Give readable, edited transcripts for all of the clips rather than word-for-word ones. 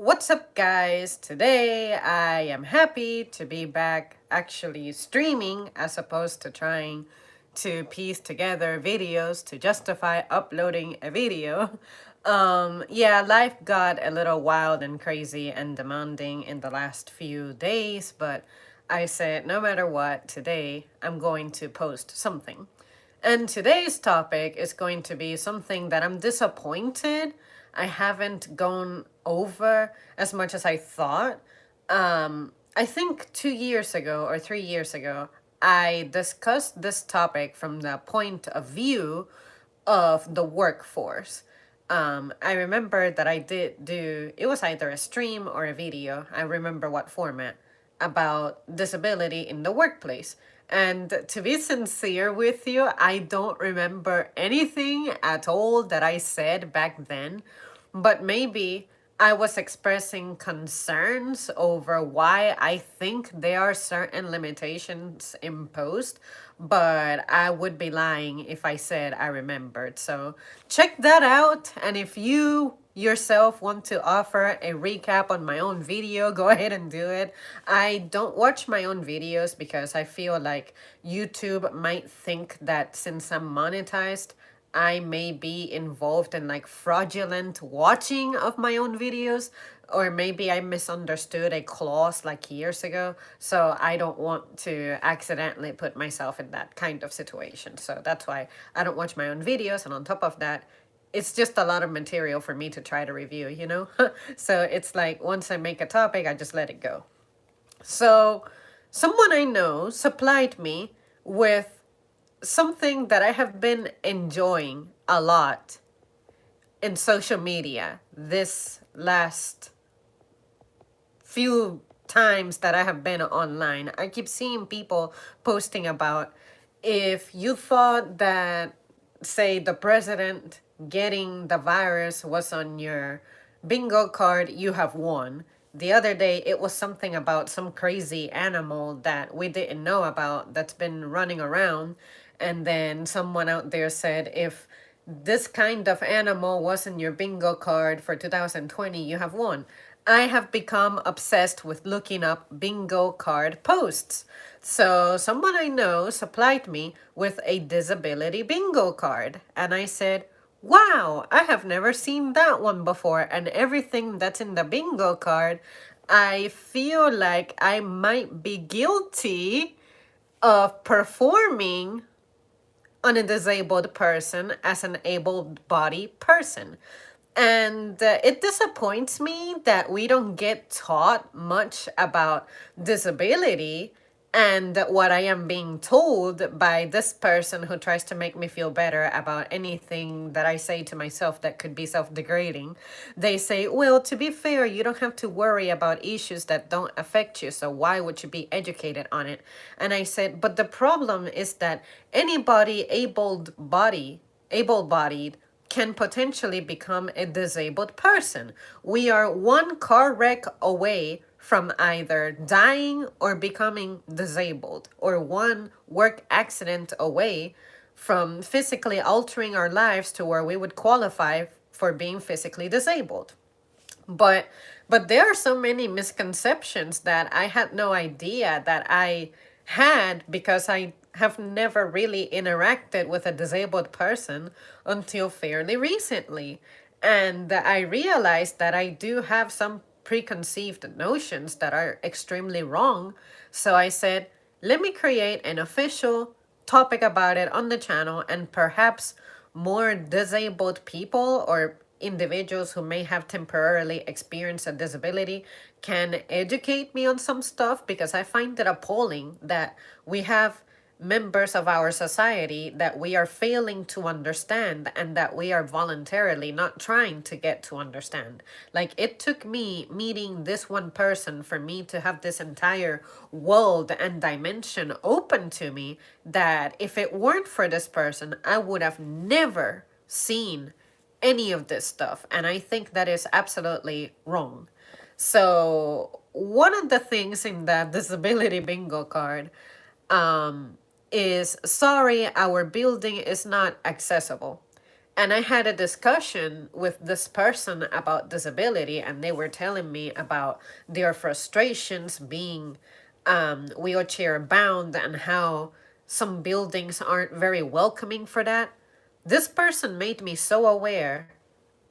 What's up, guys? Today I am happy to be back actually streaming as opposed to trying to piece together videos to justify uploading a video. Yeah, life got a little wild and crazy and demanding in the last few days, but I said no matter what, today I'm going to post something. And today's topic is going to be something that I'm disappointed I haven't gone over as much as I thought. I think 2 years ago or 3 years ago, I discussed this topic from the point of view of the workforce. I remember that I did do, it was either a stream or a video, I remember what format, about disability in the workplace. And to be sincere with you, I don't remember anything at all that I said back then, but maybe I was expressing concerns over why I think there are certain limitations imposed, but I would be lying if I said I remembered. So check that out. And if you yourself want to offer a recap on my own video, go ahead and do it. I don't watch my own videos because I feel like YouTube might think that since I'm monetized, I may be involved in like fraudulent watching of my own videos, or maybe I misunderstood a clause like years ago. So I don't want to accidentally put myself in that kind of situation. So that's why I don't watch my own videos. And on top of that, it's just a lot of material for me to try to review, you know? So it's like once I make a topic, I just let it go. So someone I know supplied me with something that I have been enjoying a lot in social media this last few times that I have been online. I keep seeing people posting about if you thought that, say, the president getting the virus was on your bingo card, you have won. The other day, it was something about some crazy animal that we didn't know about that's been running around. And then someone out there said, if this kind of animal was in your bingo card for 2020, you have won. I have become obsessed with looking up bingo card posts. So someone I know supplied me with a disability bingo card. And I said, wow, I have never seen that one before. And everything that's in the bingo card, I feel like I might be guilty of performing on a disabled person as an able-bodied person. And it disappoints me that we don't get taught much about disability. And what I am being told by this person who tries to make me feel better about anything that I say to myself that could be self-degrading, they say, well, to be fair, you don't have to worry about issues that don't affect you, so why would you be educated on it? And I said, but the problem is that anybody able-bodied can potentially become a disabled person. We are one car wreck away from either dying or becoming disabled, or one work accident away from physically altering our lives to where we would qualify for being physically disabled. But there are so many misconceptions that I had no idea that I had, because I have never really interacted with a disabled person until fairly recently. And I realized that I do have some preconceived notions that are extremely wrong. So I said, let me create an official topic about it on the channel, and perhaps more disabled people or individuals who may have temporarily experienced a disability can educate me on some stuff, because I find it appalling that we have members of our society that we are failing to understand, and that we are voluntarily not trying to get to understand. Like, it took me meeting this one person for me to have this entire world and dimension open to me, that if it weren't for this person, I would have never seen any of this stuff. And I think that is absolutely wrong. So one of the things in the disability bingo card is, sorry, our building is not accessible. And I had a discussion with this person about disability, and they were telling me about their frustrations being wheelchair bound and how some buildings aren't very welcoming for that. This person made me so aware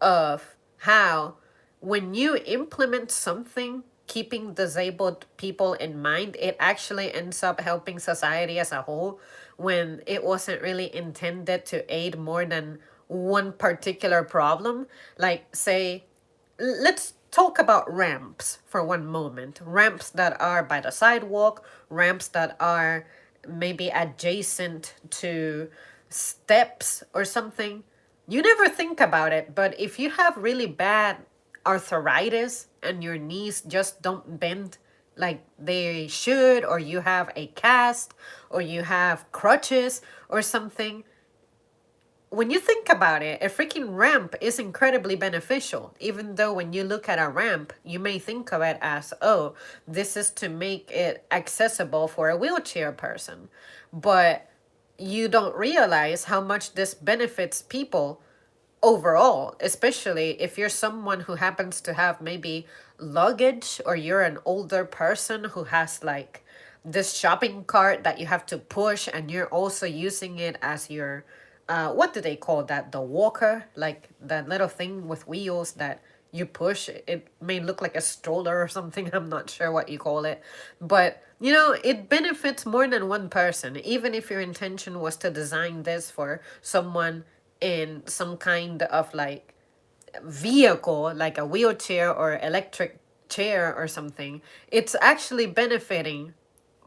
of how when you implement something keeping disabled people in mind, it actually ends up helping society as a whole when it wasn't really intended to aid more than one particular problem. Like, say, let's talk about ramps for one moment. Ramps that are by the sidewalk, ramps that are maybe adjacent to steps or something. You never think about it, but if you have really bad arthritis and your knees just don't bend like they should, or you have a cast, or you have crutches or something, when you think about it, a freaking ramp is incredibly beneficial. Even though when you look at a ramp, you may think of it as, oh, this is to make it accessible for a wheelchair person. But you don't realize how much this benefits people overall, especially if you're someone who happens to have maybe luggage, or you're an older person who has like this shopping cart that you have to push, and you're also using it as your what do they call that, the walker, like that little thing with wheels that you push. It may look like a stroller or something. I'm not sure what you call it, but you know, it benefits more than one person. Even if your intention was to design this for someone in some kind of like vehicle, like a wheelchair or electric chair or something, it's actually benefiting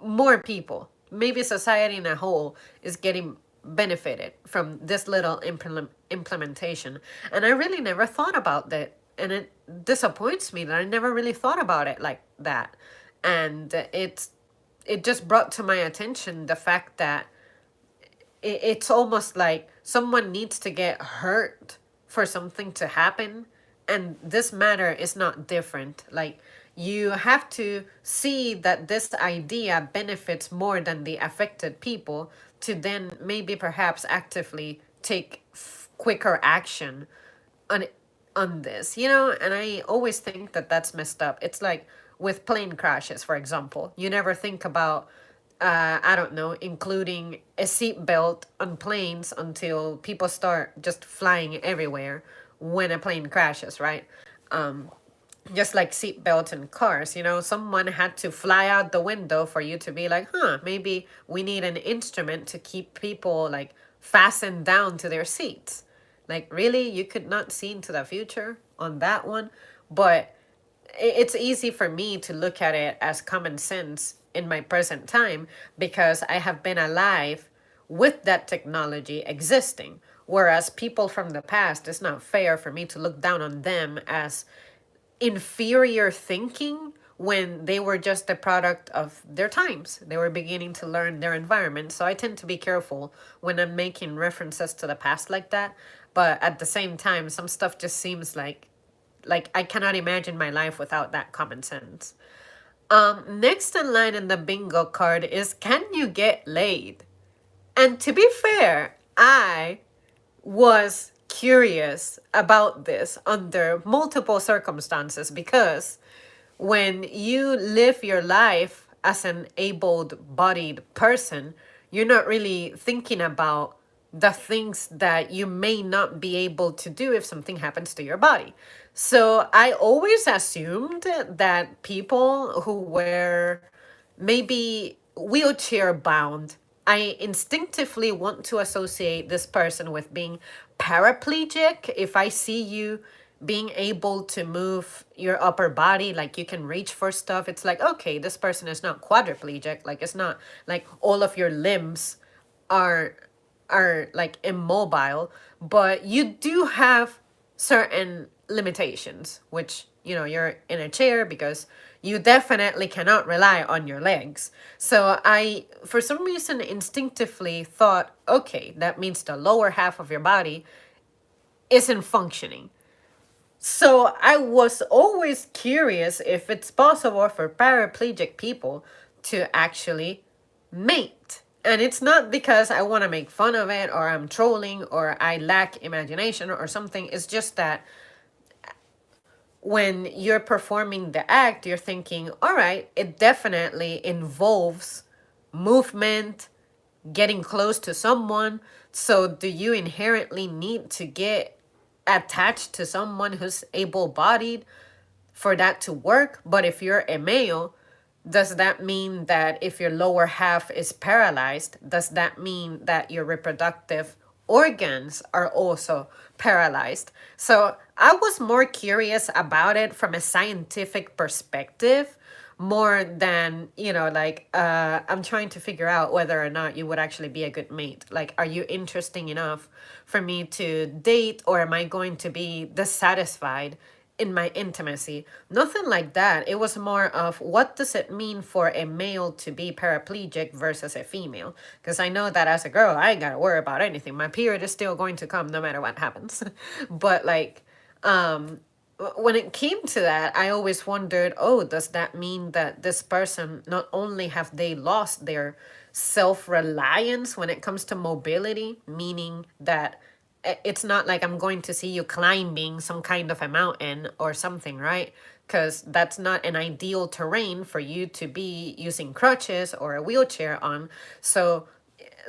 more people. Maybe society in a whole is getting benefited from this little implementation. And I really never thought about that. And it disappoints me that I never really thought about it like that. And it just brought to my attention the fact that it's almost like someone needs to get hurt for something to happen, and this matter is not different. Like, you have to see that this idea benefits more than the affected people to then maybe perhaps actively take quicker action on this, you know. And I always think that that's messed up. It's like with plane crashes, for example. You never think about I don't know, including a seatbelt on planes until people start just flying everywhere when a plane crashes, right? Um, just like seatbelts in cars, you know, someone had to fly out the window for you to be like, huh, maybe we need an instrument to keep people like fastened down to their seats. Like, really? You could not see into the future on that one? But it's easy for me to look at it as common sense in my present time because I have been alive with that technology existing. Whereas people from the past, it's not fair for me to look down on them as inferior thinking when they were just a product of their times. They were beginning to learn their environment. So I tend to be careful when I'm making references to the past like that. But at the same time, some stuff just seems like I cannot imagine my life without that common sense. Next in line in the bingo card is, can you get laid? And to be fair, I was curious about this under multiple circumstances because when you live your life as an able-bodied person, you're not really thinking about the things that you may not be able to do if something happens to your body. So I always assumed that people who were maybe wheelchair bound, I instinctively want to associate this person with being paraplegic. If I see you being able to move your upper body, like you can reach for stuff, it's like, okay, this person is not quadriplegic. Like, it's not like all of your limbs are like immobile, but you do have certain limitations, which, you know, you're in a chair because you definitely cannot rely on your legs. So I, for some reason, instinctively thought, okay, that means the lower half of your body isn't functioning. So I was always curious if it's possible for paraplegic people to actually mate. And it's not because I want to make fun of it or I'm trolling or I lack imagination or something. It's just that when you're performing the act, you're thinking, all right, it definitely involves movement, getting close to someone. So, do you inherently need to get attached to someone who's able bodied for that to work? But if you're a male, does that mean that if your lower half is paralyzed, does that mean that your reproductive organs are also paralyzed? So I was more curious about it from a scientific perspective more than, like, I'm trying to figure out whether or not you would actually be a good mate. Like, are you interesting enough for me to date, or am I going to be dissatisfied in my intimacy? Nothing like that. It was more of, what does it mean for a male to be paraplegic versus a female? Because I know that as a girl, I ain't gotta worry about anything. My period is still going to come no matter what happens. But like, when it came to that, I always wondered, oh, does that mean that this person, not only have they lost their self-reliance when it comes to mobility, meaning that it's not like I'm going to see you climbing some kind of a mountain or something, right? Because that's not an ideal terrain for you to be using crutches or a wheelchair on. So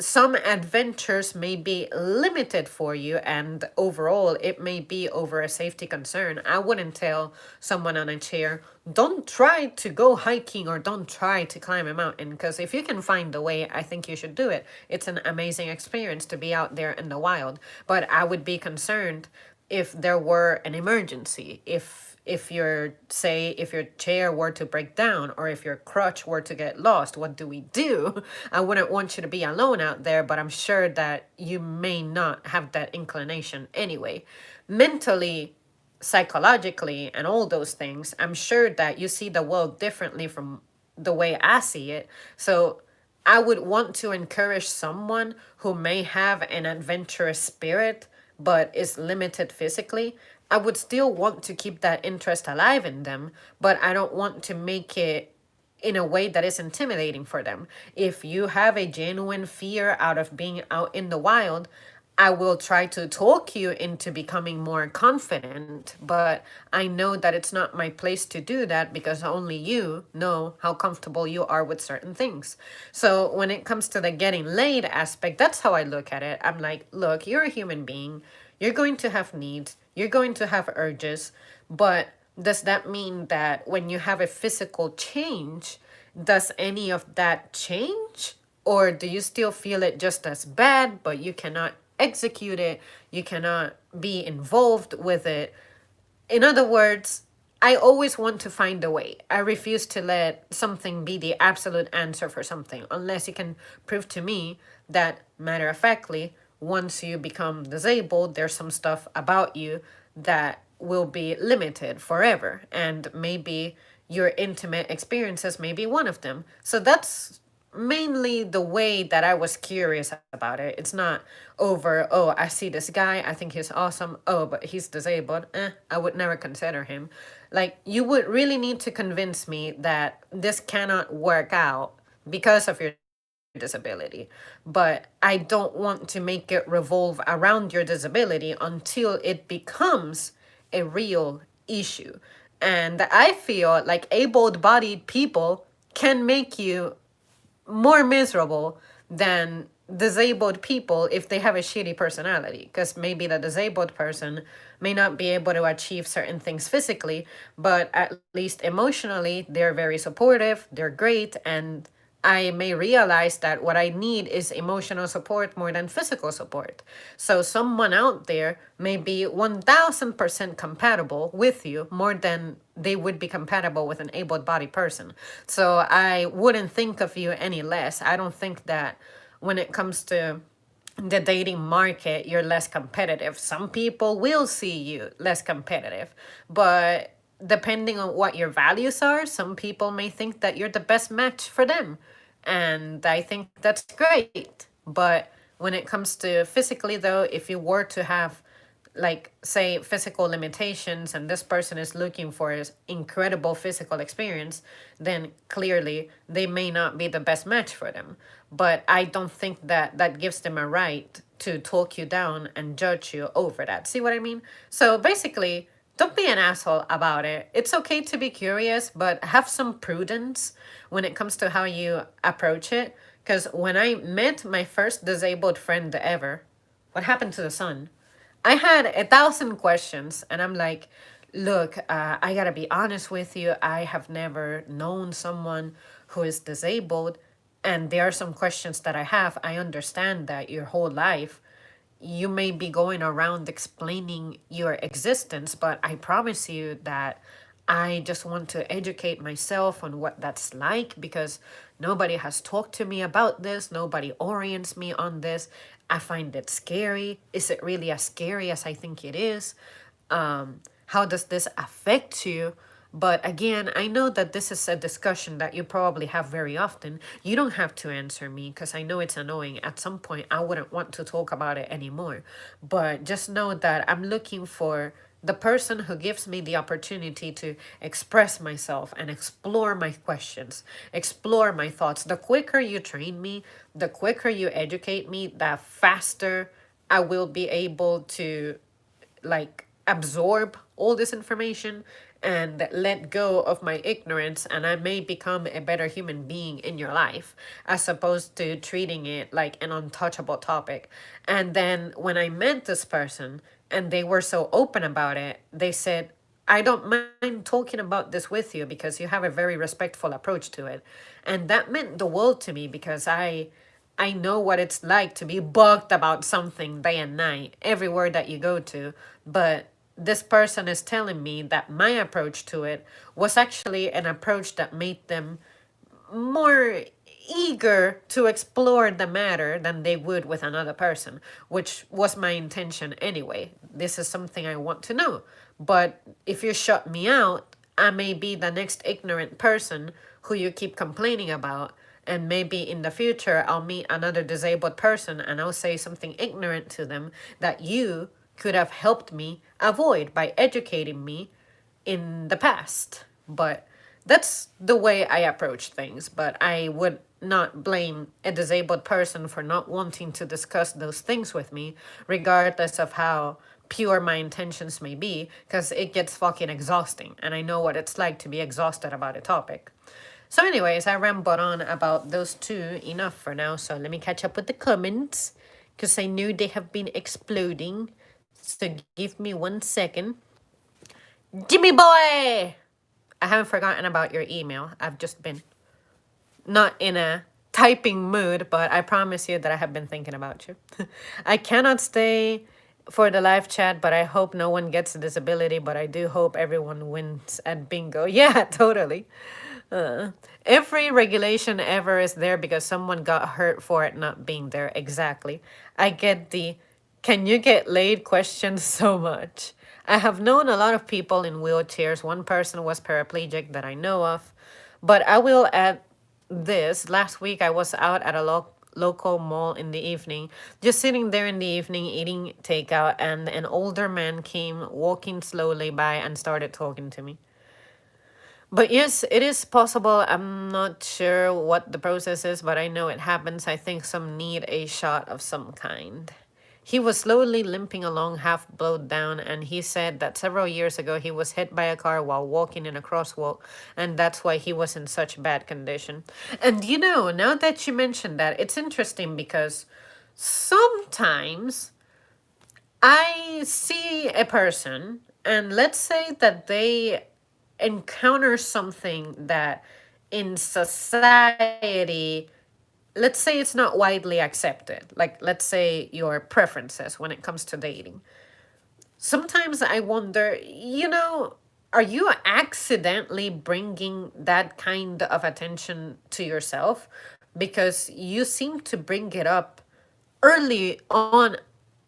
some adventures may be limited for you, and overall it may be over a safety concern. I wouldn't tell someone on a chair, don't try to go hiking or don't try to climb a mountain, because if you can find the way, I think you should do it. It's an amazing experience to be out there in the wild. But I would be concerned if there were an emergency, if your, say, if your chair were to break down or if your crutch were to get lost, what do we do? I wouldn't want you to be alone out there, but I'm sure that you may not have that inclination anyway. Mentally, psychologically, and all those things, I'm sure that you see the world differently from the way I see it. So I would want to encourage someone who may have an adventurous spirit but is limited physically. I would still want to keep that interest alive in them, but I don't want to make it in a way that is intimidating for them. If you have a genuine fear out of being out in the wild, I will try to talk you into becoming more confident, but I know that it's not my place to do that because only you know how comfortable you are with certain things. So when it comes to the getting laid aspect, that's how I look at it. I'm like, look, you're a human being. You're going to have needs. You're going to have urges, but does that mean that when you have a physical change, does any of that change? Or do you still feel it just as bad, but you cannot execute it? You cannot be involved with it. In other words, I always want to find a way. I refuse to let something be the absolute answer for something unless you can prove to me that, matter of factly, once you become disabled, there's some stuff about you that will be limited forever. And maybe your intimate experiences may be one of them. So that's mainly the way that I was curious about it. It's not over, oh, I see this guy, I think he's awesome. Oh, but he's disabled. I would never consider him. Like, you would really need to convince me that this cannot work out because of your disability. But I don't want to make it revolve around your disability until it becomes a real issue. And I feel like able-bodied people can make you more miserable than disabled people if they have a shitty personality, because maybe the disabled person may not be able to achieve certain things physically, but at least emotionally they're very supportive, they're great, and I may realize that what I need is emotional support more than physical support. So someone out there may be 1000% compatible with you more than they would be compatible with an able-bodied person. So I wouldn't think of you any less. I don't think that when it comes to the dating market, you're less competitive. Some people will see you less competitive, but depending on what your values are, some people may think that you're the best match for them. And I think that's great. But when it comes to physically, though, if you were to have like say physical limitations and this person is looking for is incredible physical experience, then clearly they may not be the best match for them. But I don't think that that gives them a right to talk you down and judge you over that. See what I mean? So basically, don't be an asshole about it. It's okay to be curious, but have some prudence when it comes to how you approach it. Because when I met my first disabled friend ever, what happened to the sun? I had 1,000 questions, and I'm like, look, I gotta be honest with you. I have never known someone who is disabled, and there are some questions that I have. I understand that your whole life you may be going around explaining your existence, but I promise you that I just want to educate myself on what that's like because nobody has talked to me about this. Nobody orients me on this. I find it scary. Is it really as scary as I think it is? How does this affect you? But again, I know that this is a discussion that you probably have very often. You don't have to answer me because I know it's annoying. At some point, I wouldn't want to talk about it anymore. But just know that I'm looking for the person who gives me the opportunity to express myself and explore my questions, explore my thoughts. The quicker you train me, the quicker you educate me, the faster I will be able to like absorb all this information and let go of my ignorance, and I may become a better human being in your life as opposed to treating it like an untouchable topic. And then when I met this person and they were so open about it, they said, I don't mind talking about this with you because you have a very respectful approach to it. And that meant the world to me because I know what it's like to be bugged about something day and night, everywhere that you go to. But this person is telling me that my approach to it was actually an approach that made them more eager to explore the matter than they would with another person, which was my intention anyway. This is something I want to know. But if you shut me out, I may be the next ignorant person who you keep complaining about. And maybe in the future, I'll meet another disabled person and I'll say something ignorant to them that you could have helped me avoid by educating me in the past. But that's the way I approach things. But I would not blame a disabled person for not wanting to discuss those things with me, regardless of how pure my intentions may be, because it gets fucking exhausting. And I know what it's like to be exhausted about a topic. So anyways, I rambled on about those two enough for now. So let me catch up with the comments because I knew they have been exploding. So give me 1 second. Jimmy boy! I haven't forgotten about your email. I've just been not in a typing mood, but I promise you that I have been thinking about you. I cannot stay for the live chat, but I hope no one gets a disability, but I do hope everyone wins at bingo. Yeah, totally. Every regulation ever is there because someone got hurt for it not being there. Exactly. I get the can you get laid question so much. I have known a lot of people in wheelchairs. One person was paraplegic that I know of. But I will add this. Last week I was out at a local mall in the evening, just sitting there in the evening eating takeout, and an older man came walking slowly by and started talking to me. But yes, it is possible. I'm not sure what the process is, but I know it happens. I think some need a shot of some kind. He was slowly limping along, half blowed down, and he said that several years ago he was hit by a car while walking in a crosswalk, and that's why he was in such bad condition. And you know, now that you mentioned that, it's interesting because sometimes I see a person, and let's say that they encounter something that in society, let's say it's not widely accepted, like let's say your preferences when it comes to dating. Sometimes I wonder, are you accidentally bringing that kind of attention to yourself? Because you seem to bring it up early on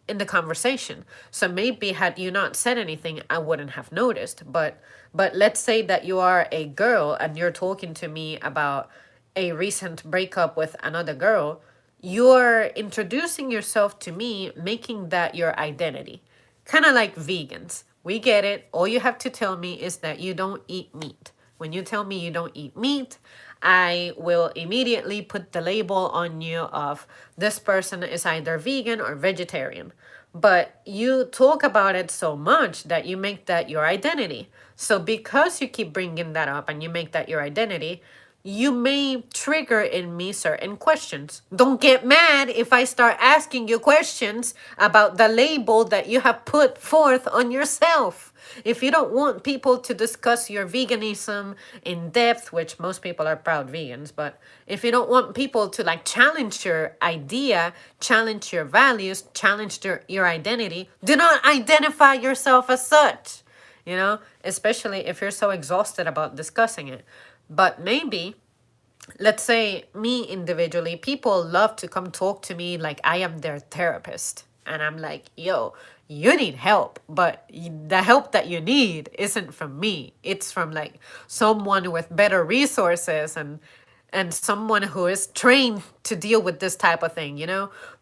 in the conversation. So maybe had you not said anything, I wouldn't have noticed. But let's say that you are a girl and you're talking to me about a recent breakup with another girl. You're introducing yourself to me, making that your identity. kind of like vegans. We get it. All you have to tell me is that you don't eat meat. When you tell me you don't eat meat, I will immediately put the label on you of this person is either vegan or vegetarian. But you talk about it so much that you make that your identity. So because you keep bringing that up and you make that your identity, you may trigger in me certain questions. Don't get mad if I start asking you questions about the label that you have put forth on yourself. If you don't want people to discuss your veganism in depth, which most people are proud vegans, but if you don't want people to like challenge your idea, challenge your values, challenge your identity, do not identify yourself as such, especially if you're so exhausted about discussing it. But maybe, let's say me individually, people love to come talk to me like I am their therapist. And I'm like, yo, you need help, but the help that you need isn't from me. It's from like someone with better resources and someone who is trained to deal with this type of thing.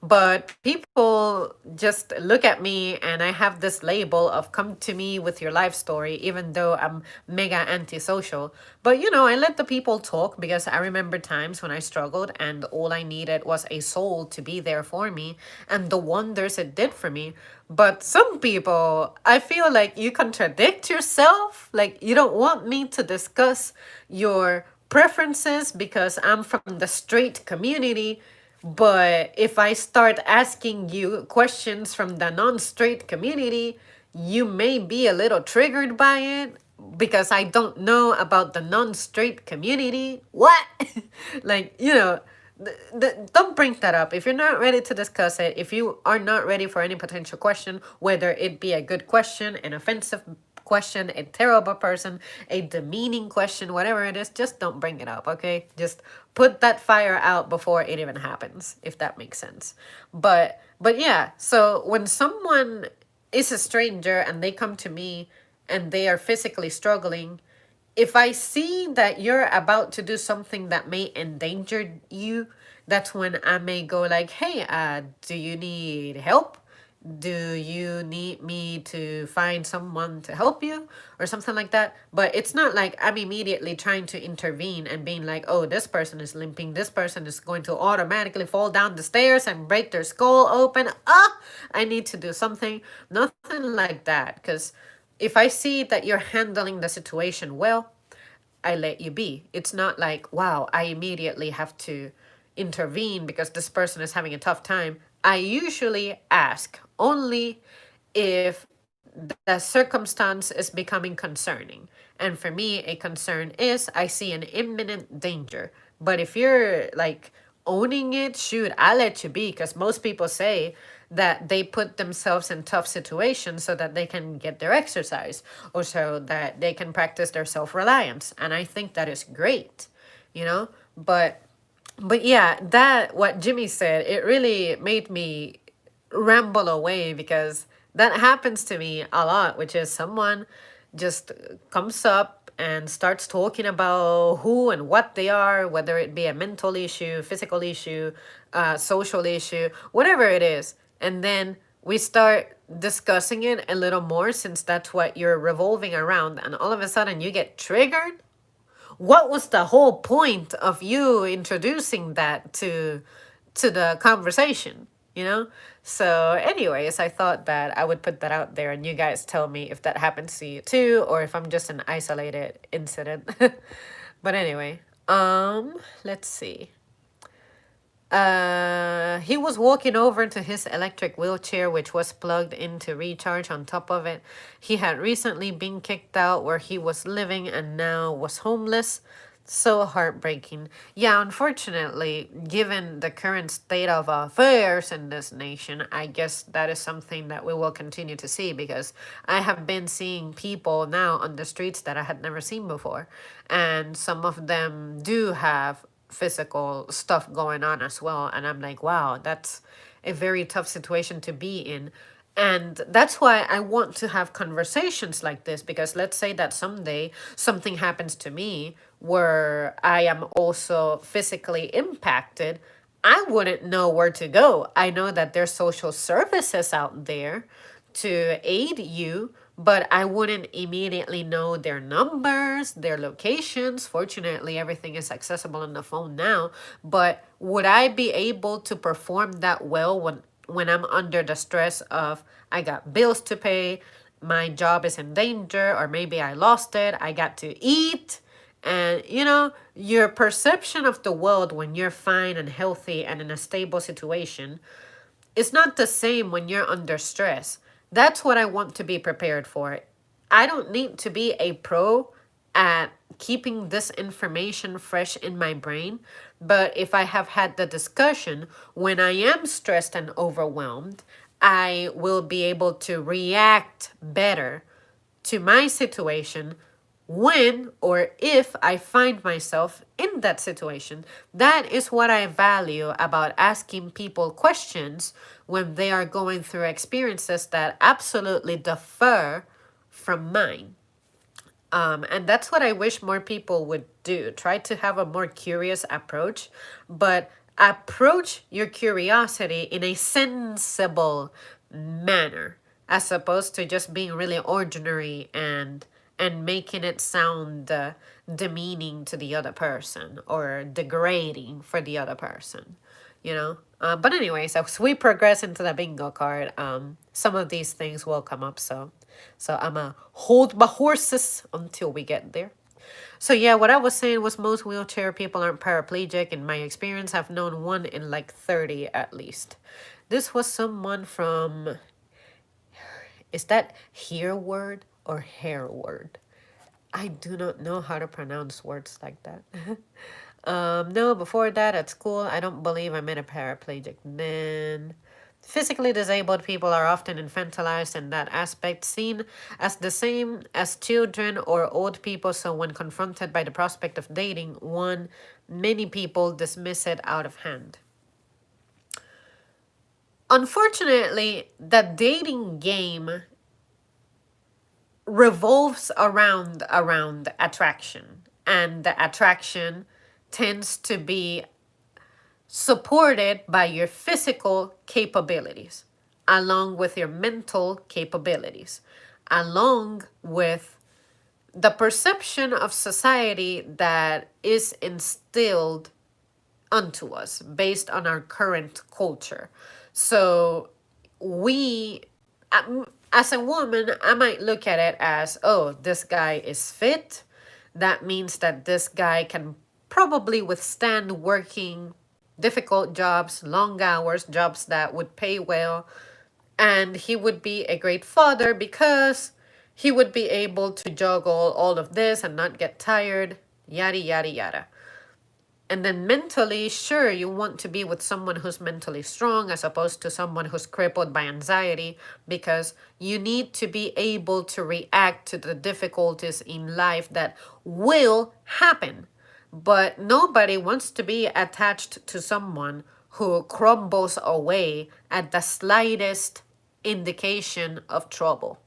But people just look at me and I have this label of come to me with your life story, even though I'm mega antisocial. But I let the people talk because I remember times when I struggled and all I needed was a soul to be there for me and the wonders it did for me. But some people, I feel like you contradict yourself. Like you don't want me to discuss your preferences because I'm from the straight community. But if I start asking you questions from the non-straight community, you may be a little triggered by it because I don't know about the non-straight community. What? Like, don't bring that up. If you're not ready to discuss it, if you are not ready for any potential question, whether it be a good question, an offensive question, a terrible person, a demeaning question, whatever it is, just don't bring it up, okay? Just put that fire out before it even happens, if that makes sense. But yeah, so when someone is a stranger and they come to me and they are physically struggling, if I see that you're about to do something that may endanger you, that's when I may go like, hey, do you need help? Do you need me to find someone to help you or something like that? But it's not like I'm immediately trying to intervene and being like, oh, this person is limping, this person is going to automatically fall down the stairs and break their skull open. I need to do something. Nothing like that. Because if I see that you're handling the situation well, I let you be. It's not like, wow, I immediately have to intervene because this person is having a tough time. I usually ask only if the circumstance is becoming concerning. And for me, a concern is I see an imminent danger. But if you're like owning it, shoot, I'll let you be, because most people say that they put themselves in tough situations so that they can get their exercise or so that they can practice their self-reliance. And I think that is great, you know? But yeah, that what Jimmy said, it really made me ramble away because that happens to me a lot, which is someone just comes up and starts talking about who and what they are, whether it be a mental issue, physical issue, social issue, whatever it is. And then we start discussing it a little more since that's what you're revolving around. And all of a sudden you get triggered. What was the whole point of you introducing that to the conversation, so anyways, I thought that I would put that out there and you guys tell me if that happens to you too or if I'm just an isolated incident. But anyway, let's see. He was walking over to his electric wheelchair, which was plugged in to recharge on top of it. He had recently been kicked out where he was living and now was homeless. So heartbreaking. Yeah, unfortunately, given the current state of affairs in this nation, I guess that is something that we will continue to see because I have been seeing people now on the streets that I had never seen before. And some of them do have physical stuff going on as well. And I'm like, wow, that's a very tough situation to be in. And that's why I want to have conversations like this, because let's say that someday something happens to me where I am also physically impacted. I wouldn't know where to go. I know that there's social services out there to aid you, but I wouldn't immediately know their numbers, their locations. Fortunately, everything is accessible on the phone now. But would I be able to perform that well when I'm under the stress of I got bills to pay, my job is in danger, or maybe I lost it, I got to eat? And your perception of the world when you're fine and healthy and in a stable situation, it's not the same when you're under stress. That's what I want to be prepared for. I don't need to be a pro at keeping this information fresh in my brain, but if I have had the discussion when I am stressed and overwhelmed, I will be able to react better to my situation when or if I find myself in that situation. That is what I value about asking people questions when they are going through experiences that absolutely differ from mine. And that's what I wish more people would do. Try to have a more curious approach, but approach your curiosity in a sensible manner, as opposed to just being really ordinary and making it sound demeaning to the other person or degrading for the other person. But anyways, as we progress into the bingo card, some of these things will come up. So I'ma hold my horses until we get there. So yeah, what I was saying was most wheelchair people aren't paraplegic. In my experience, I've known one in like 30 at least. This was someone from, is that here word or hair word? I do not know how to pronounce words like that. No, before that at school, I don't believe I met a paraplegic then. Physically disabled people are often infantilized in that aspect, seen as the same as children or old people, so when confronted by the prospect of dating one, many people dismiss it out of hand. Unfortunately, the dating game revolves around attraction, and the attraction tends to be supported by your physical capabilities, along with your mental capabilities, along with the perception of society that is instilled unto us based on our current culture. So we, as a woman, I might look at it as, oh, this guy is fit. That means that this guy can probably withstand working difficult jobs, long hours, jobs that would pay well. And he would be a great father because he would be able to juggle all of this and not get tired, yada, yada, yada. And then mentally, sure, you want to be with someone who's mentally strong as opposed to someone who's crippled by anxiety, because you need to be able to react to the difficulties in life that will happen. But nobody wants to be attached to someone who crumbles away at the slightest indication of trouble.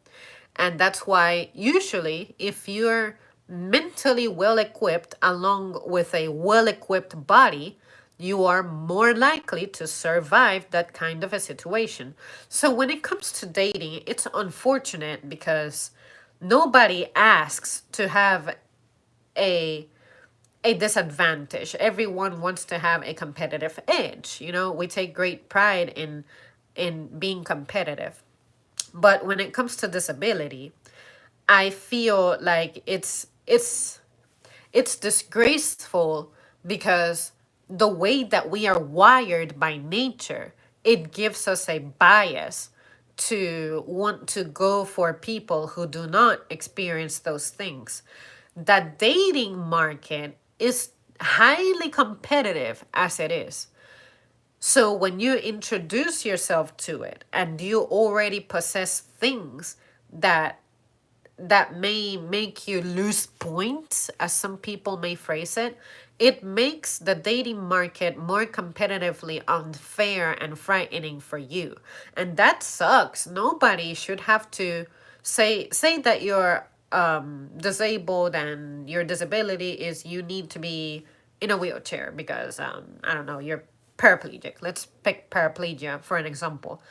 And that's why usually if you're mentally well equipped along with a well equipped body, you are more likely to survive that kind of a situation. So when it comes to dating, it's unfortunate because nobody asks to have a disadvantage. Everyone wants to have a competitive edge. We take great pride in being competitive. But when it comes to disability, I feel like it's disgraceful because the way that we are wired by nature, it gives us a bias to want to go for people who do not experience those things. The dating market is highly competitive as it is. So when you introduce yourself to it and you already possess things that may make you lose points, as some people may phrase it, it makes the dating market more competitively unfair and frightening for you. And that sucks. Nobody should have to say that you're disabled and your disability is you need to be in a wheelchair because I don't know, you're paraplegic. Let's pick paraplegia for an example.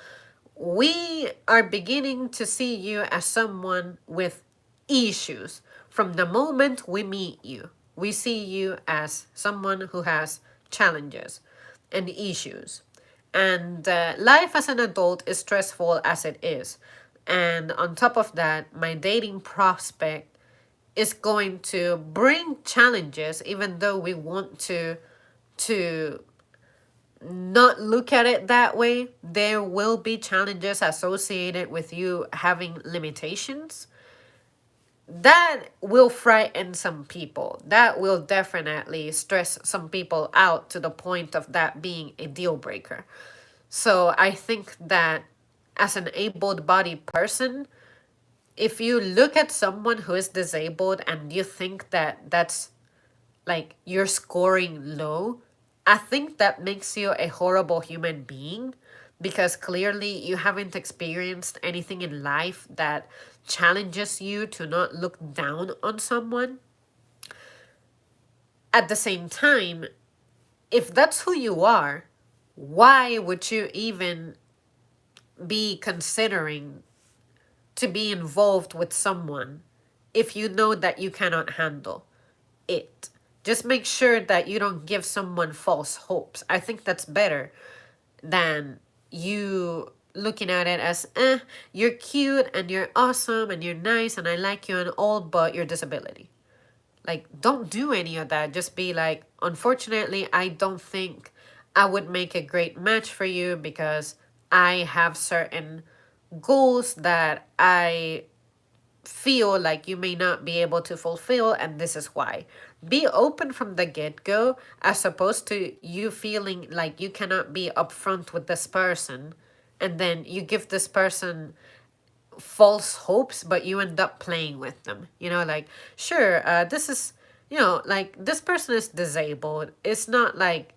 we are beginning to see you as someone with issues. From the moment we meet you, we see you as someone who has challenges and issues. And life as an adult is stressful as it is. And on top of that, my dating prospect is going to bring challenges, even though we want to not look at it that way. There will be challenges associated with you having limitations that will frighten some people. That will definitely stress some people out to the point of that being a deal breaker. So I think that as an able-bodied person, if you look at someone who is disabled and you think that that's like you're scoring low, I think that makes you a horrible human being, because clearly you haven't experienced anything in life that challenges you to not look down on someone. At the same time, if that's who you are, why would you even be considering to be involved with someone if you know that you cannot handle it? Just make sure that you don't give someone false hopes. I think that's better than you looking at it as, you're cute and you're awesome and you're nice and I like you and all, but your disability. Like, don't do any of that. Just be like, unfortunately, I don't think I would make a great match for you because I have certain goals that I feel like you may not be able to fulfill, and this is why. Be open from the get-go, as opposed to you feeling like you cannot be upfront with this person, and then you give this person false hopes, but you end up playing with them. Like, sure, this is, like, this person is disabled. It's not like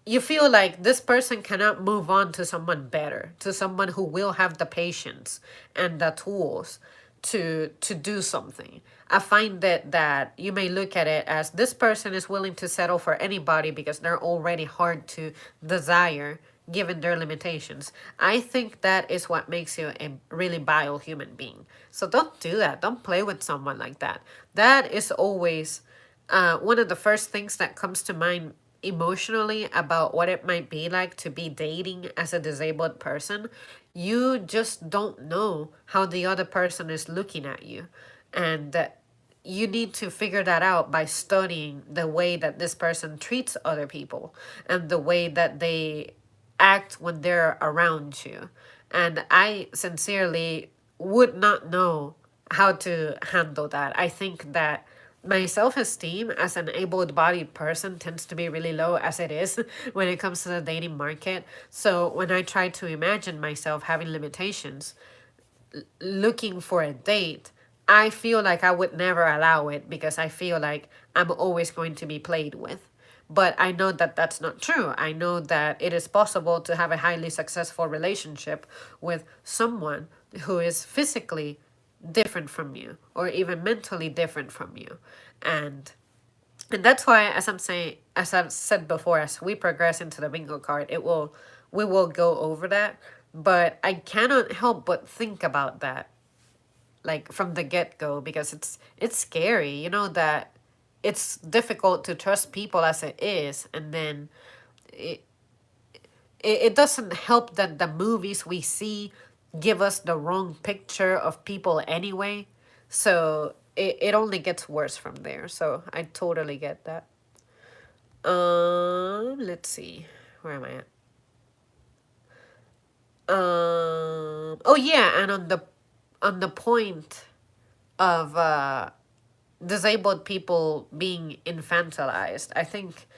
you feel like this person cannot move on to someone better, to someone who will have the patience and the tools to do something. I find that you may look at it as this person is willing to settle for anybody because they're already hard to desire given their limitations. I think that is what makes you a really vile human being. So don't do that. Don't play with someone like that. That is always one of the first things that comes to mind emotionally about what it might be like to be dating as a disabled person. You just don't know how the other person is looking at you. And you need to figure that out by studying the way that this person treats other people and the way that they act when they're around you. And I sincerely would not know how to handle that. I think that my self-esteem as an able-bodied person tends to be really low as it is when it comes to the dating market. So when I try to imagine myself having limitations, looking for a date, I feel like I would never allow it because I feel like I'm always going to be played with. But I know that that's not true. I know that it is possible to have a highly successful relationship with someone who is physically different from you or even mentally different from you. And that's why, as I've said before, as we progress into the bingo card, we will go over that. But I cannot help but think about that, like from the get-go, because it's scary, that it's difficult to trust people as it is. And then it, it doesn't help that the movies we see give us the wrong picture of people anyway. So it only gets worse from there. So I totally get that. Let's see. Where am I at? Oh yeah, and on the point of disabled people being infantilized, I think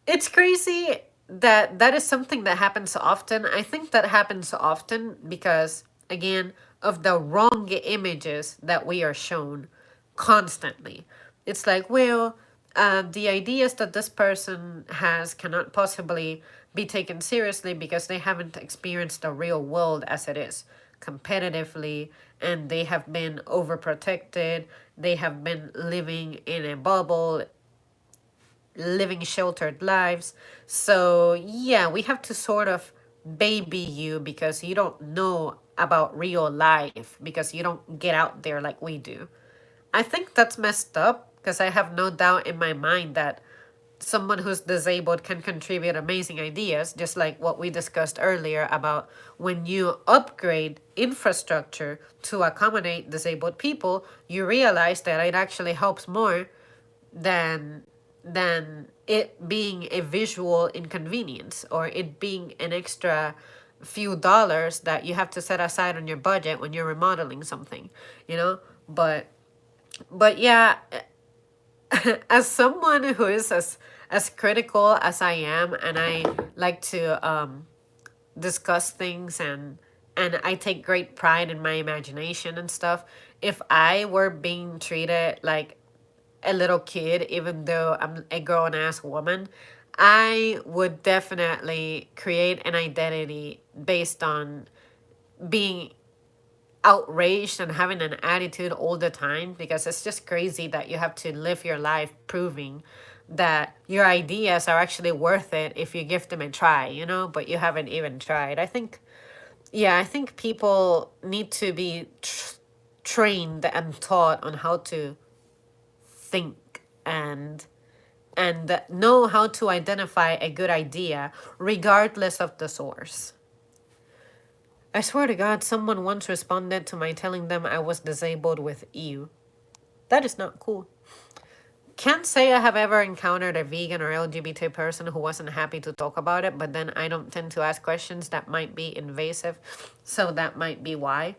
it's crazy that that is something that happens often. I think that happens often because, again, of the wrong images that we are shown constantly. It's like, well, the ideas that this person has cannot possibly be taken seriously because they haven't experienced the real world as it is competitively, and they have been overprotected. They have been living in a bubble living sheltered lives. So, yeah, we have to sort of baby you because you don't know about real life, because you don't get out there like we do. I think that's messed up because I have no doubt in my mind that someone who's disabled can contribute amazing ideas, just like what we discussed earlier about when you upgrade infrastructure to accommodate disabled people, you realize that it actually helps more than it being a visual inconvenience or it being an extra few dollars that you have to set aside on your budget when you're remodeling something, you know? But yeah, as someone who is as critical as I am, and I like to discuss things, and I take great pride in my imagination and stuff. If I were being treated like a little kid, even though I'm a grown ass woman, I would definitely create an identity based on being outraged and having an attitude all the time, because it's just crazy that you have to live your life proving that your ideas are actually worth it if you give them a try, but you haven't even tried. I think people need to be trained and taught on how to think and know how to identify a good idea regardless of the source. I swear to God, someone once responded to my telling them I was disabled with ew. That is not cool. Can't say I have ever encountered a vegan or LGBT person who wasn't happy to talk about it, but then I don't tend to ask questions that might be invasive, so that might be why.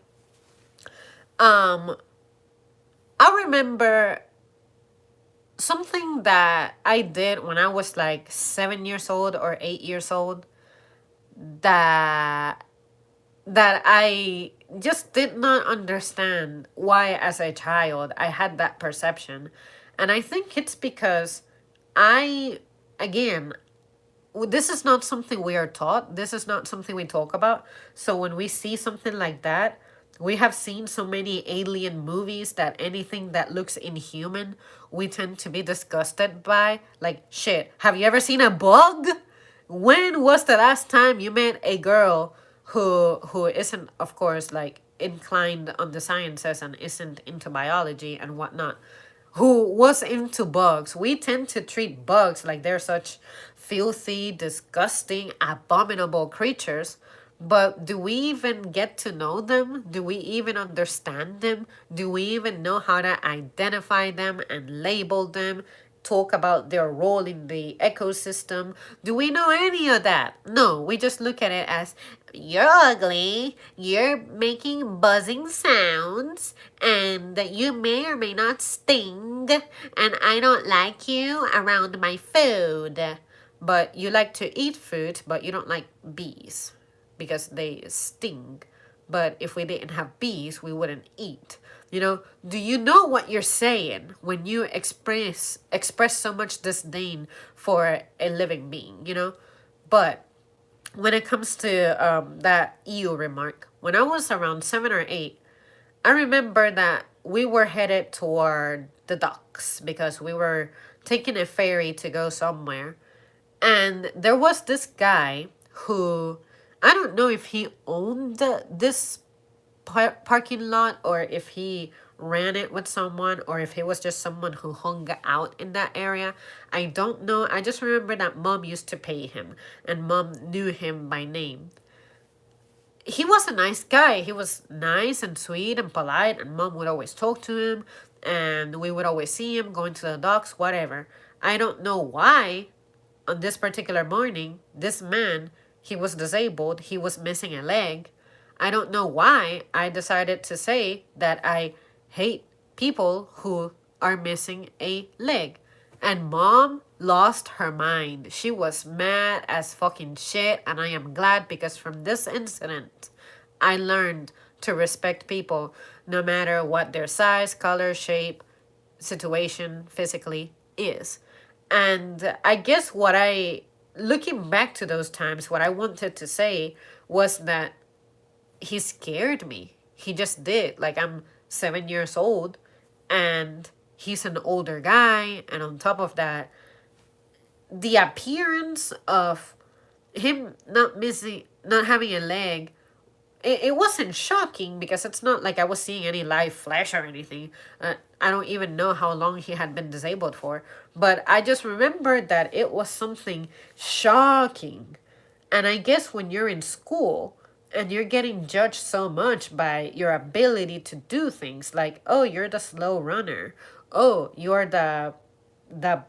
Um, I remember something that I did when I was like 7 years old or 8 years old that I just did not understand why as a child I had that perception. And I think it's because I, again, this is not something we are taught. This is not something we talk about. So when we see something like that, we have seen so many alien movies that anything that looks inhuman, we tend to be disgusted by. Like, shit, have you ever seen a bug? When was the last time you met a girl who isn't, of course, like inclined on the sciences and isn't into biology and whatnot, who was into bugs? We tend to treat bugs like they're such filthy, disgusting, abominable creatures. But do we even get to know them? Do we even understand them? Do we even know how to identify them and label them? Talk about their role in the ecosystem? Do we know any of that? No, we just look at it as, you're ugly, you're making buzzing sounds, and that you may or may not sting, and I don't like you around my food. But you like to eat food, but you don't like bees because they sting. But if we didn't have bees, we wouldn't eat. Do you know what you're saying when you express so much disdain for a living being? But when it comes to that EU remark, when I was around 7 or 8, I remember that we were headed toward the docks because we were taking a ferry to go somewhere. And there was this guy who, I don't know if he owned this parking lot or if he ran it with someone or if he was just someone who hung out in that area. I don't know. I just remember that mom used to pay him and mom knew him by name. He was a nice guy. He was nice and sweet and polite, and mom would always talk to him, and we would always see him going to the docks, whatever. I don't know why on this particular morning, this man, he was disabled, he was missing a leg. I don't know why I decided to say that I hate people who are missing a leg. And mom lost her mind. She was mad as fucking shit, and I am glad because from this incident, I learned to respect people no matter what their size, color, shape, situation physically is. And I guess looking back to those times, what I wanted to say was that he scared me. He just did. Like, I'm 7 years old and he's an older guy. And on top of that, the appearance of him not having a leg, it wasn't shocking because it's not like I was seeing any live flash or anything. I don't even know how long he had been disabled for, but I just remembered that it was something shocking. And I guess when you're in school and you're getting judged so much by your ability to do things like, oh, you're the slow runner. Oh, you're the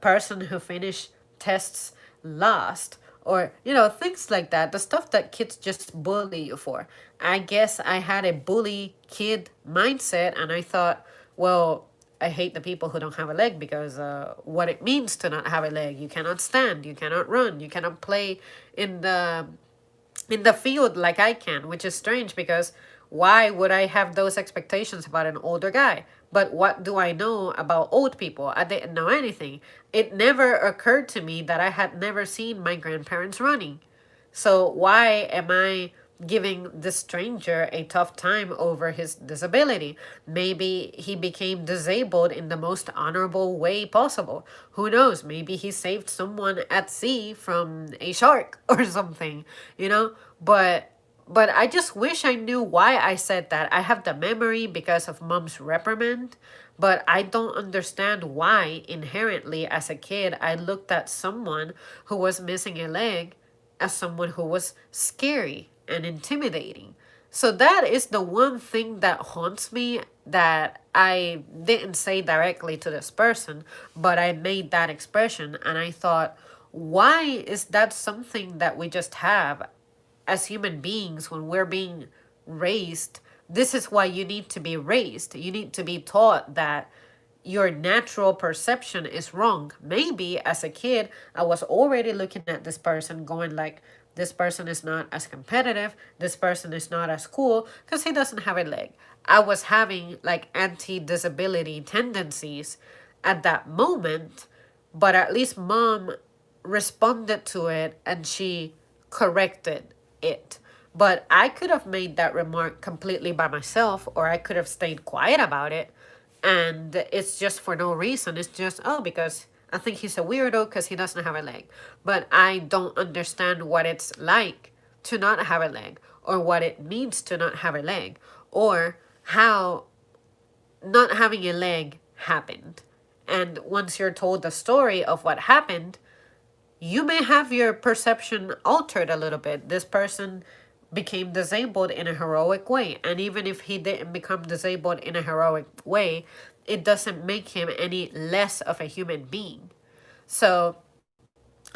person who finished tests last, or things like that, the stuff that kids just bully you for. I guess I had a bully kid mindset, and I thought, well, I hate the people who don't have a leg because what it means to not have a leg, you cannot stand, you cannot run, you cannot play in the field like I can, which is strange because why would I have those expectations about an older guy? But what do I know about old people? I didn't know anything. It never occurred to me that I had never seen my grandparents running. So why am I giving this stranger a tough time over his disability? Maybe he became disabled in the most honorable way possible. Who knows? Maybe he saved someone at sea from a shark or something, you know? But I just wish I knew why I said that. I have the memory because of mom's reprimand, but I don't understand why inherently as a kid I looked at someone who was missing a leg as someone who was scary and intimidating. So that is the one thing that haunts me, that I didn't say directly to this person, but I made that expression and I thought, why is that something that we just have as human beings when we're being raised? This is why you need to be raised. You need to be taught that your natural perception is wrong. Maybe as a kid, I was already looking at this person going like, this person is not as competitive, this person is not as cool because he doesn't have a leg. I was having like anti-disability tendencies at that moment, but at least mom responded to it and she corrected it. But I could have made that remark completely by myself, or I could have stayed quiet about it. And it's just for no reason. It's just, oh, because I think he's a weirdo because he doesn't have a leg. But I don't understand what it's like to not have a leg, or what it means to not have a leg, or how not having a leg happened. And once you're told the story of what happened, you may have your perception altered a little bit. This person became disabled in a heroic way. And even if he didn't become disabled in a heroic way, it doesn't make him any less of a human being. So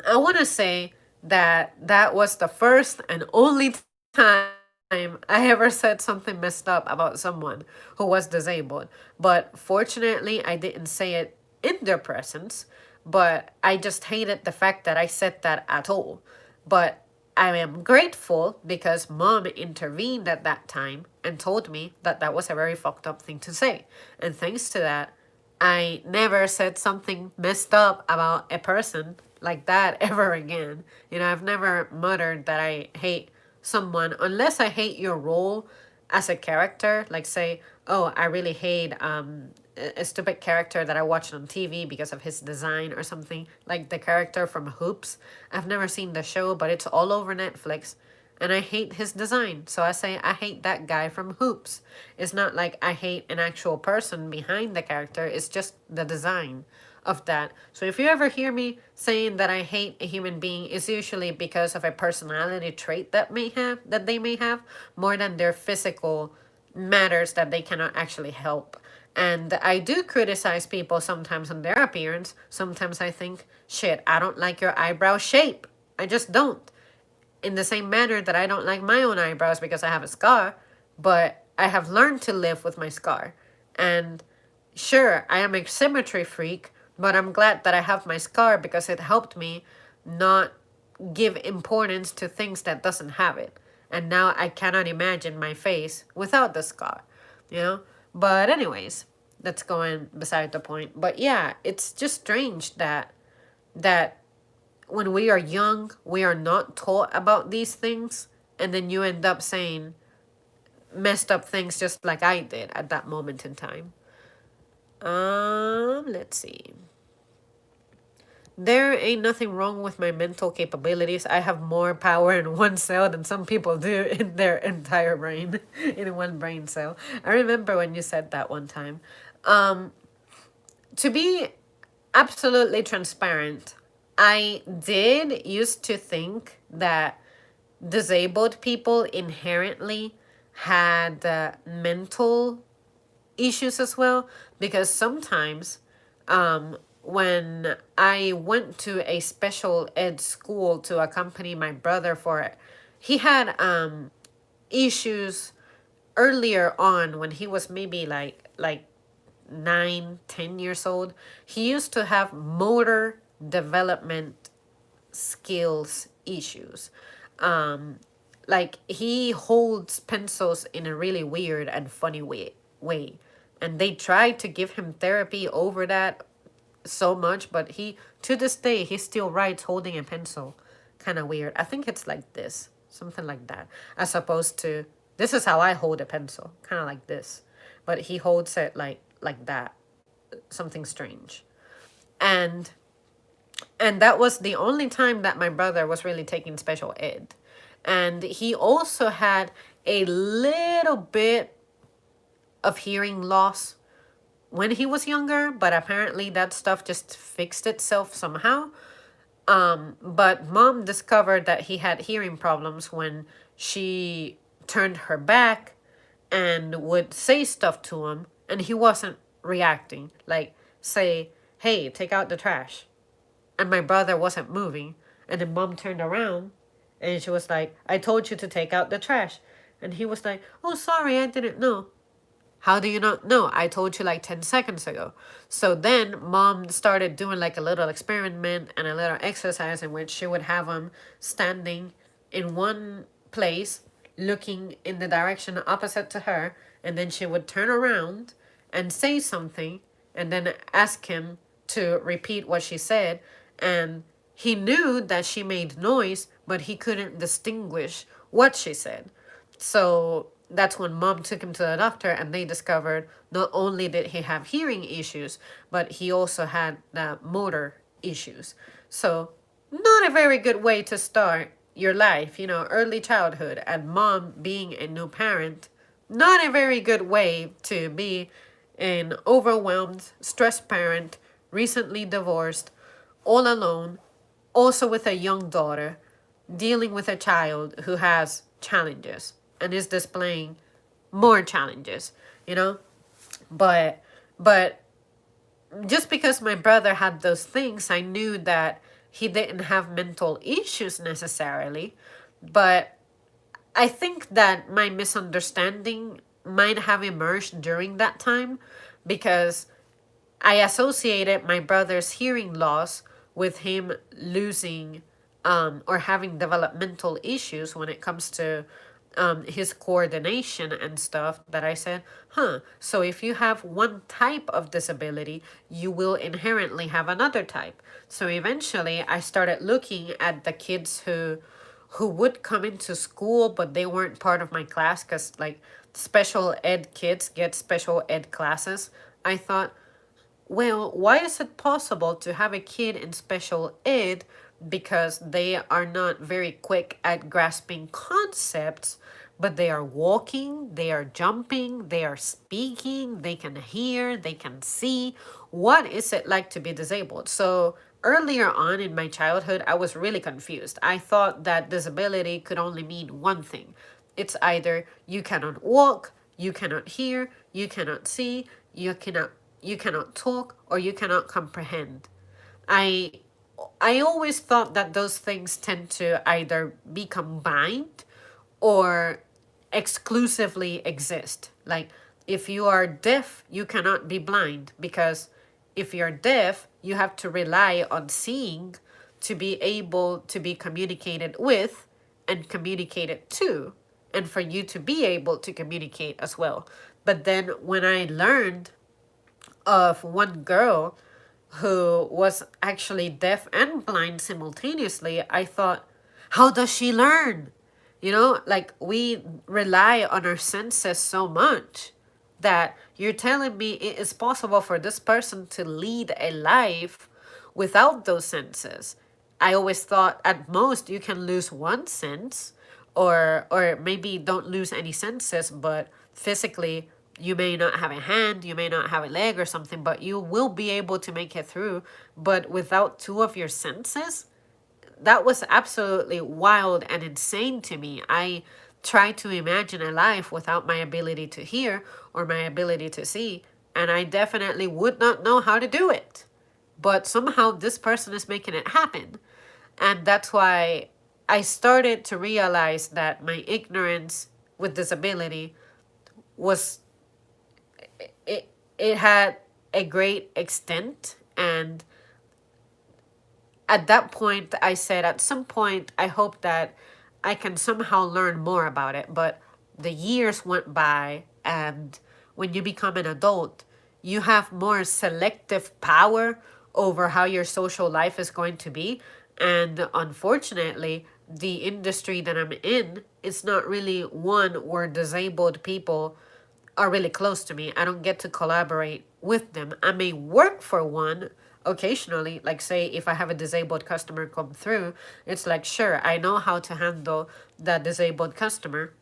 I want to say that that was the first and only time I ever said something messed up about someone who was disabled. But fortunately, I didn't say it in their presence, but I just hated the fact that I said that at all. But I am grateful because mom intervened at that time and told me that that was a very fucked up thing to say. And thanks to that, I never said something messed up about a person like that ever again. I've never muttered that I hate someone unless I hate your role as a character. Like, say, oh, I really hate a stupid character that I watched on TV because of his design or something. Like the character from Hoops. I've never seen the show, but it's all over Netflix. And I hate his design. So I say I hate that guy from Hoops. It's not like I hate an actual person behind the character. It's just the design of that. So if you ever hear me saying that I hate a human being, it's usually because of a personality trait that they may have, more than their physical matters that they cannot actually help. And I do criticize people sometimes on their appearance. Sometimes I think, shit, I don't like your eyebrow shape. I just don't. In the same manner that I don't like my own eyebrows because I have a scar, but I have learned to live with my scar. And sure, I am a symmetry freak, but I'm glad that I have my scar because it helped me not give importance to things that doesn't have it. And now I cannot imagine my face without the scar, you know? But anyways, that's going beside the point. But yeah, it's just strange that when we are young, we are not taught about these things, and then you end up saying messed up things just like I did at that moment in time. Let's see. there ain't nothing wrong with my mental capabilities. I have more power in one cell than some people do in their entire brain, in one brain cell. I remember when you said that one time. To be absolutely transparent, I did used to think that disabled people inherently had mental issues as well, because sometimes when I went to a special ed school to accompany my brother for it, he had issues earlier on when he was maybe like 9, 10 years old. He used to have motor development skills issues. Like he holds pencils in a really weird and funny way. And they tried to give him therapy over that so much, but he, to this day, he still writes holding a pencil. Kind of weird. I think it's like this, something like that, as opposed to this is how I hold a pencil, kind of like this, but he holds it like that, something strange. And that was the only time that my brother was really taking special ed. And he also had a little bit of hearing loss when he was younger, but apparently that stuff just fixed itself somehow. But mom discovered that he had hearing problems when she turned her back and would say stuff to him, and he wasn't reacting. Like, say, hey, take out the trash. And my brother wasn't moving. And then mom turned around and she was like, I told you to take out the trash. And he was like, oh, sorry, I didn't know. How do you not know? I told you like 10 seconds ago. So then mom started doing like a little experiment and a little exercise in which she would have him standing in one place, looking in the direction opposite to her. And then she would turn around and say something and then ask him to repeat what she said. And he knew that she made noise, but he couldn't distinguish what she said. So that's when mom took him to the doctor, and they discovered not only did he have hearing issues, but he also had motor issues. So, not a very good way to start your life, early childhood, and mom being a new parent. Not a very good way to be an overwhelmed, stressed parent, recently divorced, all alone, also with a young daughter, dealing with a child who has challenges and is displaying more challenges, you know? But but just because my brother had those things, I knew that he didn't have mental issues necessarily, but I think that my misunderstanding might have emerged during that time because I associated my brother's hearing loss with him losing or having developmental issues when it comes to his coordination and stuff, that I said, so if you have one type of disability, you will inherently have another type. So eventually I started looking at the kids who would come into school, but they weren't part of my class because like special ed kids get special ed classes. I thought, well, why is it possible to have a kid in special ed because they are not very quick at grasping concepts, but they are walking, they are jumping, they are speaking, they can hear, they can see? What is it like to be disabled? So earlier on in my childhood, I was really confused. I thought that disability could only mean one thing. It's either you cannot walk, you cannot hear, you cannot see, you cannot talk, or you cannot comprehend. I I always thought that those things tend to either be combined or exclusively exist. Like if you are deaf, you cannot be blind, because if you're deaf, you have to rely on seeing to be able to be communicated with and communicated to, and for you to be able to communicate as well. But then when I learned of one girl who was actually deaf and blind simultaneously, I thought, how does she learn? Like we rely on our senses so much that you're telling me it is possible for this person to lead a life without those senses. I always thought at most you can lose one sense, or maybe don't lose any senses, but physically you may not have a hand, you may not have a leg or something, but you will be able to make it through. But without two of your senses, that was absolutely wild and insane to me. I tried to imagine a life without my ability to hear or my ability to see, and I definitely would not know how to do it. But somehow this person is making it happen. And that's why I started to realize that my ignorance with disability was, it had a great extent. And at that point I said, at some point I hope that I can somehow learn more about it. But the years went by, and when you become an adult, you have more selective power over how your social life is going to be. And unfortunately, the industry that I'm in, it's not really one where disabled people are really close to me. I don't get to collaborate with them. I may work for one occasionally, like say if I have a disabled customer come through, it's like, sure, I know how to handle that disabled customer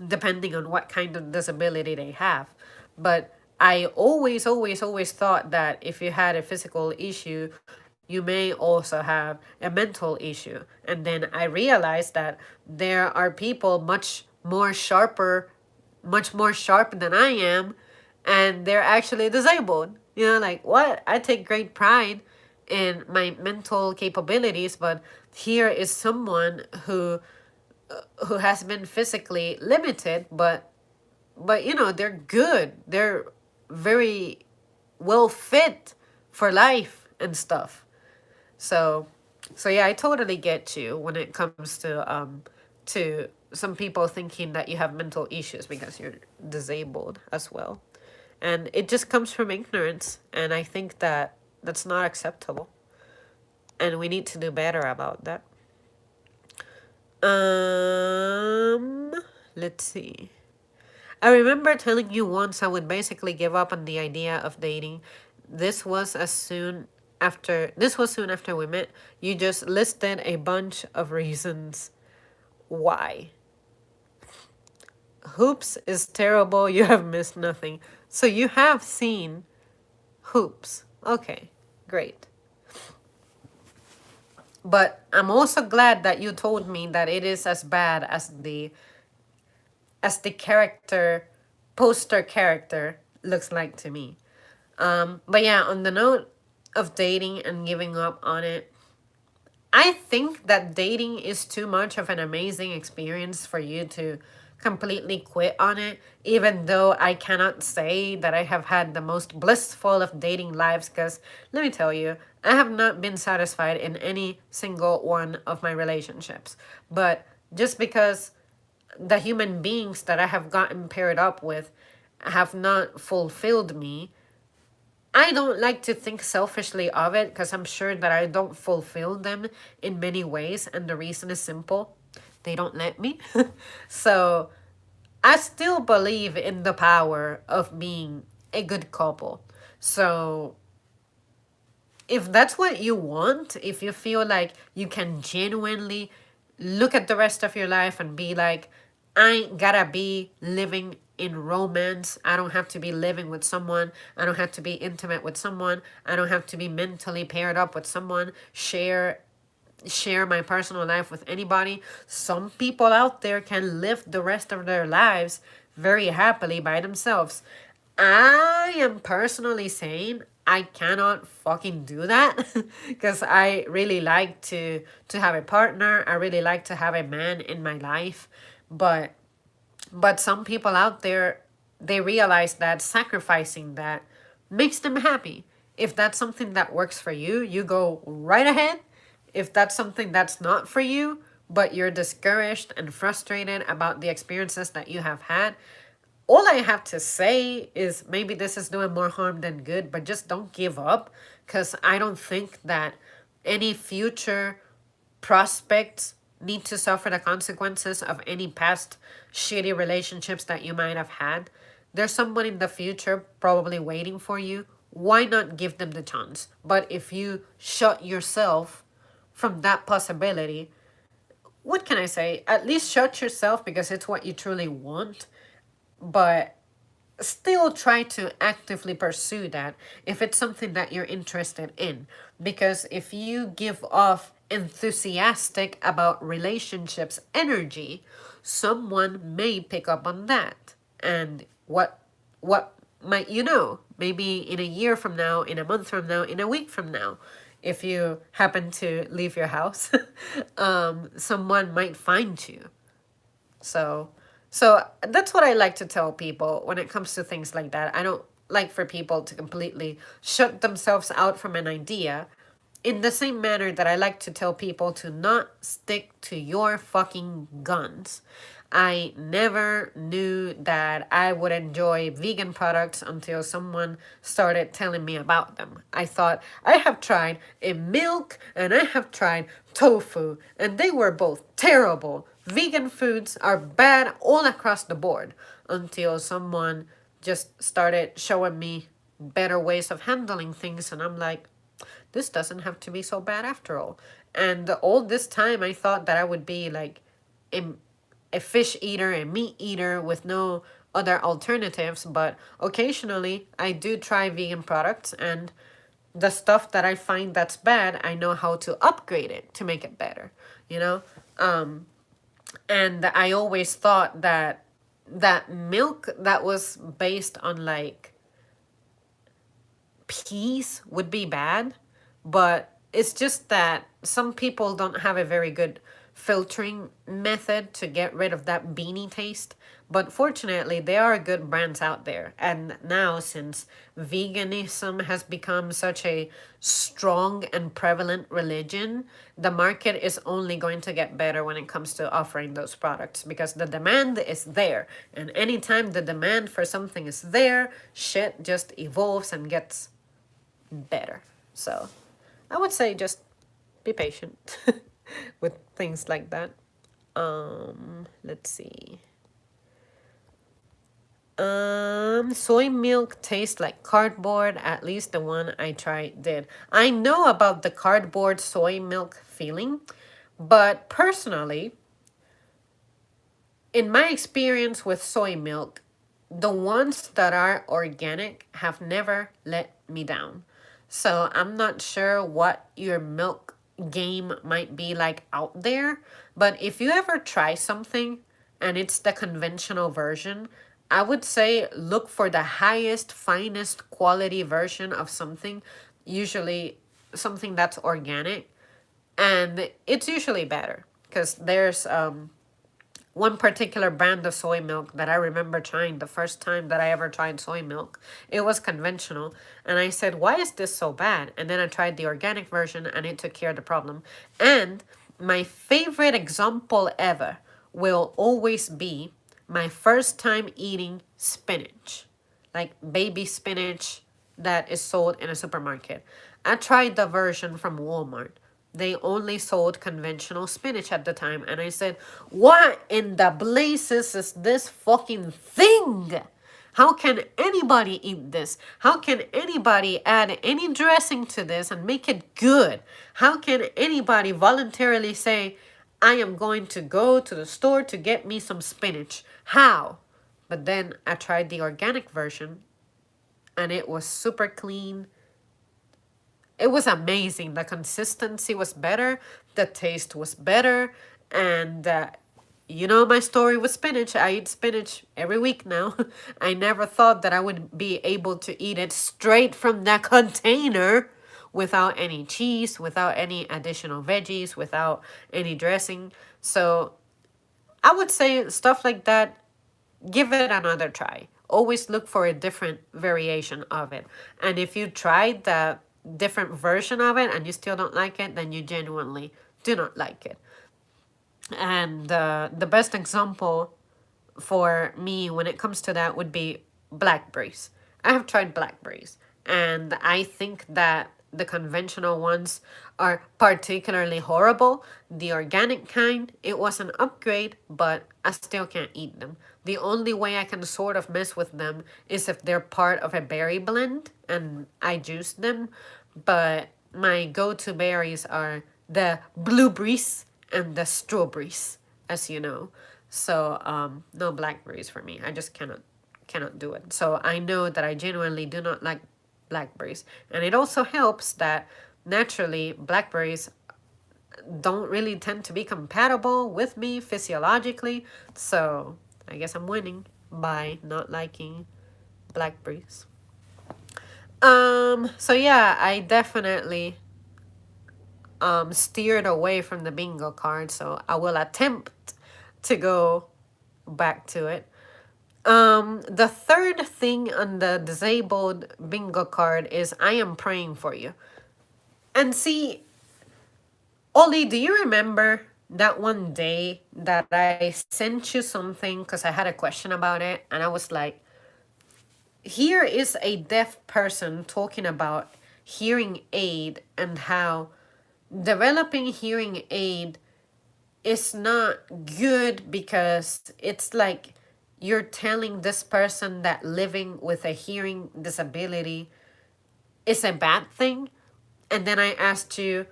depending on what kind of disability they have. But I always thought that if you had a physical issue, you may also have a mental issue. And then I realized that there are people much more sharp than I am, and they're actually disabled. You know, like, what? I take great pride in my mental capabilities, but here is someone who has been physically limited, but you know, they're good. They're very well fit for life and stuff. So so yeah, I totally get you when it comes to some people thinking that you have mental issues because you're disabled as well. And it just comes from ignorance, and I think that that's not acceptable. And we need to do better about that. Um let's see. I remember telling you once I would basically give up on the idea of dating. This was soon after we met. You just listed a bunch of reasons why. Hoops is terrible. You have missed nothing. So you have seen Hoops. Okay, great. But I'm also glad that you told me that it is as bad as the character poster character looks like to me. But yeah, on the note of dating and giving up on it, I think that dating is too much of an amazing experience for you to completely quit on it, even though I cannot say that I have had the most blissful of dating lives, because let me tell you, I have not been satisfied in any single one of my relationships. But just because the human beings that I have gotten paired up with have not fulfilled me, I don't like to think selfishly of it because I'm sure that I don't fulfill them in many ways. And the reason is simple, they don't let me. So I still believe in the power of being a good couple. So if that's what you want, if you feel like you can genuinely look at the rest of your life and be like, I ain't gotta be living in romance. I don't have to be living with someone. I don't have to be intimate with someone. I don't have to be mentally paired up with someone. Share my personal life with anybody. Some people out there can live the rest of their lives very happily by themselves. I am personally saying I cannot fucking do that because I really like to have a partner. I really like to have a man in my life, but some people out there, they realize that sacrificing that makes them happy. If that's something that works for you, you go right ahead. If that's something that's not for you, but you're discouraged and frustrated about the experiences that you have had, all I have to say is maybe this is doing more harm than good, but just don't give up, because I don't think that any future prospects need to suffer the consequences of any past shitty relationships that you might have had. There's someone in the future probably waiting for you why not give them the chance? But if you shut yourself from that possibility, what can I say? At least shut yourself because it's what you truly want, but still try to actively pursue that if it's something that you're interested in. Because if you give off enthusiastic about relationships energy, someone may pick up on that. And what might you know? Maybe in a year from now, in a month from now, in a week from now, if you happen to leave your house, someone might find you. So, so that's what I like to tell people when it comes to things like that. I don't like for people to completely shut themselves out from an idea in the same manner that I like to tell people to not stick to your fucking guns. I never knew that I would enjoy vegan products until someone started telling me about them. I thought I have tried a milk and I have tried tofu, and they were both terrible. Vegan foods are bad all across the board until someone just started showing me better ways of handling things, and I'm like, this doesn't have to be so bad after all. And all this time, I thought that I would be like a, a fish eater, a meat eater with no other alternatives. But occasionally, I do try vegan products, and the stuff that I find that's bad, I know how to upgrade it to make it better, you know? And I always thought that that milk that was based on like peas would be bad, but it's just that some people don't have a very good filtering method to get rid of that beanie taste. But fortunately, there are good brands out there. And now, since veganism has become such a strong and prevalent religion, the market is only going to get better when it comes to offering those products because the demand is there. And anytime the demand for something is there, shit just evolves and gets better. So I would say just be patient with things like that. Let's see. Soy milk tastes like cardboard. At least the one I tried did. I know about the cardboard soy milk feeling, but personally, in my experience with soy milk, the ones that are organic have never let me down. So I'm not sure what your milk game might be like out there, but if you ever try something and it's the conventional version, I would say look for the highest, finest quality version of something, usually something that's organic, and it's usually better because there's one particular brand of soy milk that I remember trying the first time that I ever tried soy milk. It was conventional, and I said, why is this so bad? And then I tried the organic version, and it took care of the problem. And my favorite example ever will always be my first time eating spinach, like baby spinach that is sold in a supermarket. I tried the version from Walmart. They only sold conventional spinach at the time. And I said, what in the blazes is this fucking thing? How can anybody eat this? How can anybody add any dressing to this and make it good? How can anybody voluntarily say, I am going to go to the store to get me some spinach? How? But then I tried the organic version and it was super clean. It was amazing. The consistency was better. The taste was better. And you know my story with spinach. I eat spinach every week now. I never thought that I would be able to eat it straight from that container without any cheese, without any additional veggies, without any dressing. So I would say stuff like that, give it another try. Always look for a different variation of it. And if you tried the different version of it and you still don't like it, then you genuinely do not like it. And the best example for me when it comes to that would be blackberries. I have tried blackberries, and I think that the conventional ones are particularly horrible. The organic kind, it was an upgrade, but I still can't eat them. The only way I can sort of mess with them is if they're part of a berry blend, and I juice them, but my go-to berries are the blueberries and the strawberries, as you know. So no blackberries for me. I just cannot do it. So I know that I genuinely do not like blackberries. And it also helps that naturally blackberries don't really tend to be compatible with me physiologically. So I guess I'm winning by not liking blackberries. So yeah, I definitely steered away from the bingo card, so I will attempt to go back to it. The third thing on the disabled bingo card is I am praying for you. And see, Ollie, do you remember that one day that I sent you something because I had a question about it? And I was like, here is a deaf person talking about hearing aid and how developing hearing aid is not good because it's like you're telling this person that living with a hearing disability is a bad thing. And then I asked you,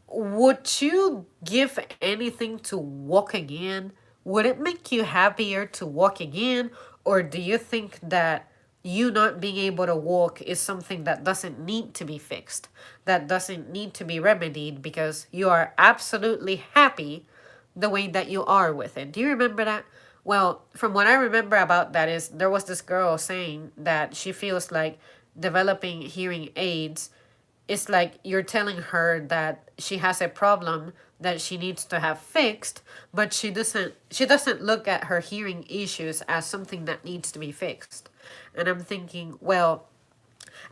would you give anything to walk again? Would it make you happier to walk again? Or do you think that you not being able to walk is something that doesn't need to be fixed, that doesn't need to be remedied because you are absolutely happy the way that you are with it? Do you remember that? Well, from what I remember about that is there was this girl saying that she feels like developing hearing aids, it's like you're telling her that she has a problem that she needs to have fixed, but she doesn't look at her hearing issues as something that needs to be fixed. And I'm thinking, well,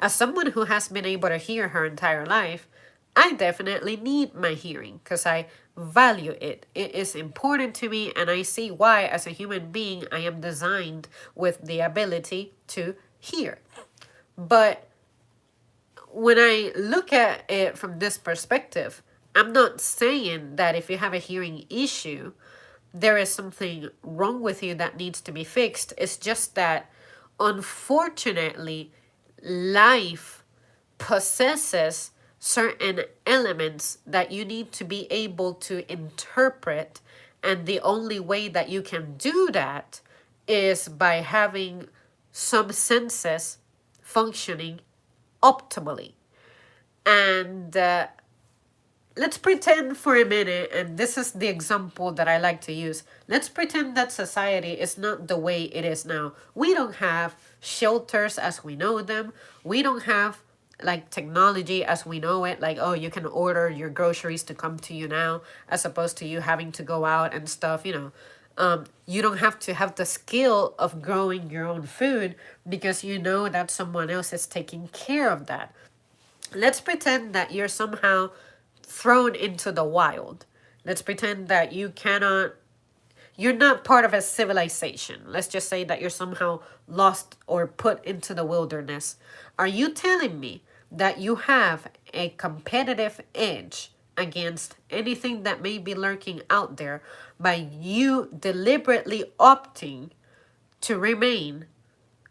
as someone who has been able to hear her entire life, I definitely need my hearing because I value it. It is important to me, and I see why, as a human being, I am designed with the ability to hear. But when I look at it from this perspective, I'm not saying that if you have a hearing issue, there is something wrong with you that needs to be fixed. It's just that, unfortunately, life possesses certain elements that you need to be able to interpret. And the only way that you can do that is by having some senses functioning optimally. And let's pretend for a minute, and this is the example that I like to use. Let's pretend that society is not the way it is now. We don't have shelters as we know them. We don't have like technology as we know it, like, oh, you can order your groceries to come to you now, as opposed to you having to go out and stuff, you don't have to have the skill of growing your own food because you know that someone else is taking care of that. Let's pretend that you're somehow thrown into the wild. Let's pretend that you're not part of a civilization. Let's just say that you're somehow lost or put into the wilderness. Are you telling me that you have a competitive edge against anything that may be lurking out there by you deliberately opting to remain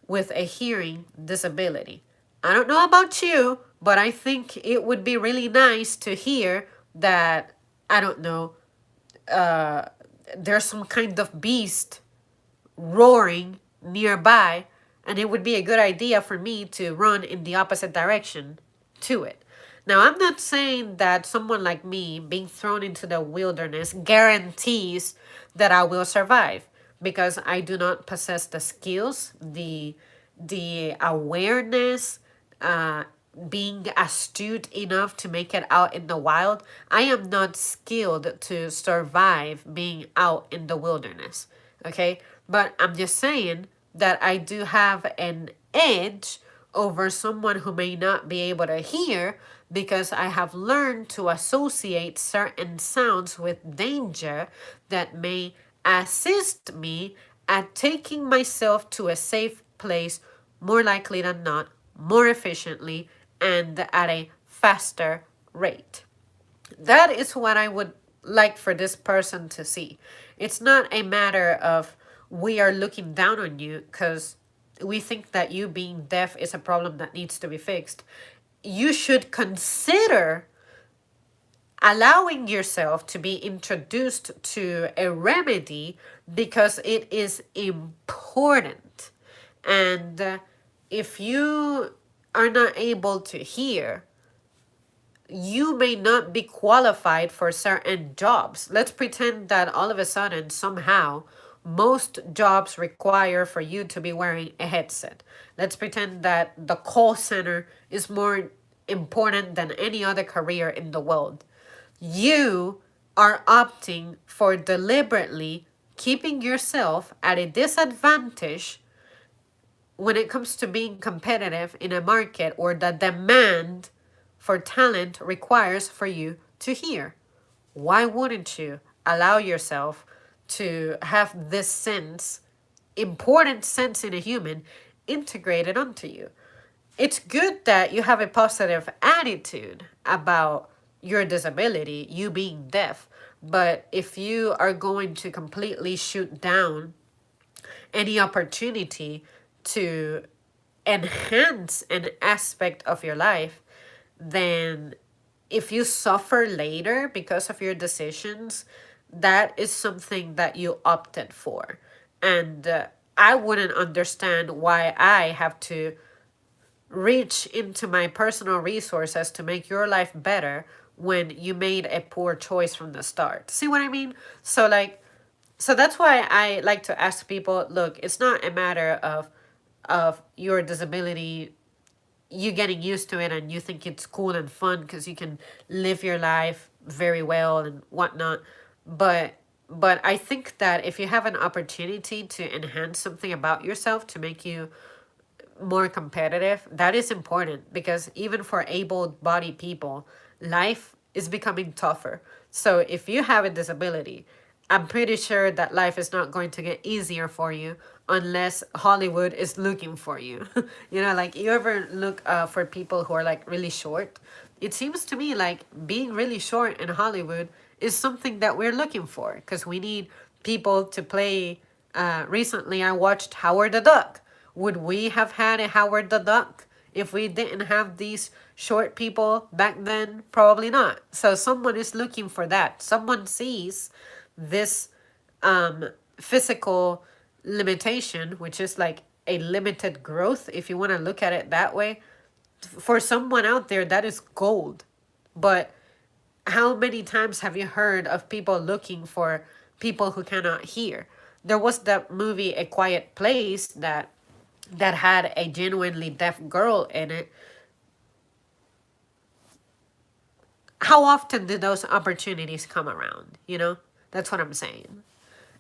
with a hearing disability? I don't know about you, but I think it would be really nice to hear that, I don't know, there's some kind of beast roaring nearby, and it would be a good idea for me to run in the opposite direction to it. Now, I'm not saying that someone like me being thrown into the wilderness guarantees that I will survive, because I do not possess the skills, the awareness, being astute enough to make it out in the wild. I am not skilled to survive being out in the wilderness. Okay? But I'm just saying that I do have an edge over someone who may not be able to hear, because I have learned to associate certain sounds with danger that may assist me at taking myself to a safe place more likely than not, more efficiently, and at a faster rate. That is what I would like for this person to see. It's not a matter of we are looking down on you, because we think that you being deaf is a problem that needs to be fixed, you should consider allowing yourself to be introduced to a remedy because it is important. And if you are not able to hear, you may not be qualified for certain jobs. Let's pretend that all of a sudden, somehow, most jobs require for you to be wearing a headset. Let's pretend that the call center is more important than any other career in the world. You are opting for deliberately keeping yourself at a disadvantage when it comes to being competitive in a market or the demand for talent requires for you to hear. Why wouldn't you allow yourself to have this sense, important sense in a human, integrated onto you? It's good that you have a positive attitude about your disability, you being deaf, but if you are going to completely shoot down any opportunity to enhance an aspect of your life, then if you suffer later because of your decisions, that is something that you opted for. And I wouldn't understand why I have to reach into my personal resources to make your life better when you made a poor choice from the start. See what I mean? So that's why I like to ask people, look, it's not a matter of your disability, you getting used to it and you think it's cool and fun because you can live your life very well and whatnot. But I think that if you have an opportunity to enhance something about yourself to make you more competitive, that is important because even for able-bodied people, life is becoming tougher. So if you have a disability, I'm pretty sure that life is not going to get easier for you unless Hollywood is looking for you. You know, like you ever look for people who are like really short? It seems to me like being really short in Hollywood is something that we're looking for because we need people to play. Recently, I watched Howard the Duck. Would we have had a Howard the Duck if we didn't have these short people back then? Probably not. So someone is looking for that. Someone sees this physical limitation, which is like a limited growth, if you want to look at it that way. For someone out there, that is gold. But how many times have you heard of people looking for people who cannot hear? There was that movie A Quiet Place that had a genuinely deaf girl in it. How often do those opportunities come around? You know, that's what I'm saying.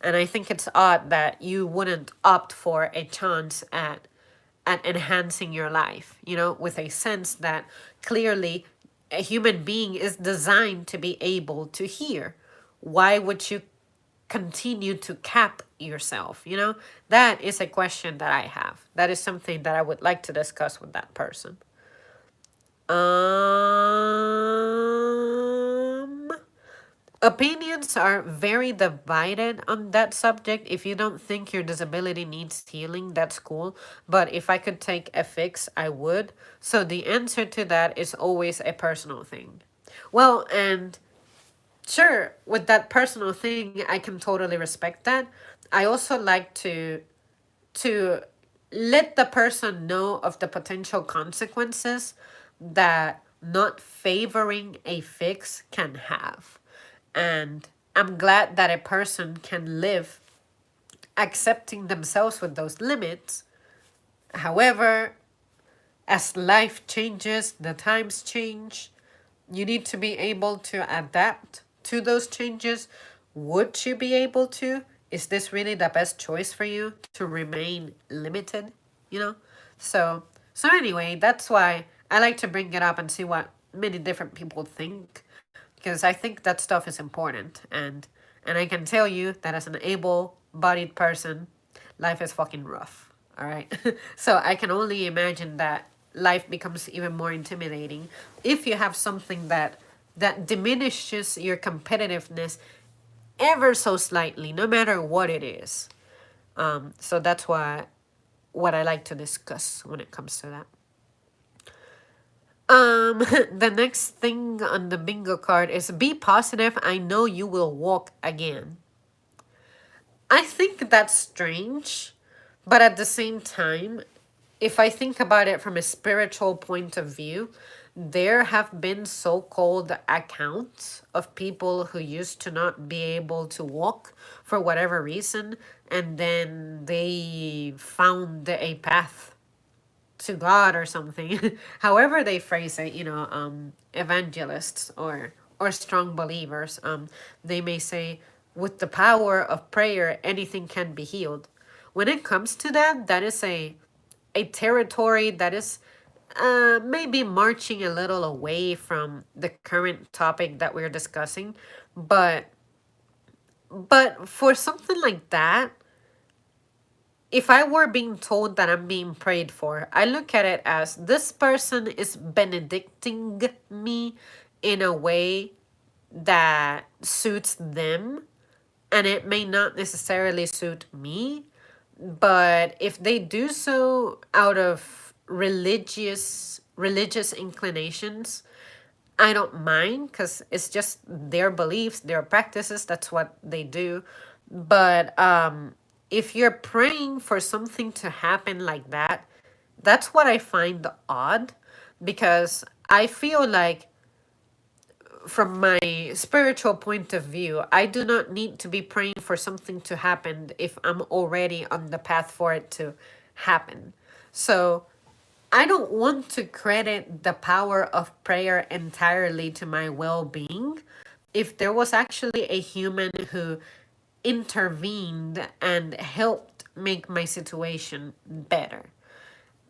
And I think it's odd that you wouldn't opt for a chance at enhancing your life, you know, with a sense that clearly a human being is designed to be able to hear. Why would you continue to cap yourself? You know, that is a question that I have. That is something that I would like to discuss with that person. Opinions are very divided on that subject. If you don't think your disability needs healing, that's cool. But if I could take a fix, I would. So the answer to that is always a personal thing. Well, and sure, with that personal thing, I can totally respect that. I also like to let the person know of the potential consequences that not favoring a fix can have. And I'm glad that a person can live accepting themselves with those limits. However, as life changes, the times change, you need to be able to adapt to those changes. Would you be able to? Is this really the best choice for you to remain limited? You know? So anyway, that's why I like to bring it up and see what many different people think because I think that stuff is important and I can tell you that as an able-bodied person, life is fucking rough. All right? So I can only imagine that life becomes even more intimidating if you have something that diminishes your competitiveness ever so slightly, no matter what it is. So that's why what I like to discuss when it comes to that. The next thing on the bingo card is be positive. I know you will walk again. I think that's strange, but at the same time, if I think about it from a spiritual point of view, there have been so called accounts of people who used to not be able to walk for whatever reason, and then they found a path to God or something. However they phrase it, evangelists or strong believers, they may say, with the power of prayer, anything can be healed. When it comes to that, that is a territory that is maybe marching a little away from the current topic that we're discussing, but for something like that, if I were being told that I'm being prayed for, I look at it as this person is benedicting me in a way that suits them, and it may not necessarily suit me. But if they do so out of religious inclinations, I don't mind, because it's just their beliefs, their practices, that's what they do. But if you're praying for something to happen like that, that's what I find odd, because I feel like, from my spiritual point of view, I do not need to be praying for something to happen if I'm already on the path for it to happen. So I don't want to credit the power of prayer entirely to my well being. If there was actually a human who intervened and helped make my situation better.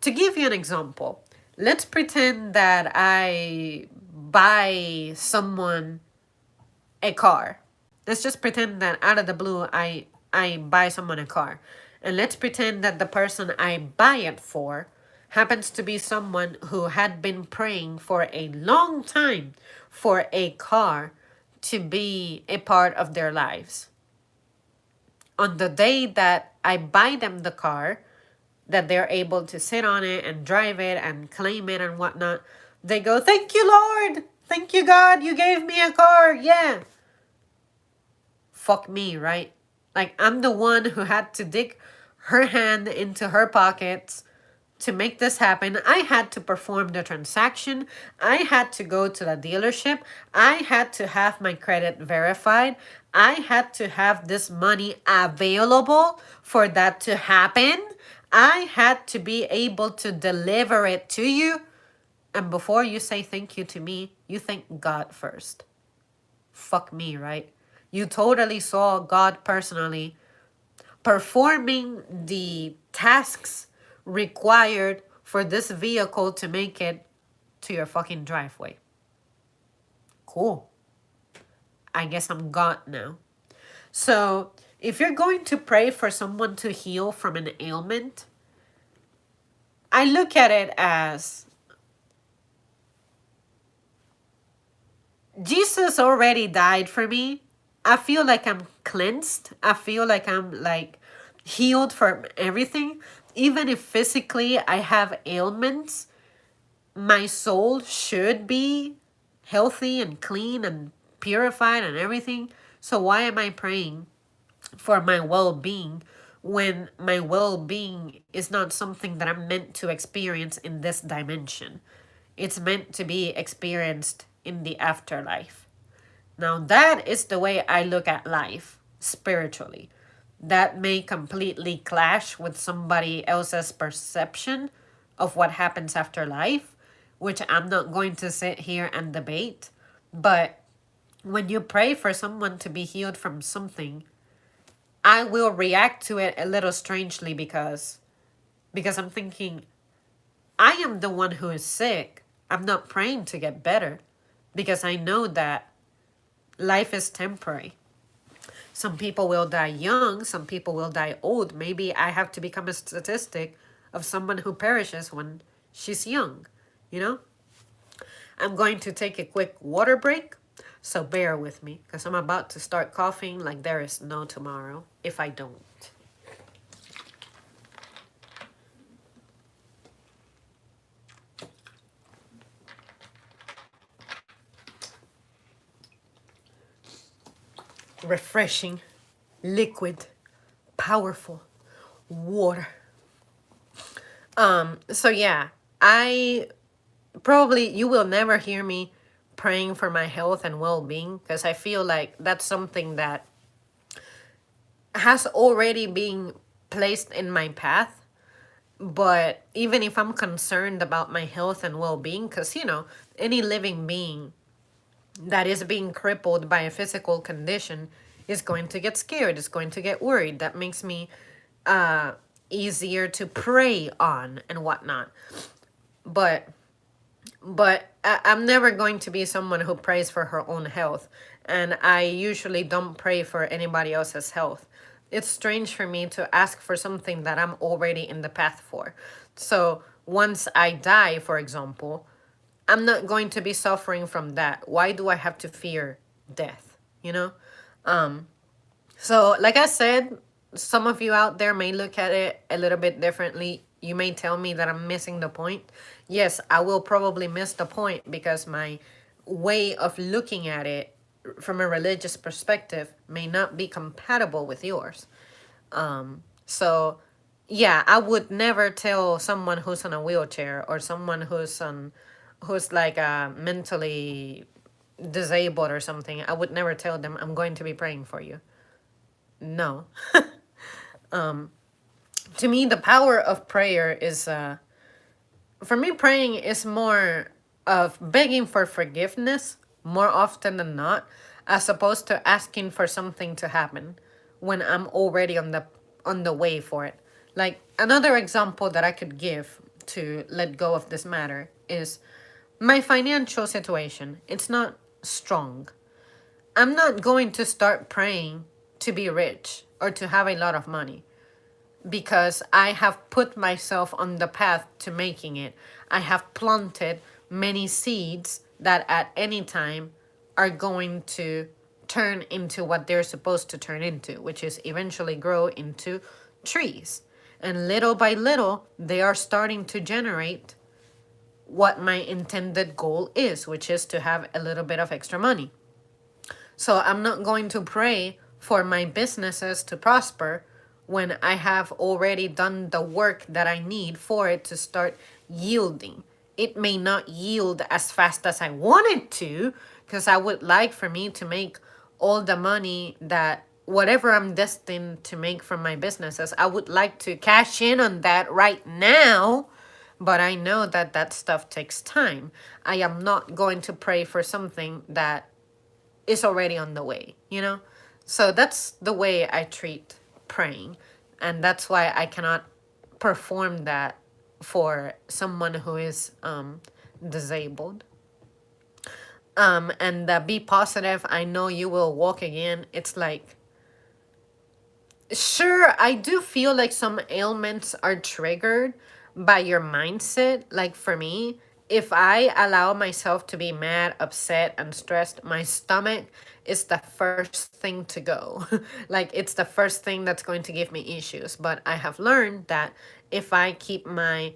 To give you an example, let's pretend that I buy someone a car. Let's just pretend that out of the blue I buy someone a car. And let's pretend that the person I buy it for happens to be someone who had been praying for a long time for a car to be a part of their lives. On the day that I buy them the car, that they're able to sit on it and drive it and claim it and whatnot, they go, "Thank you, Lord! Thank you, God, you gave me a car, yeah." Fuck me, right? Like, I'm the one who had to dig her hand into her pockets to make this happen. I had to perform the transaction. I had to go to the dealership. I had to have my credit verified. I had to have this money available for that to happen. I had to be able to deliver it to you. And before you say thank you to me, you thank God first. Fuck me, right? You totally saw God personally performing the tasks required for this vehicle to make it to your fucking driveway. Cool. I guess I'm God now. So, if you're going to pray for someone to heal from an ailment, I look at it as Jesus already died for me. I feel like I'm cleansed. I feel like I'm like healed from everything. Even if physically I have ailments, my soul should be healthy and clean and purified and everything. So why am I praying for my well-being when my well-being is not something that I'm meant to experience in this dimension? It's meant to be experienced in the afterlife. Now, that is the way I look at life spiritually. That may completely clash with somebody else's perception of what happens after life, which I'm not going to sit here and debate. But when you pray for someone to be healed from something, I will react to it a little strangely, because I'm thinking, I am the one who is sick. I'm not praying to get better, because I know that life is temporary. Some people will die young, some people will die old. Maybe I have to become a statistic of someone who perishes when she's young, you know? I'm going to take a quick water break, so bear with me, because I'm about to start coughing like there is no tomorrow if I don't. refreshing, liquid, powerful water. So yeah, I probably, you will never hear me praying for my health and well-being, because I feel like that's something that has already been placed in my path. But even if I'm concerned about my health and well-being, because any living being that is being crippled by a physical condition is going to get scared, is going to get worried. That makes me easier to prey on and whatnot. But I'm never going to be someone who prays for her own health, and I usually don't pray for anybody else's health. It's strange for me to ask for something that I'm already in the path for. So once I die, for example, I'm not going to be suffering from that. Why do I have to fear death? You know? So, like I said, some of you out there may look at it a little bit differently. You may tell me that I'm missing the point. Yes, I will probably miss the point because my way of looking at it from a religious perspective may not be compatible with yours. So, yeah, I would never tell someone who's on a wheelchair or someone who's like mentally disabled or something. I would never tell them I'm going to be praying for you. No. To me, the power of prayer is, for me, praying is more of begging for forgiveness more often than not, as opposed to asking for something to happen when I'm already on the way for it. Like another example that I could give to let go of this matter is my financial situation. It's not strong. I'm not going to start praying to be rich or to have a lot of money, because I have put myself on the path to making it. I have planted many seeds that at any time are going to turn into what they're supposed to turn into, which is eventually grow into trees. And little by little, they are starting to generate what my intended goal is, which is to have a little bit of extra money. So I'm not going to pray for my businesses to prosper when I have already done the work that I need for it to start yielding. It may not yield as fast as I want it to, because I would like for me to make all the money that whatever I'm destined to make from my businesses, I would like to cash in on that right now. But I know that that stuff takes time. I am not going to pray for something that is already on the way, you know? So that's the way I treat praying. And that's why I cannot perform that for someone who is disabled. And be positive. I know you will walk again. It's like, sure, I do feel like some ailments are triggered by your mindset. Like for me, if I allow myself to be mad, upset, and stressed, my stomach is the first thing to go. Like it's the first thing that's going to give me issues. But I have learned that if I keep my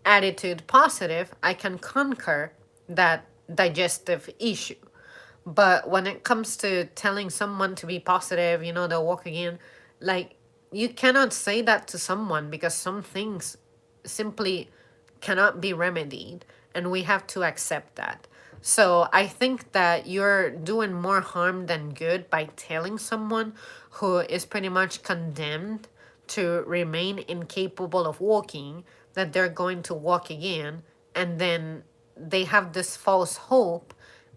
attitude positive, I can conquer that digestive issue. But when it comes to telling someone to be positive, they'll walk again, like, you cannot say that to someone because some things simply cannot be remedied, and we have to accept that. So I think that you're doing more harm than good by telling someone who is pretty much condemned to remain incapable of walking that they're going to walk again, and then they have this false hope,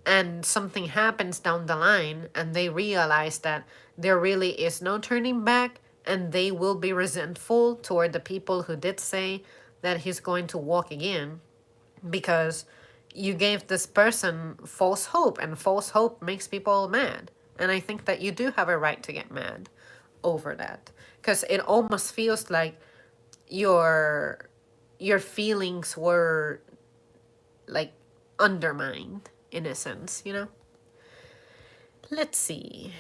and something happens down the line and they realize that there really is no turning back, and they will be resentful toward the people who did say that he's going to walk again, because you gave this person false hope, and false hope makes people mad. And I think that you do have a right to get mad over that, because it almost feels like your your feelings were like undermined in a sense. Let's see.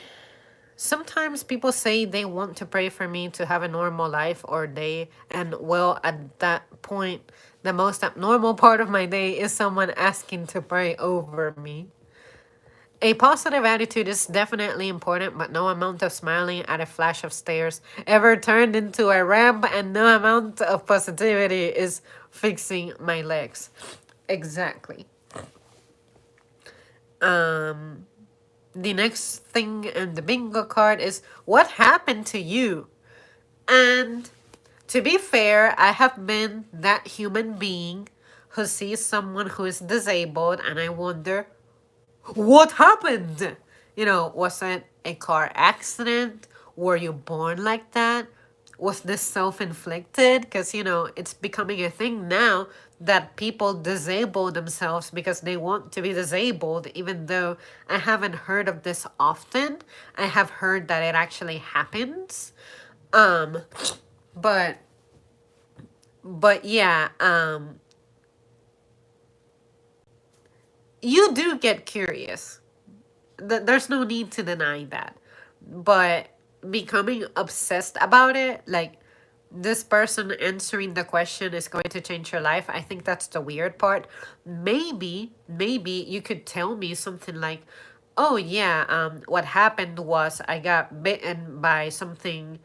Sometimes people say they want to pray for me to have a normal life or day, and well, at that point, the most abnormal part of my day is someone asking to pray over me. A positive attitude is definitely important, but no amount of smiling at a flash of stairs ever turned into a ramp, and no amount of positivity is fixing my legs. Exactly. The next thing in the bingo card is what happened to you? And to be fair, I have been that human being who sees someone who is disabled and I wonder, what happened? Was it a car accident? Were you born like that? Was this self inflicted? Because, it's becoming a thing now that people disable themselves because they want to be disabled, even though I haven't heard of this often. I have heard that it actually happens. Um, but, but yeah, you do get curious. There's no need to deny that. But becoming obsessed about it, like this person answering the question is going to change your life, I think that's the weird part. Maybe you could tell me something like, oh yeah, what happened was I got bitten by something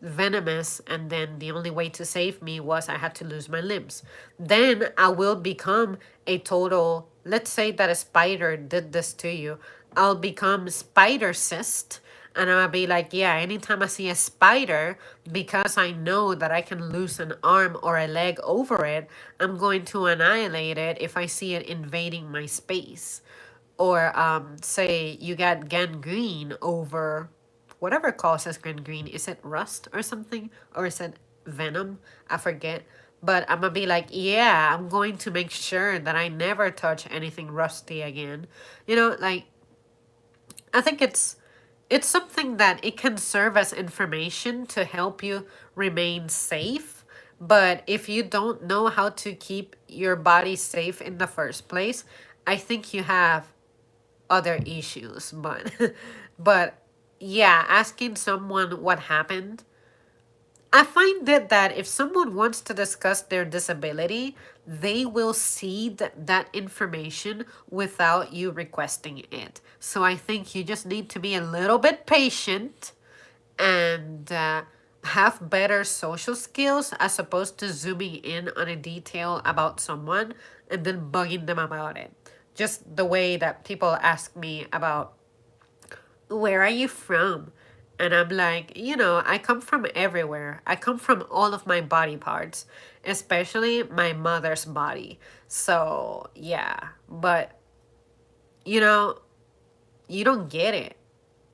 venomous, and then the only way to save me was I had to lose my limbs. Then I will become a total, let's say that a spider did this to you, I'll become spider cyst, and I'll be like, yeah, anytime I see a spider, because I know that I can lose an arm or a leg over it, I'm going to annihilate it if I see it invading my space. Or say you got gangrene over whatever causes gangrene. Is it rust or something? Or is it venom? I forget. But I'm gonna be like, yeah, I'm going to make sure that I never touch anything rusty again. Like, I think it's something that it can serve as information to help you remain safe. But if you don't know how to keep your body safe in the first place, I think you have other issues. But but yeah, asking someone what happened, I find that if someone wants to discuss their disability, they will see that information without you requesting it. So I think you just need to be a little bit patient and have better social skills as opposed to zooming in on a detail about someone and then bugging them about it. Just the way that people ask me about, where are you from? And I'm like, I come from everywhere. I come from all of my body parts, especially my mother's body. So, yeah. But, you know, you don't get it.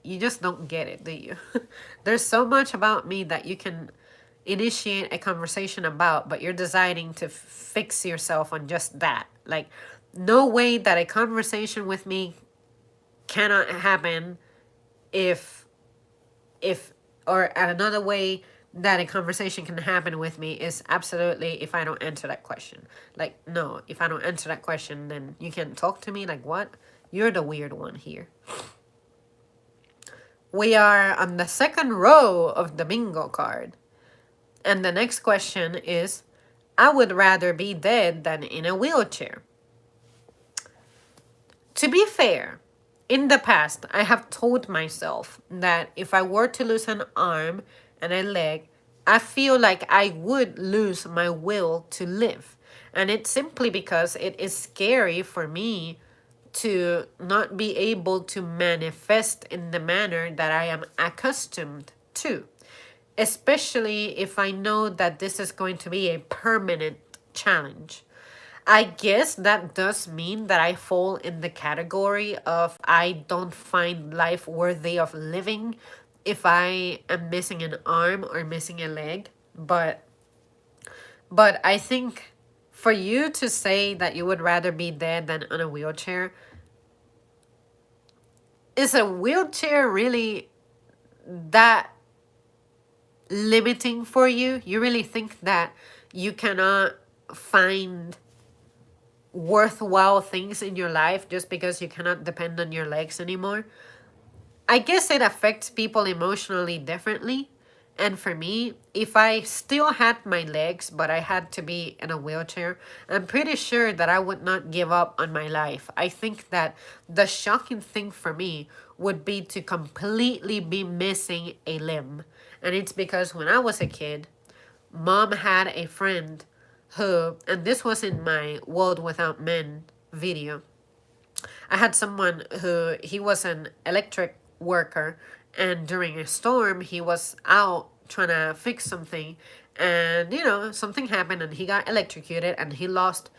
You just don't get it, do you? There's so much about me that you can initiate a conversation about, but you're deciding to fix yourself on just that. Like, no way that a conversation with me cannot happen if if or another way that a conversation can happen with me is absolutely if I don't answer that question. Like, no, if I don't answer that question, then you can't talk to me. Like, what? You're the weird one here. We are on the second row of the bingo card. And the next question is, I would rather be dead than in a wheelchair. To be fair, in the past, I have told myself that if I were to lose an arm and a leg, I feel like I would lose my will to live. And it's simply because it is scary for me to not be able to manifest in the manner that I am accustomed to, especially if I know that this is going to be a permanent challenge. I guess that does mean that I fall in the category of I don't find life worthy of living if I am missing an arm or missing a leg. But I think for you to say that you would rather be dead than on a wheelchair, is a wheelchair really that limiting for you? You really think that you cannot find worthwhile things in your life just because you cannot depend on your legs anymore? I guess it affects people emotionally differently. And for me, if I still had my legs, but I had to be in a wheelchair, I'm pretty sure that I would not give up on my life. I think that the shocking thing for me would be to completely be missing a limb. And it's because when I was a kid, mom had a friend who, and this was in my World Without Men video, I had someone who he was an electric worker, and during a storm he was out trying to fix something, and something happened and he got electrocuted and he lost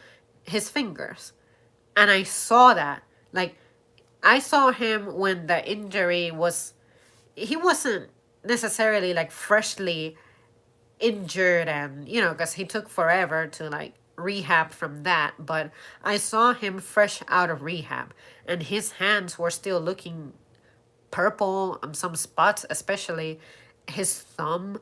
his fingers. And I saw that, like, I saw him when the injury was, he wasn't necessarily like freshly injured, and because he took forever to like rehab from that, but I saw him fresh out of rehab and his hands were still looking purple on some spots, especially his thumb.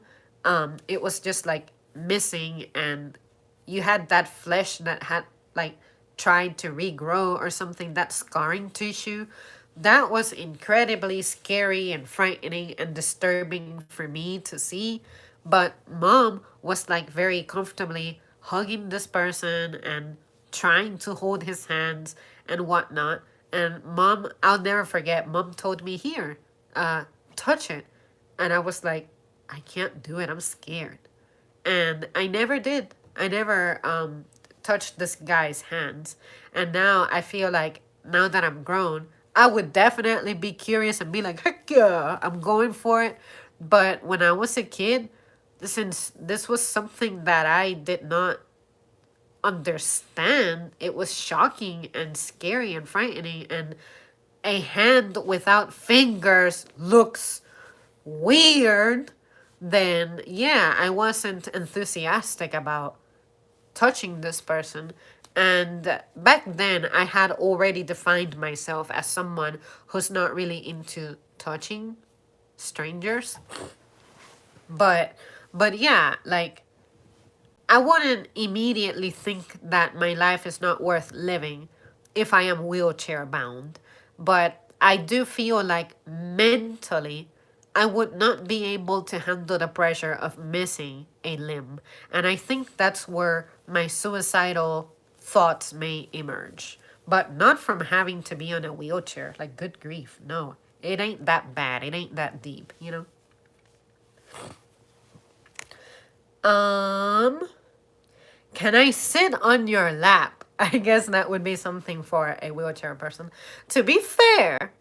It was just like missing, and you had that flesh that had like tried to regrow or something, that scarring tissue. That was incredibly scary and frightening and disturbing for me to see. But mom was like very comfortably hugging this person and trying to hold his hands and whatnot. And mom, I'll never forget, mom told me, here, touch it. And I was like, I can't do it, I'm scared. And I never did. I never touched this guy's hands. And now I feel like, now that I'm grown, I would definitely be curious and be like, heck yeah, I'm going for it. But when I was a kid, since this was something that I did not understand, it was shocking and scary and frightening. And a hand without fingers looks weird. Then yeah, I wasn't enthusiastic about touching this person. And back then, I had already defined myself as someone who's not really into touching strangers. But yeah, like, I wouldn't immediately think that my life is not worth living if I am wheelchair bound. But I do feel like mentally I would not be able to handle the pressure of missing a limb. And I think that's where my suicidal thoughts may emerge. But not from having to be on a wheelchair. Like, good grief. No, it ain't that bad. It ain't that deep, you know? Can I sit on your lap? I guess that would be something for a wheelchair person. To be fair,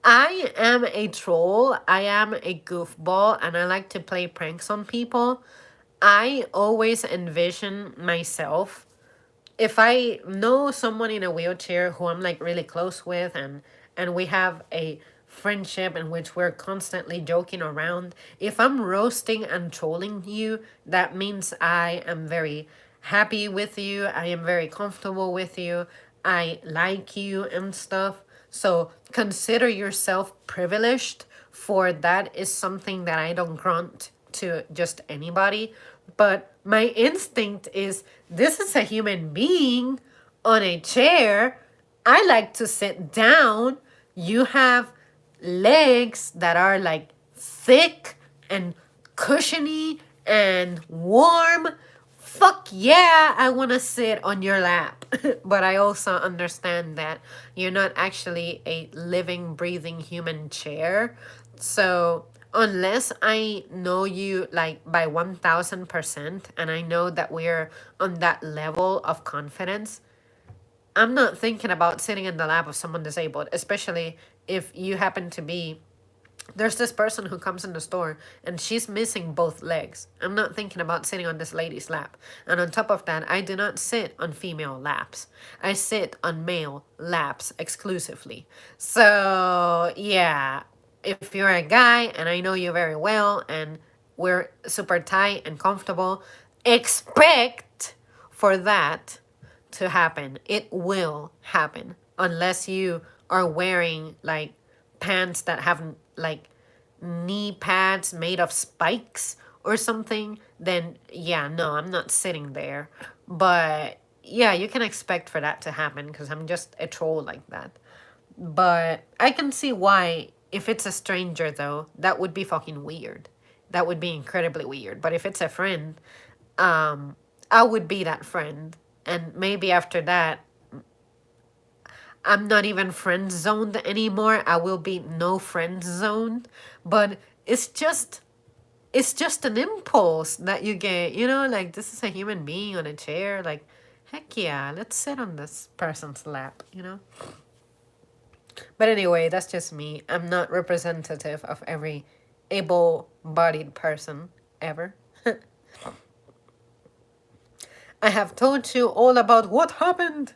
I am a troll, I am a goofball, and I like to play pranks on people. I always envision myself, if I know someone in a wheelchair who I'm like really close with, and we have a friendship in which we're constantly joking around, if I'm roasting and trolling you, that means I am very happy with you, I am very comfortable with you, I like you and stuff. So consider yourself privileged, for that is something that I don't grant to just anybody. But my instinct is, this is a human being on a chair. I like to sit down. You have legs that are like thick and cushiony and warm. Fuck yeah, I want to sit on your lap. But I also understand that you're not actually a living, breathing human chair. So unless I know you like by 1000%, and I know that we're on that level of confidence, I'm not thinking about sitting in the lap of someone disabled, especially if you happen to be, there's this person who comes in the store and she's missing both legs. I'm not thinking about sitting on this lady's lap. And on top of that, I do not sit on female laps. I sit on male laps exclusively. So yeah, if you're a guy and I know you very well and we're super tight and comfortable, expect for that to happen. It will happen unless you are wearing like pants that have like knee pads made of spikes or something. Then yeah, no, I'm not sitting there. But yeah, you can expect for that to happen because I'm just a troll like that. But I can see why, if it's a stranger though, that would be fucking weird. that would be incredibly weird. But if it's a friend, I would be that friend. And maybe after that, I'm not even friend zoned anymore. I will be no friend zoned. But it's just an impulse that you get, like this is a human being on a chair, like heck yeah, let's sit on this person's lap. But anyway, that's just me. I'm not representative of every able-bodied person ever. I have told you all about what happened.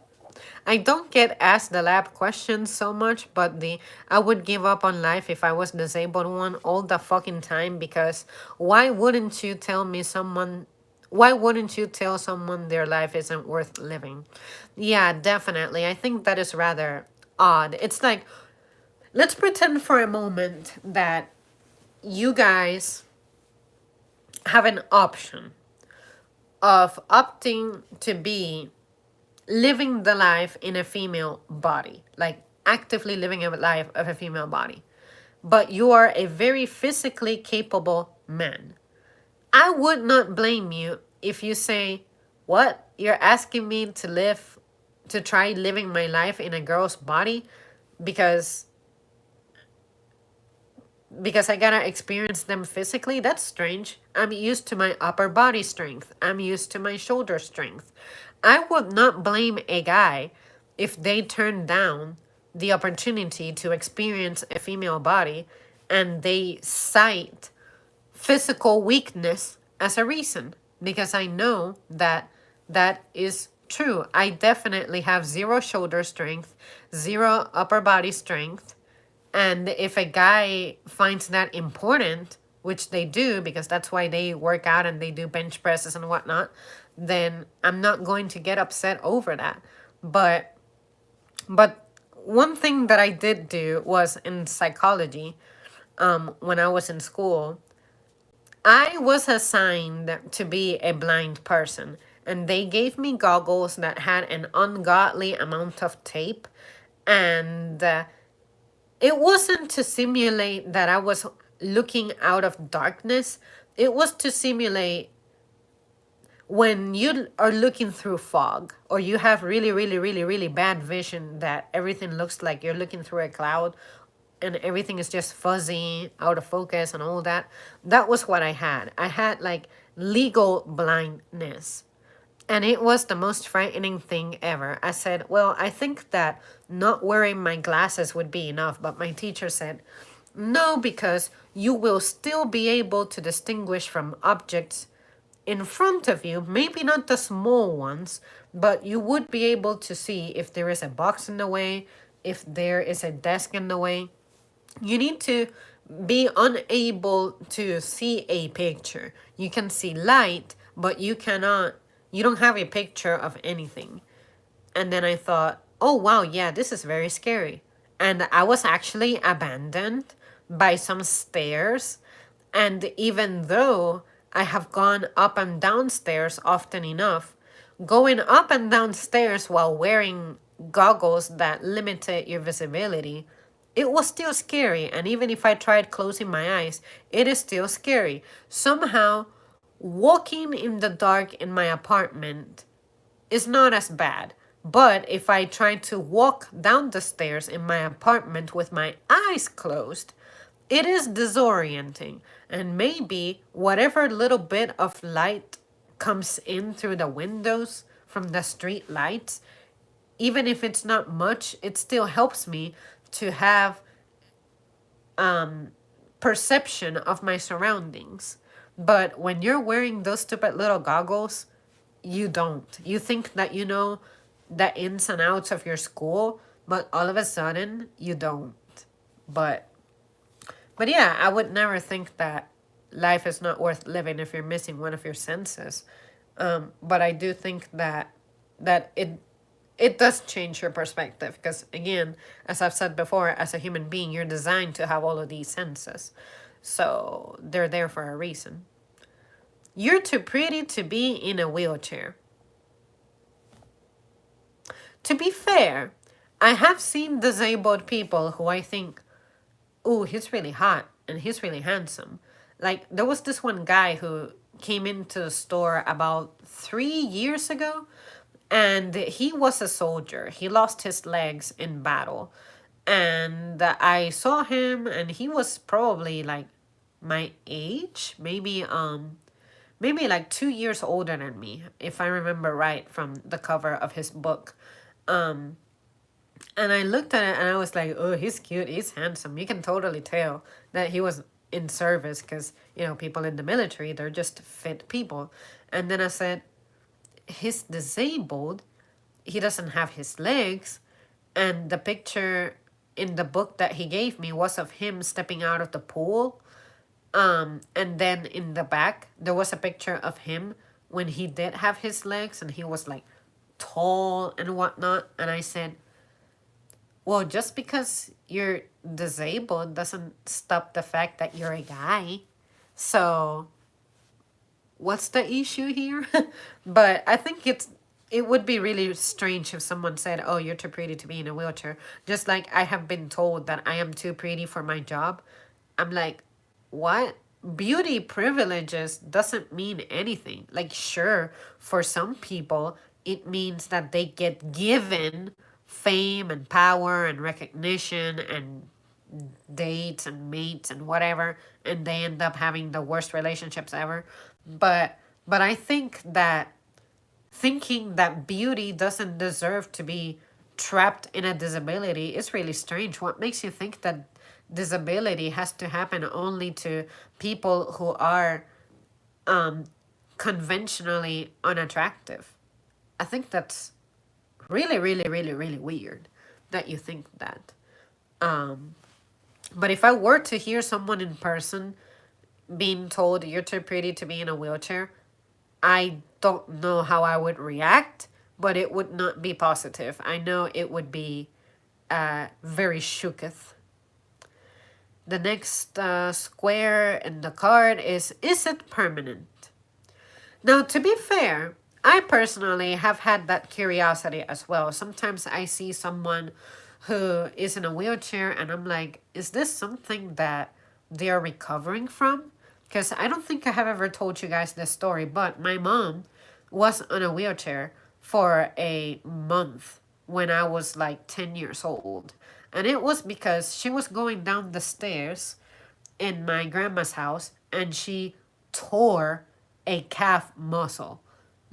I don't get asked the lab questions so much, but the I would give up on life if I was disabled one all the fucking time, because why wouldn't you tell me someone why wouldn't you tell someone their life isn't worth living? Yeah, definitely. I think that is rather odd. It's like, let's pretend for a moment that you guys have an option of opting to be living the life in a female body, like actively living a life of a female body, but you are a very physically capable man. I would not blame you if you say, what? You're asking me to try living my life in a girl's body because I gotta experience them physically? That's strange. I'm used to my upper body strength. I'm used to my shoulder strength. I would not blame a guy if they turn down the opportunity to experience a female body and they cite physical weakness as a reason, because I know that that is true. I definitely have zero shoulder strength, zero upper body strength. And if a guy finds that important, which they do because that's why they work out and they do bench presses and whatnot, then I'm not going to get upset over that. But one thing that I did do was in psychology, when I was in school, I was assigned to be a blind person, and they gave me goggles that had an ungodly amount of tape, and it wasn't to simulate that I was looking out of darkness. It was to simulate when you are looking through fog, or you have really, really, really, really bad vision that everything looks like you're looking through a cloud and everything is just fuzzy, out of focus and all that. That was what I had. I had like legal blindness. And it was the most frightening thing ever. I said, well, I think that not wearing my glasses would be enough. But my teacher said, no, because you will still be able to distinguish from objects in front of you, maybe not the small ones, but you would be able to see if there is a box in the way, if there is a desk in the way. You need to be unable to see a picture. You can see light, but you don't have a picture of anything. And then I thought, oh wow, yeah, this is very scary. And I was actually abandoned by some stairs. And even though I have gone up and down stairs often enough, going up and down stairs while wearing goggles that limited your visibility, it was still scary. And even if I tried closing my eyes, it is still scary. Somehow, walking in the dark in my apartment is not as bad. But if I try to walk down the stairs in my apartment with my eyes closed, it is disorienting. And maybe whatever little bit of light comes in through the windows from the street lights, even if it's not much, it still helps me to have perception of my surroundings. But when you're wearing those stupid little goggles, you don't. You think that you know the ins and outs of your school, but all of a sudden you don't. But yeah, I would never think that life is not worth living if you're missing one of your senses. But I do think that it does change your perspective, because again, as I've said before, as a human being, you're designed to have all of these senses. So they're there for a reason. You're too pretty to be in a wheelchair. To be fair, I have seen disabled people who I think, ooh, he's really hot and he's really handsome. Like, there was this one guy who came into the store about 3 years ago, and he was a soldier. He lost his legs in battle. And I saw him, and he was probably like my age, maybe like 2 years older than me, if I remember right from the cover of his book. Um, and I looked at it and I was like, oh, he's cute, he's handsome. You can totally tell that he was in service because, people in the military, they're just fit people. And then I said, he's disabled, he doesn't have his legs. And the picture in the book that he gave me was of him stepping out of the pool. And then in the back, there was a picture of him when he did have his legs and he was like tall and whatnot. And I said, well, just because you're disabled doesn't stop the fact that you're a guy. So what's the issue here? But I think it would be really strange if someone said, oh, you're too pretty to be in a wheelchair. Just like I have been told that I am too pretty for my job. I'm like, what? Beauty privileges doesn't mean anything. Like, sure, for some people, it means that they get given fame and power and recognition and dates and mates and whatever, and they end up having the worst relationships ever. But I think that thinking that beauty doesn't deserve to be trapped in a disability is really strange. What makes you think that disability has to happen only to people who are conventionally unattractive? I think that's really, really, really, really weird that you think that. But if I were to hear someone in person being told you're too pretty to be in a wheelchair, I don't know how I would react, but it would not be positive. I know it would be very shooketh. The next square in the card is it permanent? Now, to be fair, I personally have had that curiosity as well. Sometimes I see someone who is in a wheelchair and I'm like, is this something that they are recovering from? Because I don't think I have ever told you guys this story, but my mom was in a wheelchair for a month when I was like 10 years old. And it was because she was going down the stairs in my grandma's house and she tore a calf muscle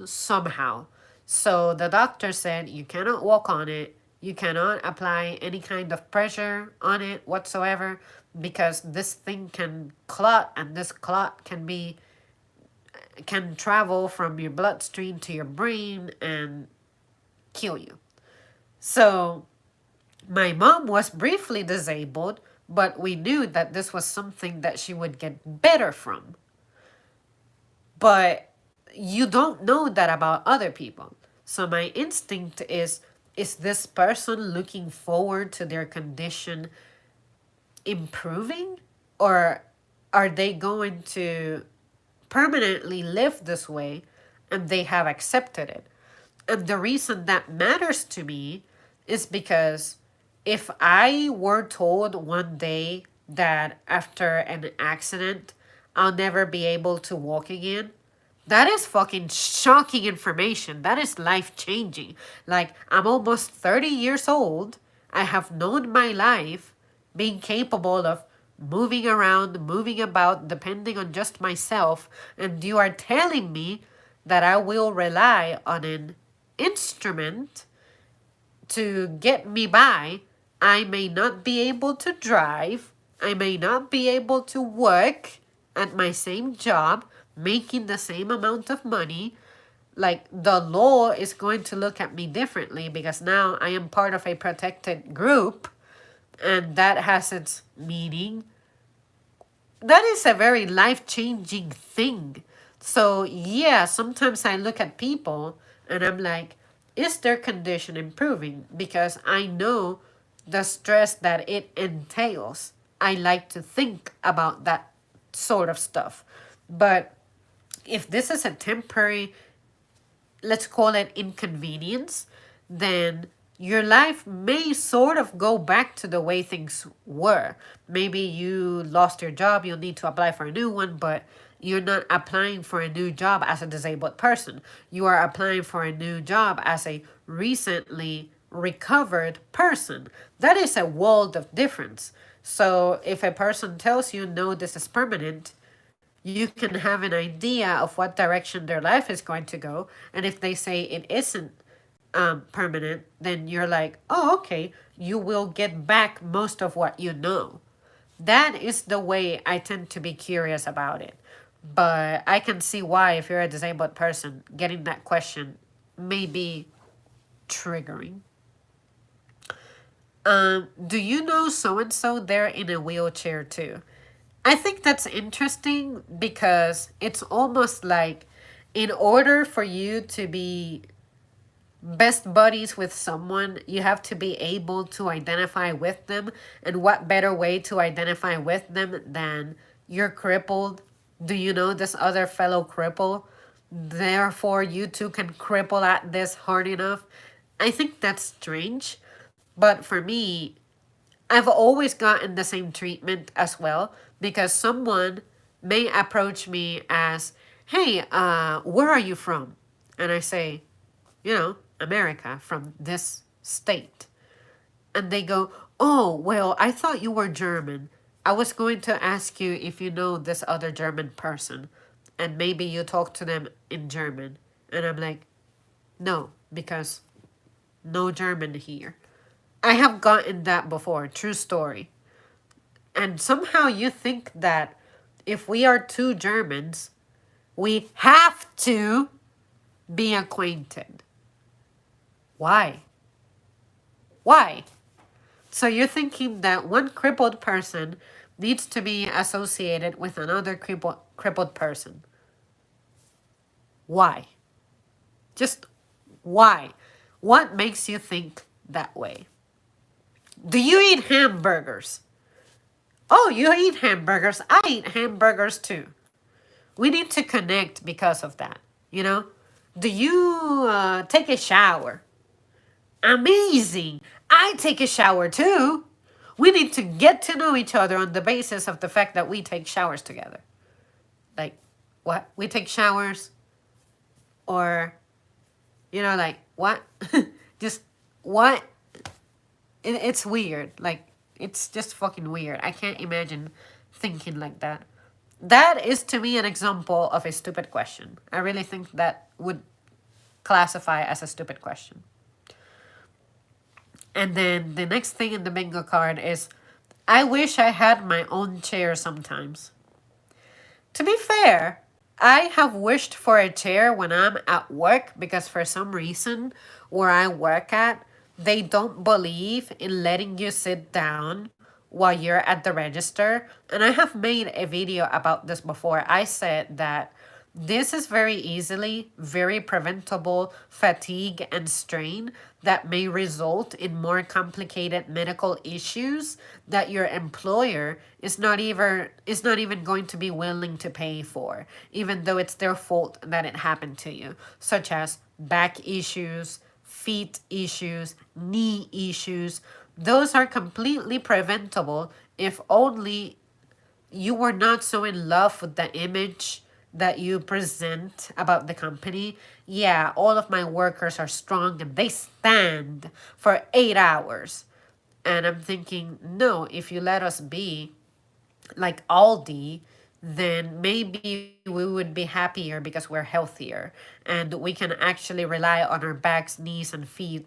somehow. So the doctor said, you cannot walk on it. You cannot apply any kind of pressure on it whatsoever because this thing can clot, and this clot can travel from your bloodstream to your brain and kill you. So my mom was briefly disabled, but we knew that this was something that she would get better from. But you don't know that about other people. So my instinct is this person looking forward to their condition improving? Or are they going to permanently live this way and they have accepted it? And the reason that matters to me is because if I were told one day that after an accident I'll never be able to walk again, that is fucking shocking information. That is life changing. Like, I'm almost 30 years old. I have known my life being capable of moving around, moving about, depending on just myself. And you are telling me that I will rely on an instrument to get me by. I may not be able to drive. I may not be able to work at my same job, making the same amount of money. Like, the law is going to look at me differently because now I am part of a protected group, and that has its meaning. That is a very life-changing thing. So yeah, sometimes I look at people and I'm like, is their condition improving? Because I know the stress that it entails. I like to think about that sort of stuff. But if this is a temporary, let's call it inconvenience, then your life may sort of go back to the way things were. Maybe you lost your job, you'll need to apply for a new one, but you're not applying for a new job as a disabled person. You are applying for a new job as a recently recovered person. That is a world of difference. So if a person tells you, no, this is permanent, you can have an idea of what direction their life is going to go. And if they say it isn't permanent, then you're like, oh, okay, you will get back most of what you know. That is the way I tend to be curious about it. But I can see why, if you're a disabled person, getting that question may be triggering. Do you know so and so? They're in a wheelchair too. I think that's interesting because it's almost like, in order for you to be best buddies with someone, you have to be able to identify with them. And what better way to identify with them than you're crippled? Do you know this other fellow cripple? Therefore, you two can cripple at this hard enough. I think that's strange. But for me, I've always gotten the same treatment as well, because someone may approach me as, hey, where are you from? And I say, America, from this state. And they go, oh, well, I thought you were German. I was going to ask you if you know this other German person, and maybe you talk to them in German. And I'm like, no, because no German here. I have gotten that before, true story. And somehow you think that if we are two Germans, we have to be acquainted. Why? Why? So you're thinking that one crippled person needs to be associated with another crippled person. Why? Just why? What makes you think that way? Do you eat hamburgers? Oh, you eat hamburgers. I eat hamburgers too. We need to connect because of that, you know? Do you take a shower? Amazing. I take a shower too. We need to get to know each other on the basis of the fact that we take showers together. Like, what? We take showers? Or, like, what? Just, what? It's weird. Like, it's just fucking weird. I can't imagine thinking like that. That is, to me, an example of a stupid question. I really think that would classify as a stupid question. And then the next thing in the bingo card is, I wish I had my own chair sometimes. To be fair, I have wished for a chair when I'm at work, because for some reason where I work at, they don't believe in letting you sit down while you're at the register. And I have made a video about this before. I said that this is very easily very preventable fatigue and strain that may result in more complicated medical issues that your employer is not even going to be willing to pay for, even though it's their fault that it happened to you, such as back issues, feet issues, knee issues. Those are completely preventable if only you were not so in love with the image that you present about the company. Yeah, all of my workers are strong and they stand for 8 hours. And I'm thinking, no, if you let us be like Aldi, then maybe we would be happier because we're healthier and we can actually rely on our backs, knees, and feet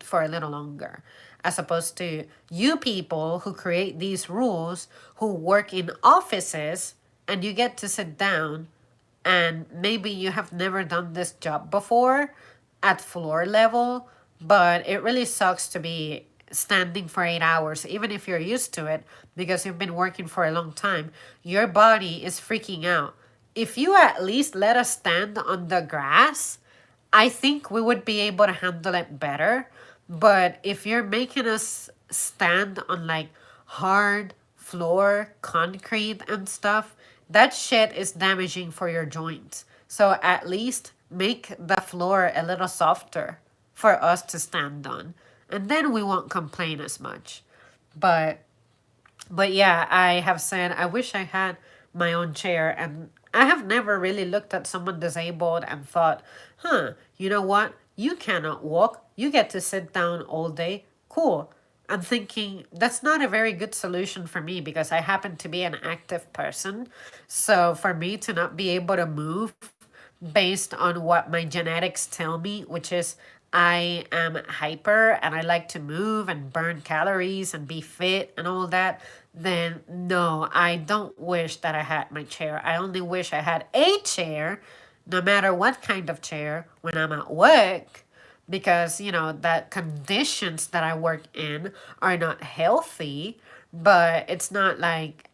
for a little longer, as opposed to you people who create these rules, who work in offices, and you get to sit down, and maybe you have never done this job before at floor level, but it really sucks to be standing for 8 hours, even if you're used to it because you've been working for a long time. Your body is freaking out. If you at least let us stand on the grass, I think we would be able to handle it better. But if you're making us stand on like hard floor, concrete, and stuff, that shit is damaging for your joints. So at least make the floor a little softer. for us to stand on. And then we won't complain as much. But yeah, I have said I wish I had my own chair, and I have never really looked at someone disabled and thought, you know what? You cannot walk. You get to sit down all day. Cool. I'm thinking that's not a very good solution for me because I happen to be an active person. So for me to not be able to move based on what my genetics tell me, which is I am hyper and I like to move and burn calories and be fit and all that, then no, I don't wish that I had my chair. I only wish I had a chair, no matter what kind of chair, when I'm at work, because, that conditions that I work in are not healthy, but it's not like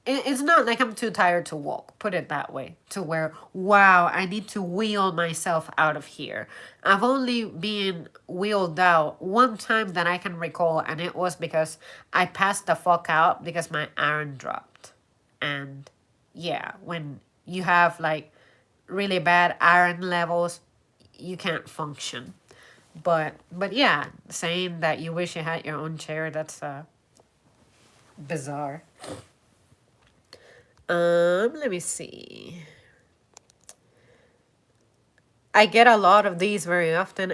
I'm too tired to walk, put it that way, to where, wow, I need to wheel myself out of here. I've only been wheeled out one time that I can recall, and it was because I passed the fuck out because my iron dropped. And yeah, when you have like really bad iron levels, you can't function. But yeah, saying that you wish you had your own chair, that's bizarre. Let me see. I get a lot of these very often.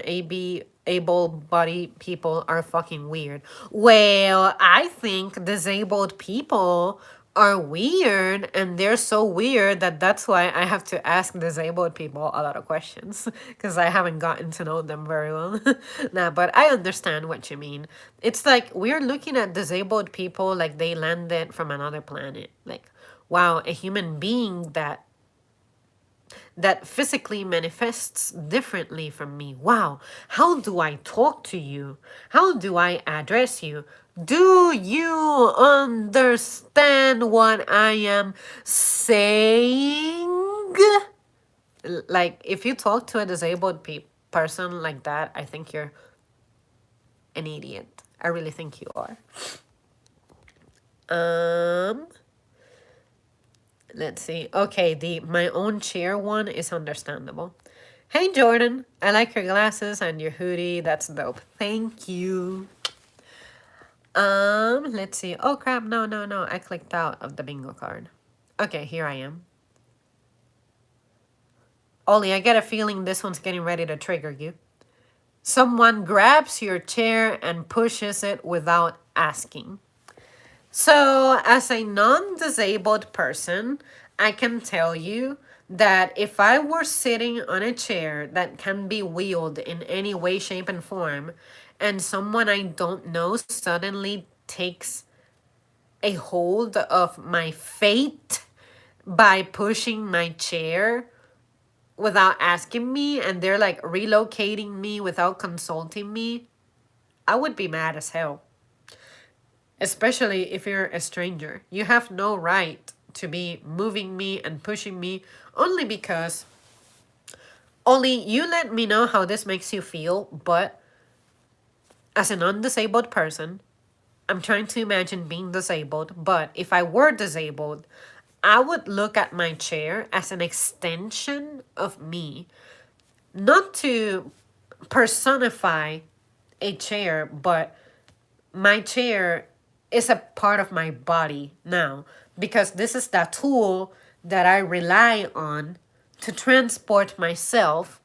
Able-bodied people are fucking weird. Well, I think disabled people are weird, and they're so weird that that's why I have to ask disabled people a lot of questions because I haven't gotten to know them very well. Nah, but I understand what you mean. It's like we're looking at disabled people like they landed from another planet. Like, wow, a human being that physically manifests differently from me. Wow, how do I talk to you? How do I address you? Do you understand what I am saying? Like, if you talk to a disabled person like that, I think you're an idiot. I really think you are. Let's see. Okay, the my own chair one is understandable. Hey Jordan, I like your glasses and your hoodie. That's dope. Thank you. Let's see. Oh crap, no. I clicked out of the bingo card. Okay, here I am. Ollie, I get a feeling this one's getting ready to trigger you. Someone grabs your chair and pushes it without asking. So, as a non-disabled person, I can tell you that if I were sitting on a chair that can be wheeled in any way, shape, and form, and someone I don't know suddenly takes a hold of my fate by pushing my chair without asking me, and they're like relocating me without consulting me, I would be mad as hell. Especially if you're a stranger. You have no right to be moving me and pushing me only because only you let me know how this makes you feel, but as an undisabled person, I'm trying to imagine being disabled, but if I were disabled, I would look at my chair as an extension of me, not to personify a chair, but my chair is a part of my body now because this is the tool that I rely on to transport myself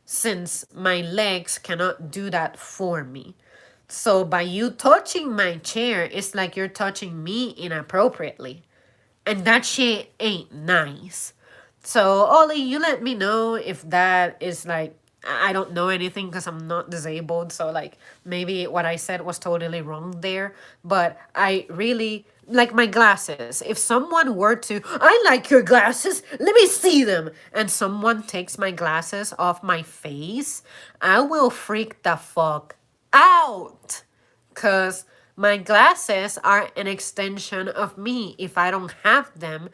since my legs cannot do that for me. So by you touching my chair, it's like you're touching me inappropriately. And that shit ain't nice. So, Ollie, you let me know if that is like, I don't know anything because I'm not disabled. So, like, maybe what I said was totally wrong there. But I really like my glasses. If someone were to, I like your glasses, let me see them. And someone takes my glasses off my face, I will freak the fuck out. Because my glasses are an extension of me. If I don't have them,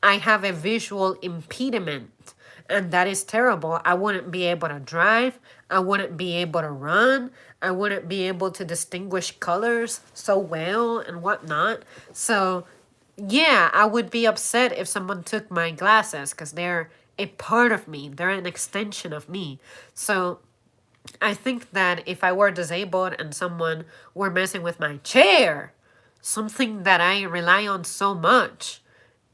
I have a visual impediment. And that is terrible. I wouldn't be able to drive. I wouldn't be able to run. I wouldn't be able to distinguish colors so well and whatnot. So, yeah, I would be upset if someone took my glasses because they're a part of me. They're an extension of me. So, I think that if I were disabled and someone were messing with my chair, something that I rely on so much,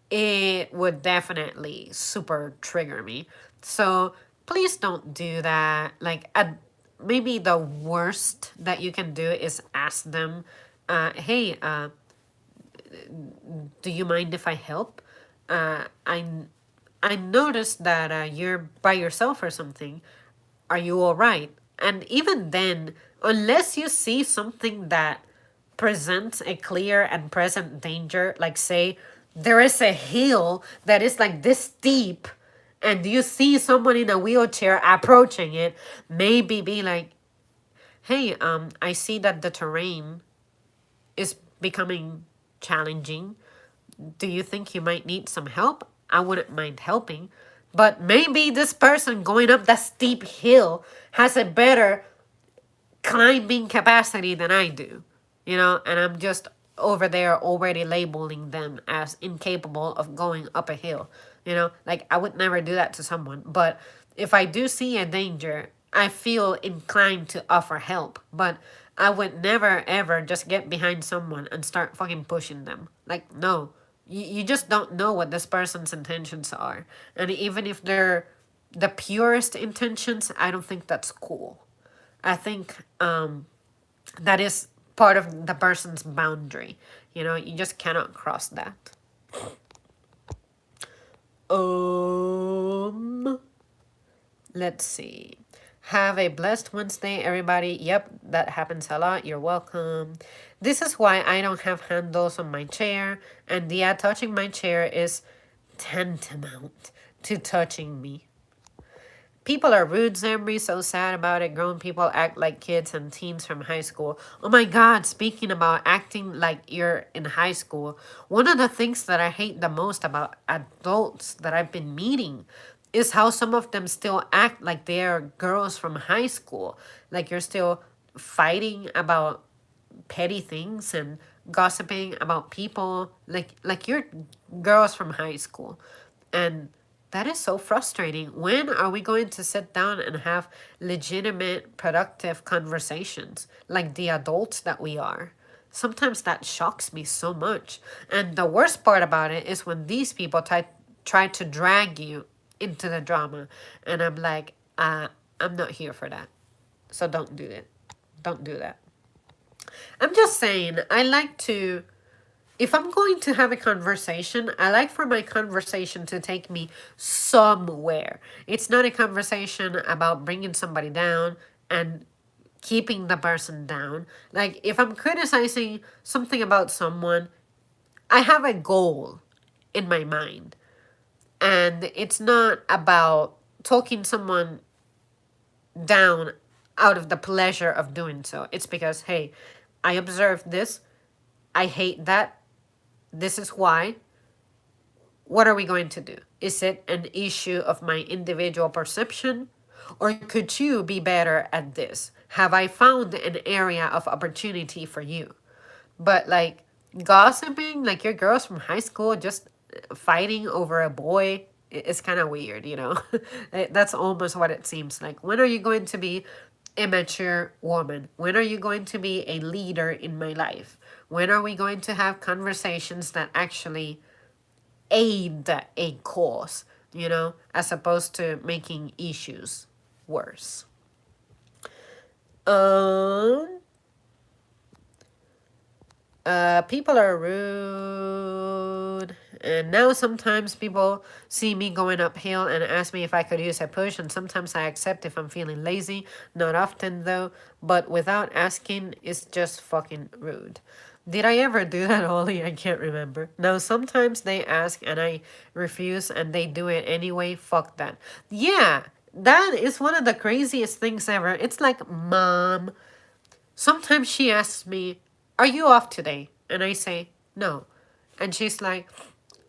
it would definitely super trigger me. So please don't do that. Like, maybe the worst that you can do is ask them, hey, do you mind if I help? I noticed that you're by yourself or something. Are you all right? And even then, unless you see something that presents a clear and present danger, like say there is a hill that is like this steep, and you see someone in a wheelchair approaching it, maybe be like, hey, I see that the terrain is becoming challenging. Do you think you might need some help? I wouldn't mind helping. But maybe this person going up that steep hill has a better climbing capacity than I do, and I'm just over there already labeling them as incapable of going up a hill. Like I would never do that to someone, but if I do see a danger, I feel inclined to offer help, but I would never ever just get behind someone and start fucking pushing them. Like, no. You just don't know what this person's intentions are. And even if they're the purest intentions, I don't think that's cool. I think that is part of the person's boundary. You just cannot cross that. Um, let's see. Have a blessed Wednesday, everybody. Yep, that happens a lot. You're welcome. This is why I don't have handles on my chair, and yeah, touching my chair is tantamount to touching me. People are rude, Zambri, so sad about it. Grown people act like kids and teens from high school. Oh my god, speaking about acting like you're in high school, one of the things that I hate the most about adults that I've been meeting is how some of them still act like they're girls from high school. Like you're still fighting about petty things and gossiping about people like you're girls from high school. And that is so frustrating. When are we going to sit down and have legitimate, productive conversations like the adults that we are? Sometimes that shocks me so much. And the worst part about it is when these people try to drag you into the drama. And I'm like, I'm not here for that. So don't do it. Don't do that. I'm just saying, if I'm going to have a conversation, I like for my conversation to take me somewhere. It's not a conversation about bringing somebody down and keeping the person down. Like, if I'm criticizing something about someone, I have a goal in my mind. And it's not about talking someone down out of the pleasure of doing so. It's because, hey, I observed this. I hate that. This is why. What are we going to do? Is it an issue of my individual perception? Or could you be better at this? Have I found an area of opportunity for you? But like gossiping, like your girls from high school just fighting over a boy, it's kind of weird, That's almost what it seems like. When are you going to be a mature woman? When are you going to be a leader in my life? When are we going to have conversations that actually aid a cause, as opposed to making issues worse? People are rude. And now sometimes people see me going uphill and ask me if I could use a push, and sometimes I accept if I'm feeling lazy. Not often though, but without asking is just fucking rude. Did I ever do that, Ollie? I can't remember. No, sometimes they ask and I refuse and they do it anyway. Fuck that. Yeah, that is one of the craziest things ever. It's like, Mom. Sometimes she asks me, are you off today? And I say, no. And she's like,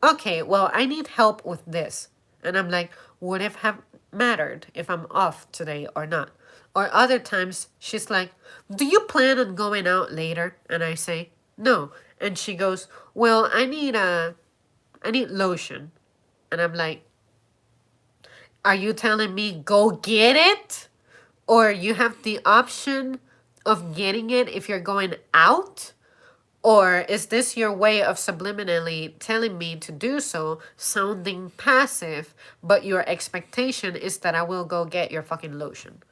okay, well, I need help with this. And I'm like, would it have mattered if I'm off today or not? Or other times, she's like, do you plan on going out later? And I say, no. And she goes, well, I need lotion. And I'm like, are you telling me go get it? Or you have the option of getting it if you're going out? Or is this your way of subliminally telling me to do so, sounding passive, but your expectation is that I will go get your fucking lotion?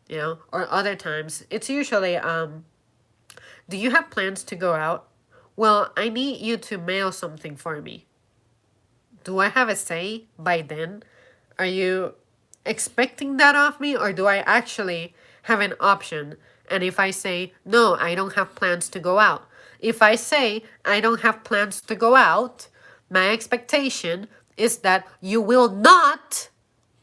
You know? Or other times, it's usually, do you have plans to go out? Well, I need you to mail something for me. Do I have a say by then? Are you expecting that of me, or do I actually have an option? And if I say, no, I don't have plans to go out. If I say, I don't have plans to go out, my expectation is that you will not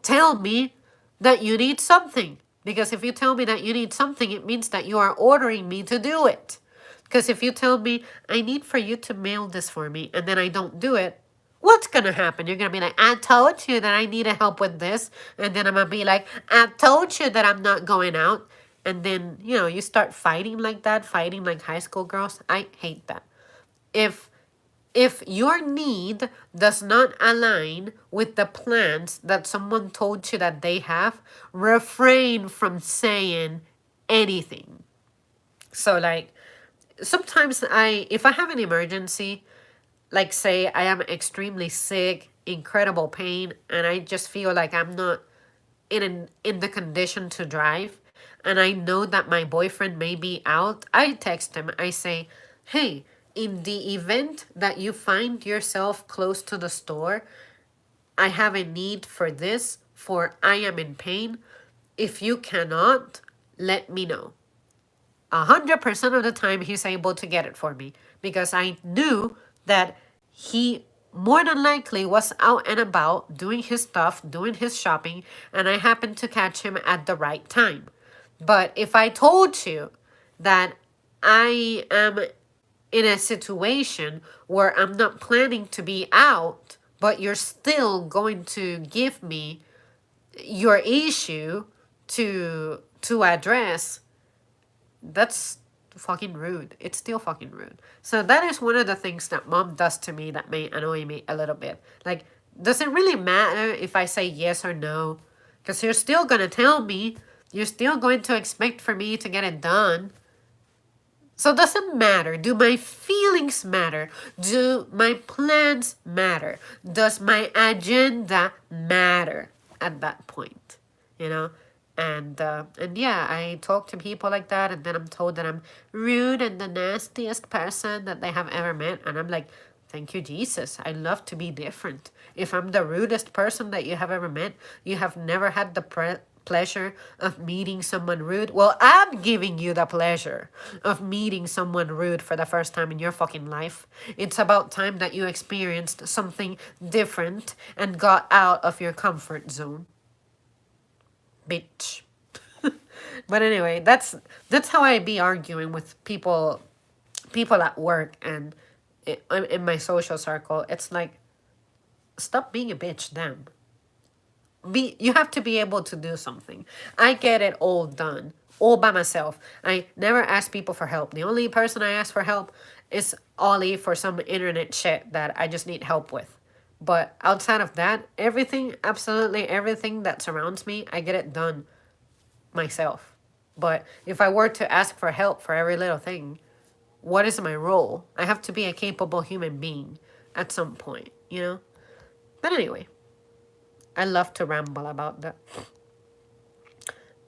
tell me that you need something. Because if you tell me that you need something, it means that you are ordering me to do it. Because if you tell me, I need for you to mail this for me, and then I don't do it, what's going to happen? You're going to be like, I told you that I need help with this. And then I'm going to be like, I told you that I'm not going out. And then, you know, you start fighting like that, fighting like high school girls. I hate that. If your need does not align with the plans that someone told you that they have, refrain from saying anything. So like, sometimes if I have an emergency, like say I am extremely sick, incredible pain, and I just feel like I'm not in the condition to drive, and I know that my boyfriend may be out, I text him. I say, hey, in the event that you find yourself close to the store, I have a need for this, for I am in pain. If you cannot, let me know. 100% of the time he's able to get it for me, because I knew that he more than likely was out and about doing his stuff, doing his shopping, and I happened to catch him at the right time. But if I told you that I am in a situation where I'm not planning to be out, but you're still going to give me your issue to address, that's fucking rude. It's still fucking rude. So that is one of the things that mom does to me that may annoy me a little bit. Like, does it really matter if I say yes or no? Because you're still gonna tell me. You're still going to expect for me to get it done. So does it matter? Do my feelings matter? Do my plans matter? Does my agenda matter at that point? You know? And yeah, I talk to people like that, and then I'm told that I'm rude and the nastiest person that they have ever met. And I'm like, thank you, Jesus. I love to be different. If I'm the rudest person that you have ever met, you have never had the pleasure of meeting someone rude. Well, I'm giving you the pleasure of meeting someone rude for the first time in your fucking life. It's about time that you experienced something different and got out of your comfort zone. Bitch. But anyway, that's how I be arguing with people at work and in my social circle. It's like, stop being a bitch, damn. You have to be able to do something. I get it all done, all by myself. I never ask people for help. The only person I ask for help is Ollie for some internet shit that I just need help with. But outside of that, everything, absolutely everything that surrounds me, I get it done myself. But if I were to ask for help for every little thing, what is my role? I have to be a capable human being at some point, you know? But anyway, I love to ramble about that.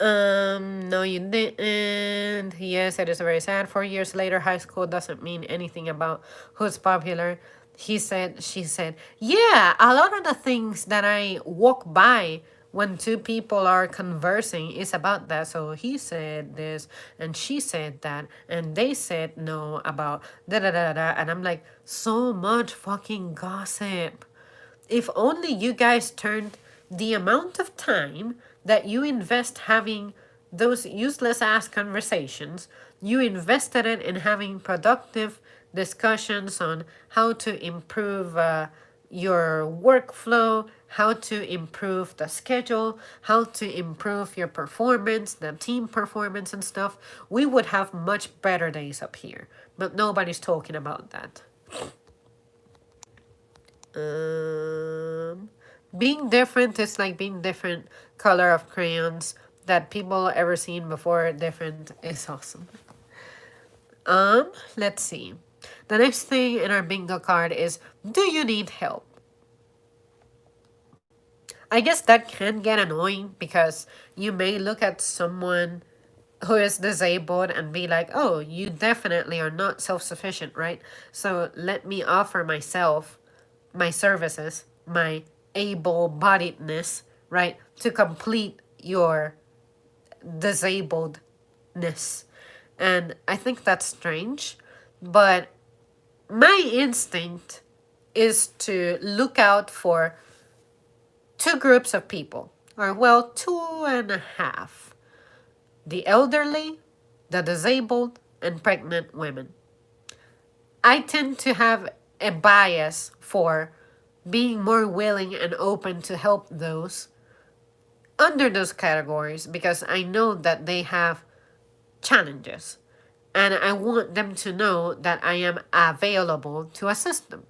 No, you didn't. Yes, it is very sad. 4 years later, high school doesn't mean anything about who's popular. She said, yeah, a lot of the things that I walk by when two people are conversing is about that. So he said this, and she said that, and they said no about da da da da. And I'm like, so much fucking gossip. If only you guys turned the amount of time that you invest having those useless ass conversations, you invested it in having productive discussions on how to improve your workflow, how to improve the schedule, how to improve your performance, the team performance and stuff, we would have much better days up here. But nobody's talking about that. Being different is like being different color of crayons. that people ever seen before different is awesome. Let's see. The next thing in our bingo card is, do you need help? I guess that can get annoying because you may look at someone who is disabled and be like, oh, you definitely are not self sufficient, right? So let me offer myself, my services, my able bodiedness, right, to complete your disabledness. And I think that's strange, but my instinct is to look out for two groups of people, or well, two and a half: the elderly, the disabled, and pregnant women. I tend to have a bias for being more willing and open to help those under those categories because I know that they have challenges and I want them to know that I am available to assist them.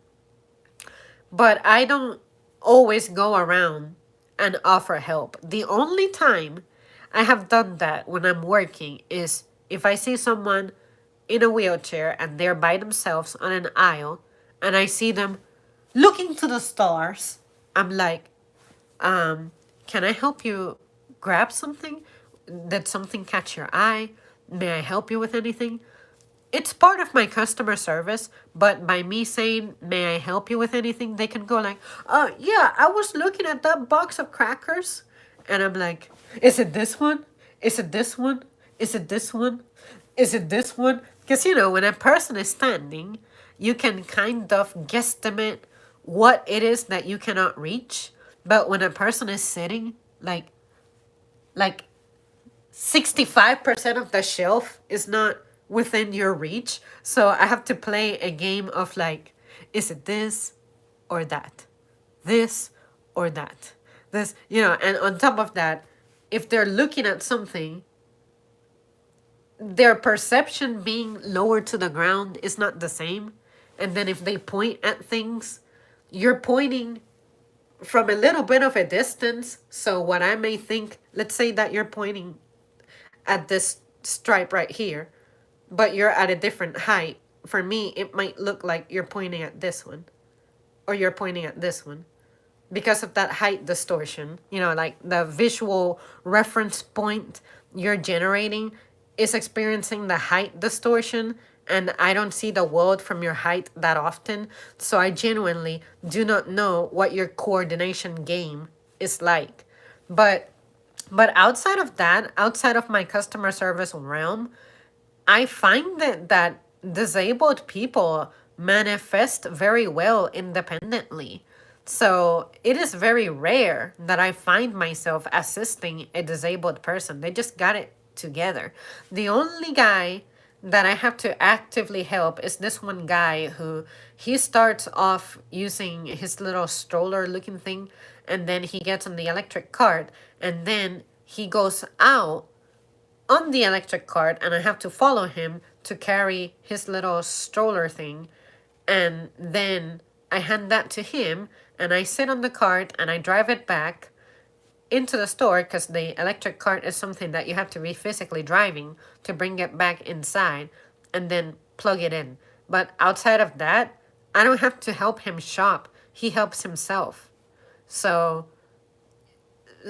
But I don't always go around and offer help. The only time I have done that when I'm working is if I see someone in a wheelchair and they're by themselves on an aisle and I see them looking to the stars. I'm like, can I help you grab something? Did something catch your eye? May I help you with anything? It's part of my customer service, but by me saying, may I help you with anything, they can go like, yeah, I was looking at that box of crackers. And I'm like, is it this one? Is it this one? Is it this one? Is it this one? Because, when a person is standing, you can kind of guesstimate what it is that you cannot reach. But when a person is sitting, like 65% of the shelf is not within your reach. So I have to play a game of like, is it this or that? This or that? This, and on top of that, if they're looking at something, their perception being lower to the ground is not the same. And then if they point at things, you're pointing from a little bit of a distance. So what I may think, let's say that you're pointing at this stripe right here, but you're at a different height. For me, it might look like you're pointing at this one or you're pointing at this one because of that height distortion. Like the visual reference point you're generating is experiencing the height distortion, and I don't see the world from your height that often. So I genuinely do not know what your coordination game is like. But outside of that, outside of my customer service realm, I find that disabled people manifest very well independently. So it is very rare that I find myself assisting a disabled person. They just got it together. The only guy that I have to actively help is this one guy who he starts off using his little stroller looking thing, and then he gets on the electric cart, and then he goes out on the electric cart and I have to follow him to carry his little stroller thing, and then I hand that to him and I sit on the cart and I drive it back into the store because the electric cart is something that you have to be physically driving to bring it back inside and then plug it in. But outside of that, I don't have to help him shop. He helps himself. So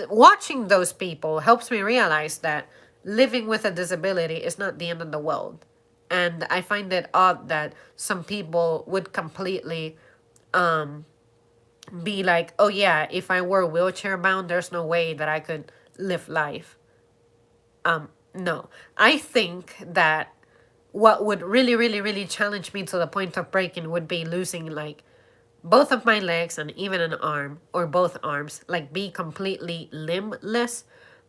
watching those people helps me realize that living with a disability is not the end of the world. And I find it odd that some people would completely be like, oh yeah, if I were wheelchair bound, there's no way that I could live life. No. I think that what would really, really, really challenge me to the point of breaking would be losing like both of my legs and even an arm or both arms, like be completely limbless.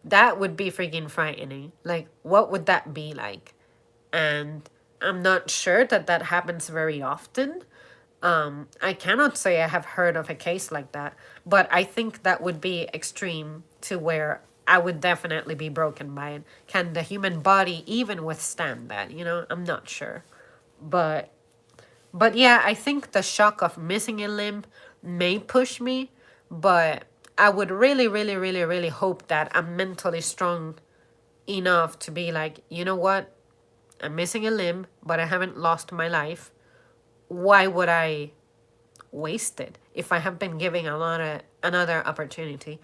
That would be freaking frightening. Like, what would that be like? And I'm not sure that happens very often. I cannot say I have heard of a case like that, but I think that would be extreme to where I would definitely be broken by it. Can the human body even withstand that? I'm not sure. But yeah, I think the shock of missing a limb may push me, but I would really, really, really, really hope that I'm mentally strong enough to be like, you know what? I'm missing a limb, but I haven't lost my life. Why would I waste it if I have been giving another opportunity?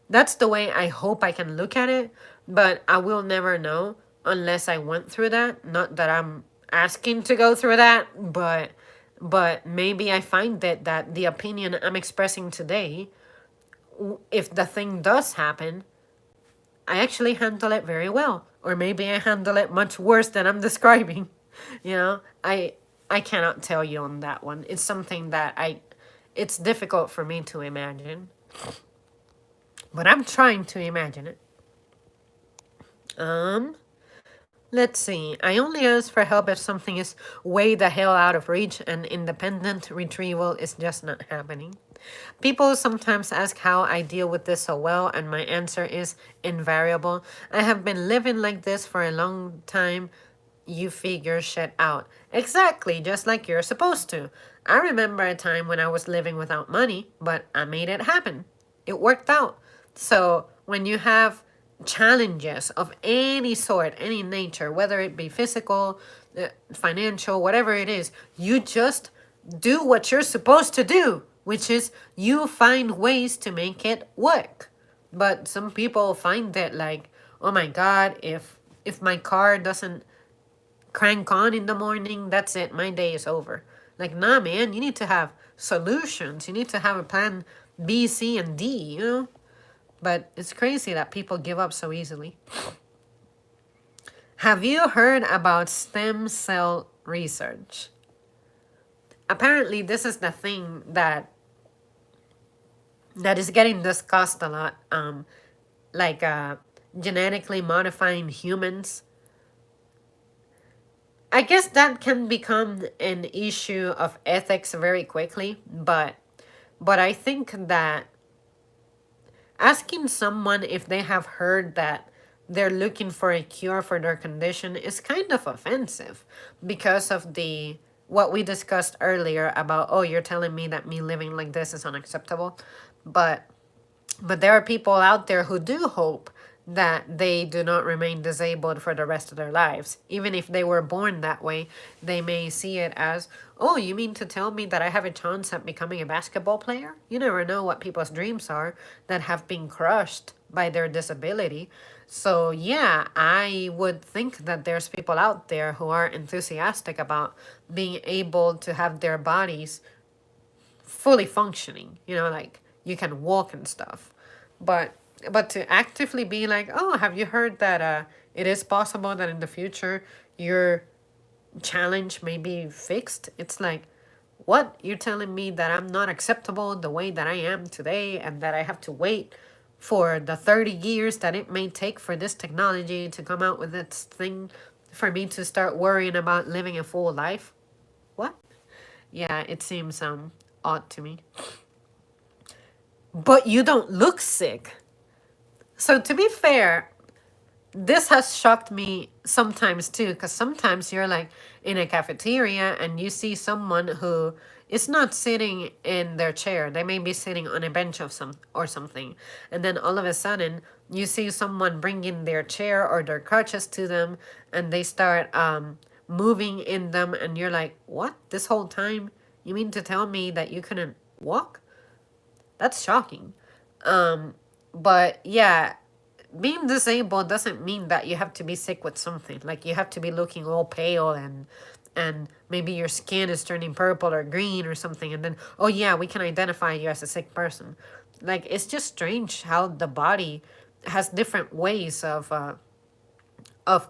That's the way I hope I can look at it, but I will never know unless I went through that. Not that I'm asking to go through that, but maybe I find that the opinion I'm expressing today, if the thing does happen, I actually handle it very well. Or maybe I handle it much worse than I'm describing. You know, I cannot tell you on that one. It's something that it's difficult for me to imagine. But I'm trying to imagine it. Um, let's see. I only ask for help if something is way the hell out of reach and independent retrieval is just not happening. People sometimes ask how I deal with this so well, and my answer is invariable. I have been living like this for a long time. You figure shit out. Exactly, just like you're supposed to. I remember a time when I was living without money, but I made it happen. It worked out. So when you have challenges of any sort, any nature, whether it be physical, financial, whatever it is, you just do what you're supposed to do, which is you find ways to make it work. But some people find that like, oh my God, if my car doesn't crank on in the morning, that's it, my day is over. Like, nah, man, you need to have solutions. You need to have a plan B, C, and D, you know? But it's crazy that people give up so easily. Have you heard about stem cell research? Apparently, this is the thing that is getting discussed a lot. Like genetically modifying humans. I guess that can become an issue of ethics very quickly, but I think that asking someone if they have heard that they're looking for a cure for their condition is kind of offensive because of the what we discussed earlier about, oh, you're telling me that me living like this is unacceptable. But there are people out there who do hope that they do not remain disabled for the rest of their lives. Even if they were born that way, they may see it as, oh, you mean to tell me that I have a chance at becoming a basketball player? You never know what people's dreams are that have been crushed by their disability. So, yeah, I would think that there's people out there who are enthusiastic about being able to have their bodies fully functioning, you know, like you can walk and stuff. But to actively be like, oh, have you heard that it is possible that in the future your challenge may be fixed? It's like, what? You're telling me that I'm not acceptable the way that I am today and that I have to wait for the 30 years that it may take for this technology to come out with its thing for me to start worrying about living a full life? What? Yeah, it seems odd to me. But you don't look sick. So to be fair, this has shocked me sometimes too, because sometimes you're like in a cafeteria and you see someone who is not sitting in their chair. They may be sitting on a bench of something. And then all of a sudden you see someone bring in their chair or their crutches to them and they start moving in them and you're like, what? This whole time you mean to tell me that you couldn't walk? That's shocking. But yeah, being disabled doesn't mean that you have to be sick with something. Like you have to be looking all pale and maybe your skin is turning purple or green or something and then, oh yeah, we can identify you as a sick person. Like it's just strange how the body has different ways of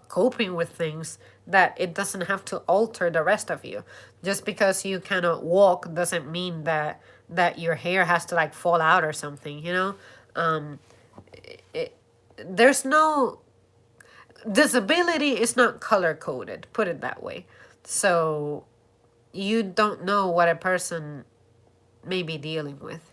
coping with things that it doesn't have to alter the rest of you. Just because you cannot walk doesn't mean that your hair has to like fall out or something, you know? It, there's no disability is not color coded, put it that way. So you don't know what a person may be dealing with.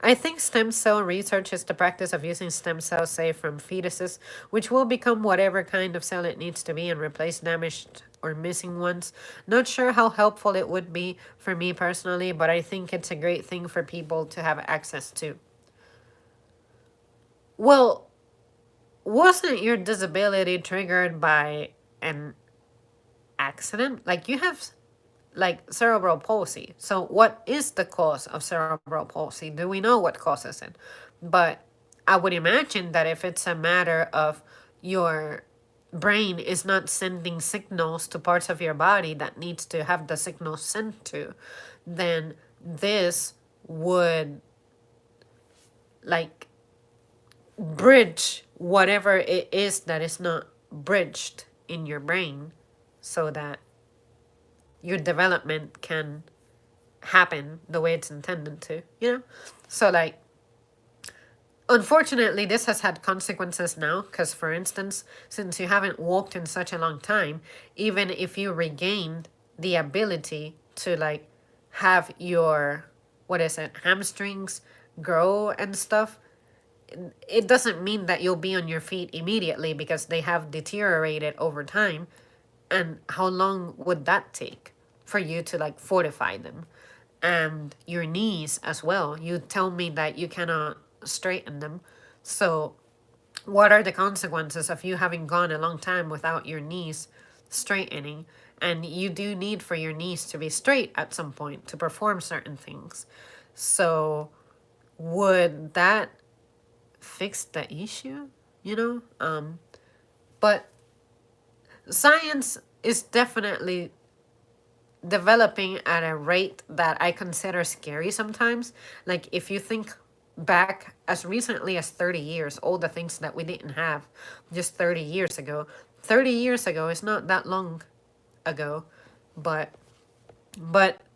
I think stem cell research is the practice of using stem cells, say, from fetuses, which will become whatever kind of cell it needs to be and replace damaged or missing ones. Not sure how helpful it would be for me personally, but I think it's a great thing for people to have access to. Well, wasn't your disability triggered by an accident? Like you have like cerebral palsy. So what is the cause of cerebral palsy? Do we know what causes it? But I would imagine that if it's a matter of your brain is not sending signals to parts of your body that needs to have the signals sent to, then this would like bridge whatever it is that is not bridged in your brain so that your development can happen the way it's intended to, you know? So, like, unfortunately, this has had consequences now because, for instance, since you haven't walked in such a long time, even if you regained the ability to, like, have your, what is it, hamstrings grow and stuff, it doesn't mean that you'll be on your feet immediately because they have deteriorated over time. And how long would that take for you to like fortify them? And your knees as well. You tell me that you cannot straighten them. So, what are the consequences of you having gone a long time without your knees straightening? And you do need for your knees to be straight at some point to perform certain things. So, would that fix the issue? You know? But science is definitely developing at a rate that I consider scary sometimes. Like, if you think back as recently as 30 years, all the things that we didn't have just 30 years ago. 30 years ago is not that long ago, but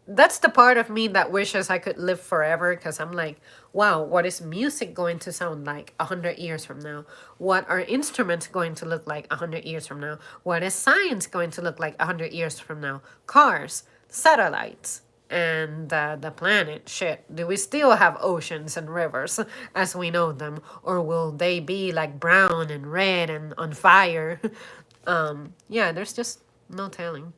that's the part of me that wishes I could live forever because I'm like, wow, what is music going to sound like 100 years from now? What are instruments going to look like 100 years from now? What is science going to look like 100 years from now? Cars, satellites, and the planet. Shit, do we still have oceans and rivers as we know them? Or will they be like brown and red and on fire? Yeah, there's just no telling.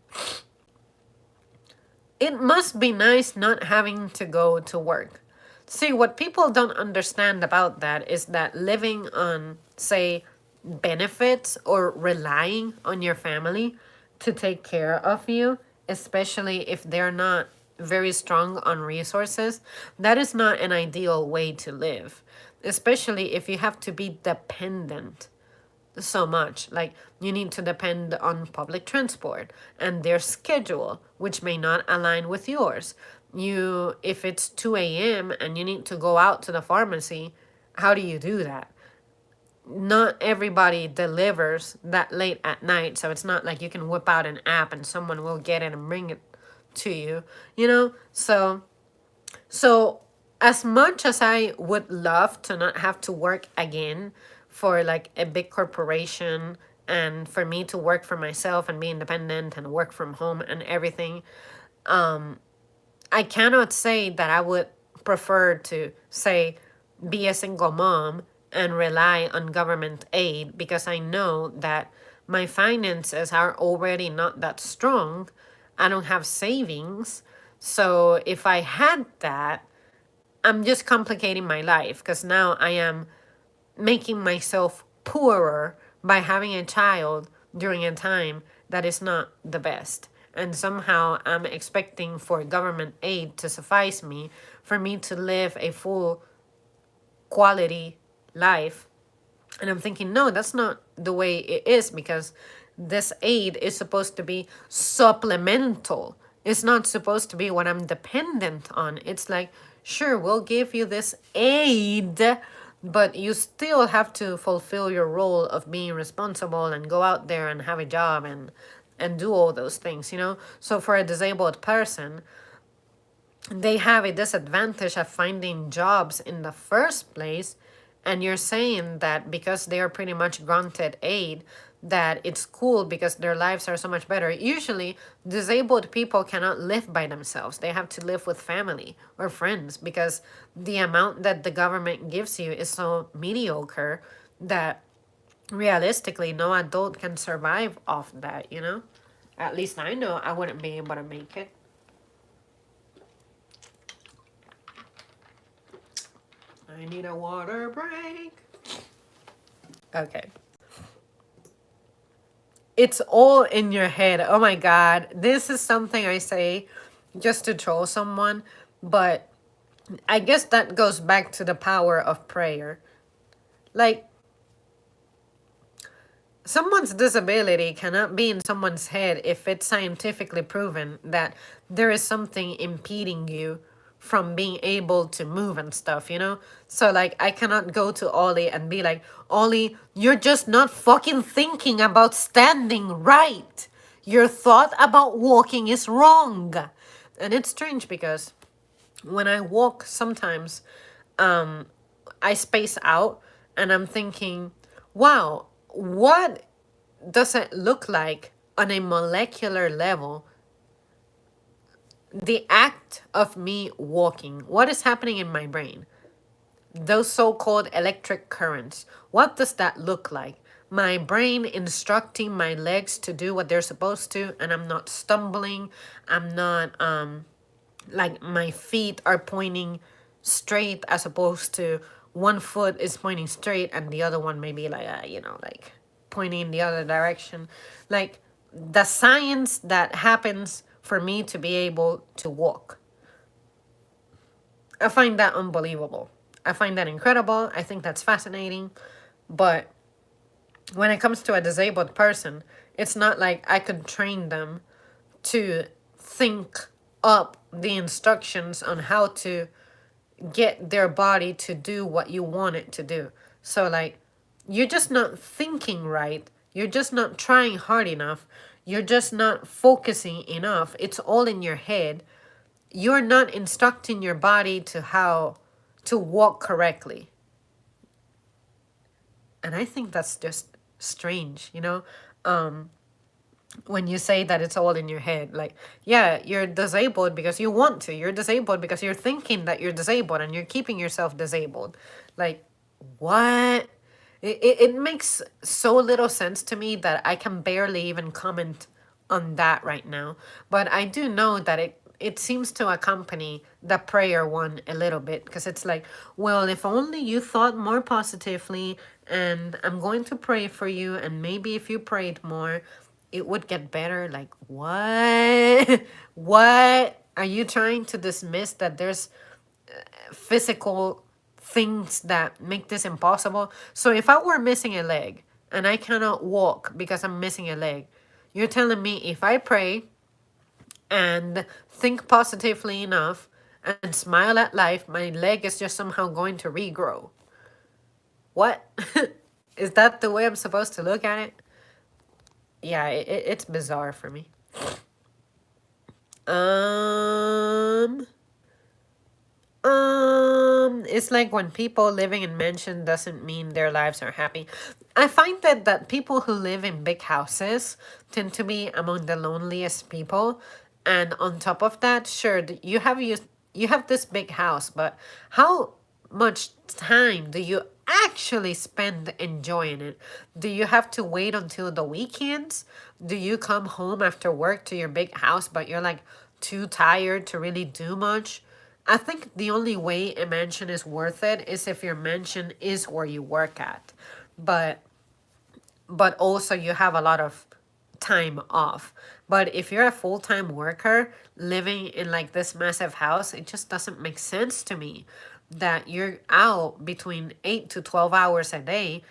It must be nice not having to go to work. See, what people don't understand about that is that living on, say, benefits or relying on your family to take care of you, especially if they're not very strong on resources, that is not an ideal way to live, especially if you have to be dependent so much. Like, you need to depend on public transport and their schedule, which may not align with yours. If it's 2 a.m. and you need to go out to the pharmacy, how do you do that? Not everybody delivers that late at night, so it's not like you can whip out an app and someone will get it and bring it to you, you know? So as much as I would love to not have to work again for like a big corporation and for me to work for myself and be independent and work from home and everything, I cannot say that I would prefer to, say, be a single mom and rely on government aid because I know that my finances are already not that strong. I don't have savings. So if I had that, I'm just complicating my life because now I am making myself poorer by having a child during a time that is not the best. And somehow I'm expecting for government aid to suffice me for me to live a full quality life. And I'm thinking, no, that's not the way it is because this aid is supposed to be supplemental. It's not supposed to be what I'm dependent on. It's like, sure, we'll give you this aid, but you still have to fulfill your role of being responsible and go out there and have a job and do all those things, you know? So for a disabled person, they have a disadvantage of finding jobs in the first place. And you're saying that because they are pretty much granted aid, that it's cool because their lives are so much better. Usually, disabled people cannot live by themselves. They have to live with family or friends because the amount that the government gives you is so mediocre that realistically no adult can survive off that, you know? At least I know I wouldn't be able to make it. I need a water break. Okay. It's all in your head. Oh my God. This is something I say just to troll someone, but I guess that goes back to the power of prayer. Like, someone's disability cannot be in someone's head if it's scientifically proven that there is something impeding you from being able to move and stuff, you know? So, like, I cannot go to Ollie and be like, Ollie, you're just not fucking thinking about standing right. Your thought about walking is wrong. And it's strange because when I walk sometimes, I space out and I'm thinking, wow, what does it look like on a molecular level? The act of me walking, what is happening in my brain? Those so-called electric currents, what does that look like? My brain instructing my legs to do what they're supposed to, and I'm not stumbling. I'm not like my feet are pointing straight as opposed to one foot is pointing straight and the other one maybe like like pointing in the other direction. Like the science that happens for me to be able to walk, I find that unbelievable. I find that incredible. I think that's fascinating. But when it comes to a disabled person, it's not like I could train them to think up the instructions on how to get their body to do what you want it to do. So, like, you're just not thinking right. You're just not trying hard enough. You're just not focusing enough. It's all in your head. You're not instructing your body to how to walk correctly. And I think that's just strange, you know? When you say that it's all in your head, like, yeah, you're disabled because you want to. You're disabled because you're thinking that you're disabled and you're keeping yourself disabled. Like, what? It makes so little sense to me that I can barely even comment on that right now. But I do know that it seems to accompany the prayer one a little bit, because it's like, well, if only you thought more positively, and I'm going to pray for you, and maybe if you prayed more, it would get better. Like, what? What? Are you trying to dismiss that there's physical things that make this impossible? So if I were missing a leg and I cannot walk because I'm missing a leg, you're telling me if I pray and think positively enough and smile at life, my leg is just somehow going to regrow? What? Is that the way I'm supposed to look at it? Yeah, it's bizarre for me. Um, it's like when people living in mansion doesn't mean their lives are happy. I find that people who live in big houses tend to be among the loneliest people. And on top of that, sure, you have this big house, but how much time do you actually spend enjoying it? Do you have to wait until the weekends? Do you come home after work to your big house, but you're like too tired to really do much? I think the only way a mansion is worth it is if your mansion is where you work at. But also you have a lot of time off. But if you're a full-time worker living in like this massive house, it just doesn't make sense to me that you're out between 8 to 12 hours a day,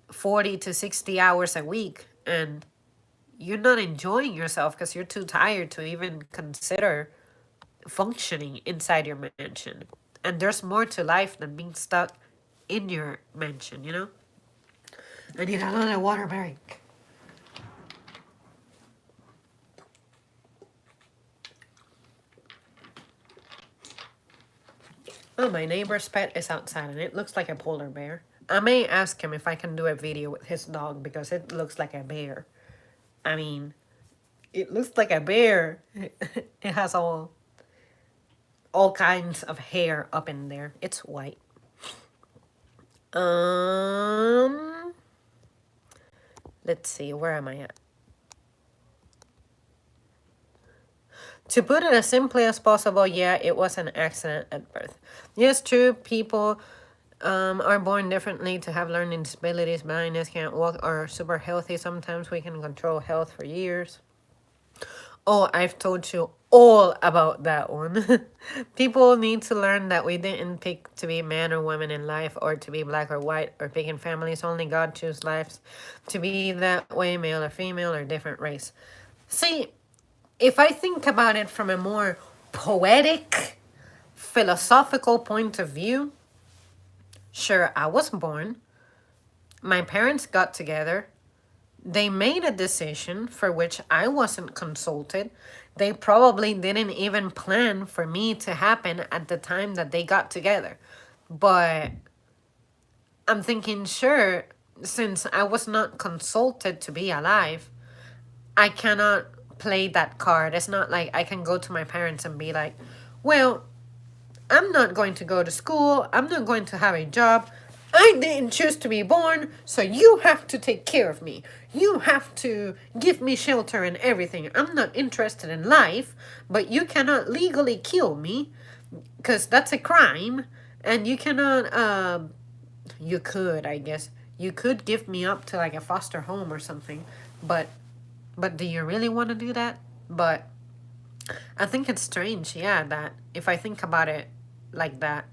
40 to 60 hours a week, and you're not enjoying yourself because you're too tired to even consider functioning inside your mansion. And there's more to life than being stuck in your mansion, you know? I need another water break. Oh, my neighbor's pet is outside and it looks like a polar bear. I may ask him if I can do a video with his dog because it looks like a bear. I mean, it looks like a bear. It has all kinds of hair up in there. It's white. Let's see, where am I at? To put it as simply as possible, yeah, it was an accident at birth. Yes, true, people are born differently to have learning disabilities, blindness, can't walk, are super healthy. Sometimes we can control health for years. Oh, I've told you all about that one. People need to learn that we didn't pick to be man or woman in life, or to be black or white, or picking families. Only God chooses lives to be that way, male or female, or different race. See, if I think about it from a more poetic, philosophical point of view, sure, I was born. My parents got together. They made a decision for which I wasn't consulted. They probably didn't even plan for me to happen at the time that they got together. But I'm thinking, sure, since I was not consulted to be alive, I cannot play that card. It's not like I can go to my parents and be like, well, I'm not going to go to school. I'm not going to have a job. I didn't choose to be born, so you have to take care of me. You have to give me shelter and everything. I'm not interested in life, but you cannot legally kill me because that's a crime. And you cannot, you could, I guess. You could give me up to like a foster home or something, but do you really want to do that? But I think it's strange, yeah, that if I think about it like that,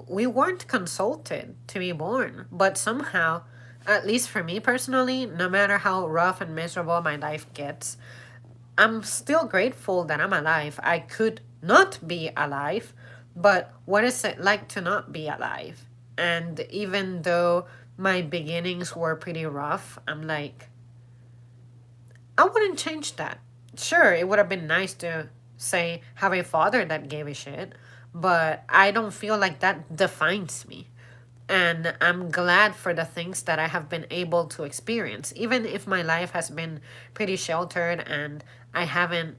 we weren't consulted to be born, but somehow, at least for me personally, no matter how rough and miserable my life gets, I'm still grateful that I'm alive. I could not be alive, but what is it like to not be alive? And even though my beginnings were pretty rough, I'm like, I wouldn't change that. Sure, it would have been nice to say have a father that gave a shit, but I don't feel like that defines me. And I'm glad for the things that I have been able to experience, even if my life has been pretty sheltered and I haven't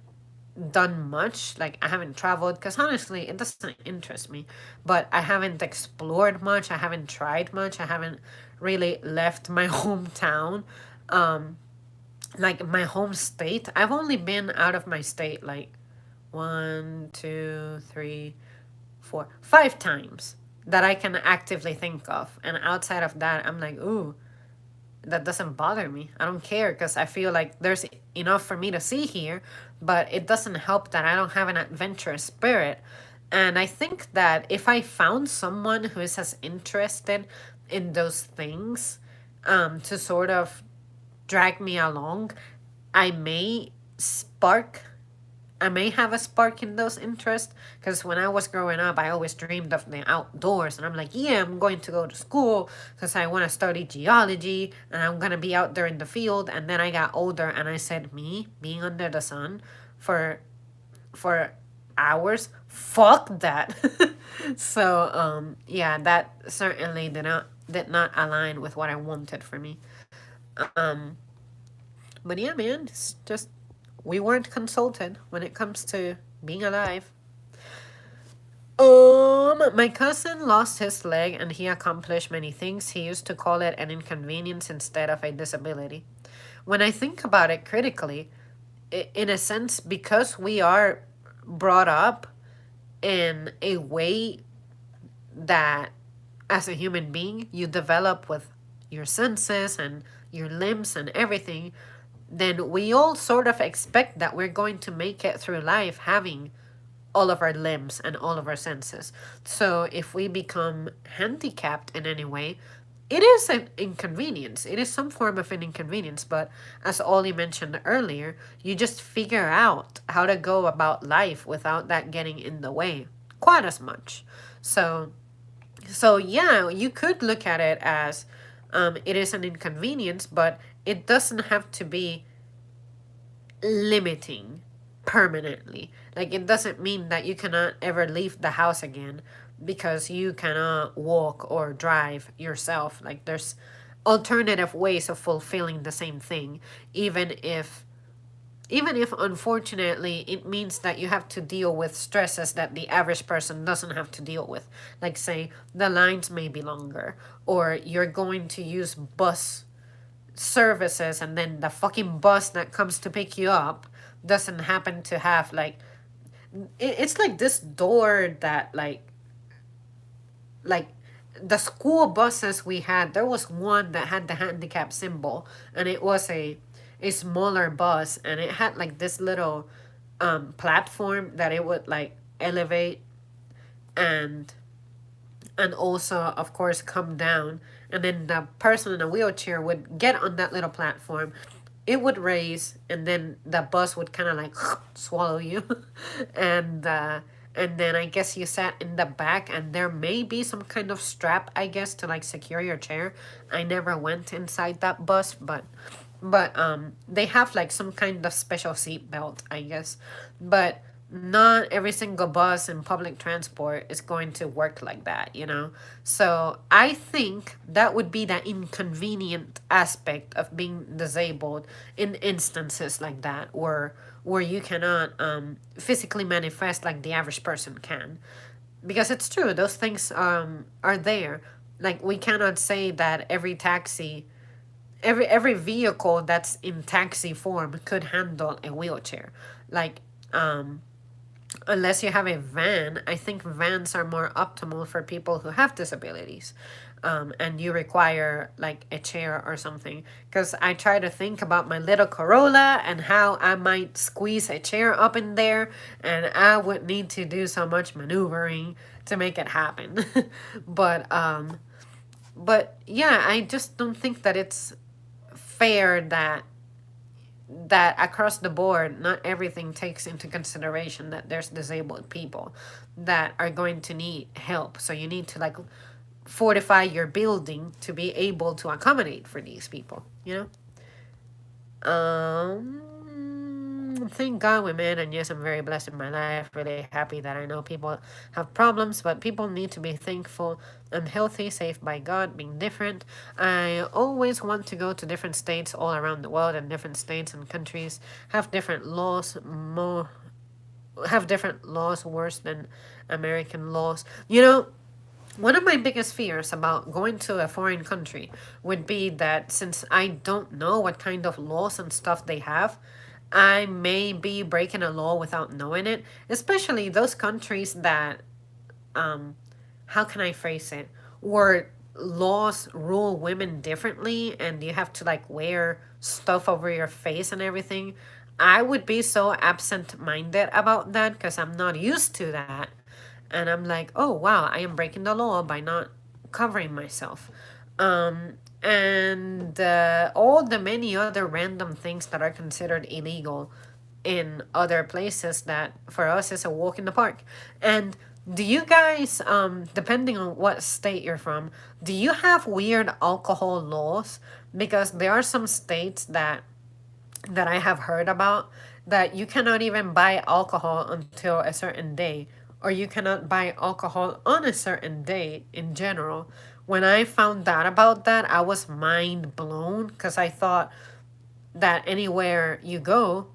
done much. Like, I haven't traveled because honestly, it doesn't interest me, but I haven't explored much. I haven't tried much. I haven't really left my hometown. Um, like my home state. I've only been out of my state like one, two, three, four, 5 times that I can actively think of. And outside of that, I'm like, ooh, that doesn't bother me. I don't care because I feel like there's enough for me to see here, but it doesn't help that I don't have an adventurous spirit. And I think that if I found someone who is as interested in those things, to sort of drag me along, I may spark I may have a spark in those interests because when I was growing up, I always dreamed of the outdoors. And I'm like, yeah, I'm going to go to school because I want to study geology and I'm going to be out there in the field. And then I got older and I said, me being under the sun for hours, fuck that. So, yeah, that certainly did not align with what I wanted for me. Um, but yeah, man, it's just we weren't consulted when it comes to being alive. My cousin lost his leg and he accomplished many things. He used to call it an inconvenience instead of a disability. When I think about it critically, in a sense, because we are brought up in a way that as a human being you develop with your senses and your limbs and everything, then we all sort of expect that we're going to make it through life having all of our limbs and all of our senses. So if we become handicapped in any way, it is an inconvenience. It is some form of an inconvenience, but as Ollie mentioned earlier, you just figure out how to go about life without that getting in the way quite as much. So yeah, you could look at it as it is an inconvenience, but it doesn't have to be limiting permanently. Like, it doesn't mean that you cannot ever leave the house again because you cannot walk or drive yourself. Like, there's alternative ways of fulfilling the same thing, even if unfortunately it means that you have to deal with stresses that the average person doesn't have to deal with. Like, say the lines may be longer, or you're going to use bus services and then the fucking bus that comes to pick you up doesn't happen to have like it's like this door that like the school buses we had, there was one that had the handicap symbol, and it was a smaller bus, and it had like this little platform that it would like elevate and also of course come down, and then the person in a wheelchair would get on that little platform, it would raise, and then the bus would kind of like swallow you. and and then I guess you sat in the back, and there may be some kind of strap, I guess, to like secure your chair. I never went inside that bus, but they have like some kind of special seat belt, I guess. But not every single bus and public transport is going to work like that. So I think that would be the inconvenient aspect of being disabled in instances like that, where you cannot physically manifest like the average person can. Because it's true, those things are there. Like, we cannot say that every vehicle that's in taxi form could handle a wheelchair. Like, unless you have a van, I think vans are more optimal for people who have disabilities. And you require like a chair or something. Because I try to think about my little Corolla and how I might squeeze a chair up in there, and I would need to do so much maneuvering to make it happen. but yeah, I just don't think that it's fair that across the board, not everything takes into consideration that there's disabled people that are going to need help. So you need to like fortify your building to be able to accommodate for these people. Thank God we met, and yes, I'm very blessed in my life. Really happy that I know people have problems, but people need to be thankful. I'm healthy, safe by God, being different. I always want to go to different states all around the world, and different states and countries have different laws, worse than American laws. One of my biggest fears about going to a foreign country would be that since I don't know what kind of laws and stuff they have, I may be breaking a law without knowing it, especially those countries that, how can I phrase it, where laws rule women differently and you have to like wear stuff over your face and everything. I would be so absent minded about that because I'm not used to that. And I'm like, oh wow, I am breaking the law by not covering myself. And all the many other random things that are considered illegal in other places that for us is a walk in the park. And do you guys, depending on what state you're from, do you have weird alcohol laws? Because there are some states that I have heard about that you cannot even buy alcohol until a certain day, or you cannot buy alcohol on a certain day in general. When I found out about that, I was mind blown because I thought that anywhere you go,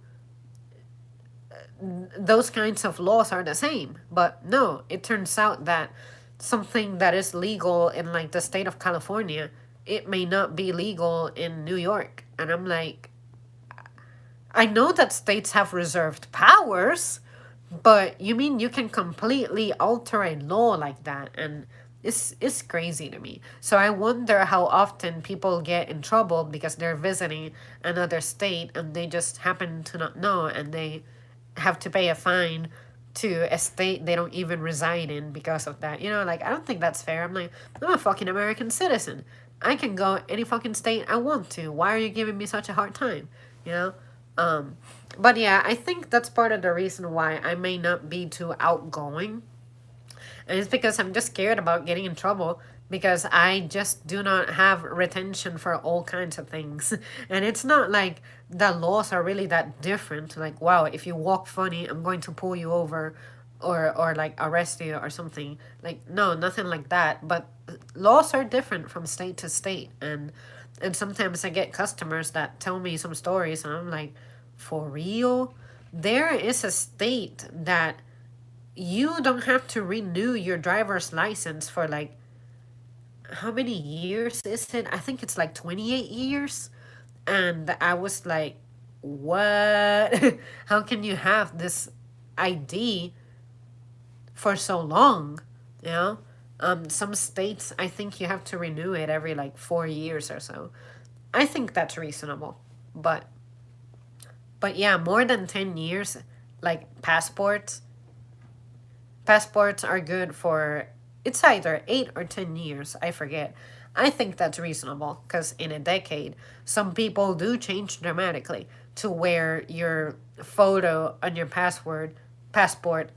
those kinds of laws are the same. But no, it turns out that something that is legal in like the state of California, it may not be legal in New York. And I'm like, I know that states have reserved powers, but you mean you can completely alter a law like that? And it's crazy to me. So I wonder how often people get in trouble because they're visiting another state and they just happen to not know, and they have to pay a fine to a state they don't even reside in because of that. Like, I don't think that's fair. I'm like, I'm a fucking American citizen. I can go any fucking state I want to. Why are you giving me such a hard time? You know? But yeah, I think that's part of the reason why I may not be too outgoing. And it's because I'm just scared about getting in trouble because I just do not have retention for all kinds of things. And it's not like the laws are really that different. Like, wow, if you walk funny, I'm going to pull you over or like arrest you or something. Like, no, nothing like that. But laws are different from state to state. And sometimes I get customers that tell me some stories and I'm like, for real? There is a state that you don't have to renew your driver's license for like, how many years is it? I think it's like 28 years. And I was like, what? How can you have this ID for so long, you know? Some states, I think you have to renew it every like 4 years or so. I think that's reasonable. But yeah, more than 10 years, like passports are good for, it's either 8 or 10 years, I forget. I think that's reasonable because in a decade, some people do change dramatically to where your photo on your passport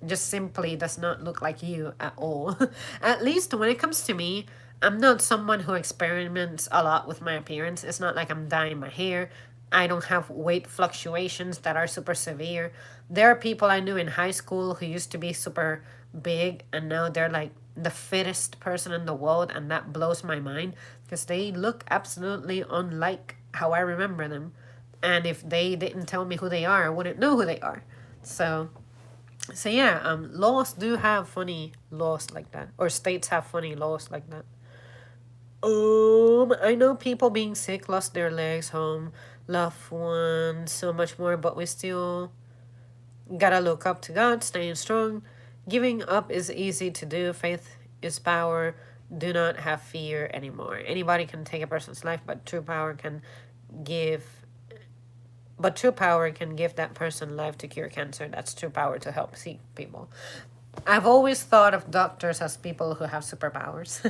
just simply does not look like you at all. At least when it comes to me, I'm not someone who experiments a lot with my appearance. It's not like I'm dyeing my hair. I don't have weight fluctuations that are super severe. There are people I knew in high school who used to be super big and now they're like the fittest person in the world, and that blows my mind because they look absolutely unlike how I remember them. And if they didn't tell me who they are, I wouldn't know who they are. So yeah, laws do have funny laws like that, or states have funny laws like that. I know people being sick, lost their legs, home, loved ones, so much more, but we still gotta look up to God, staying strong. Giving up is easy to do. Faith is power. Do not have fear anymore. Anybody can take a person's life, but give true power can give that person life to cure cancer. That's true power to help sick people. I've always thought of doctors as people who have superpowers.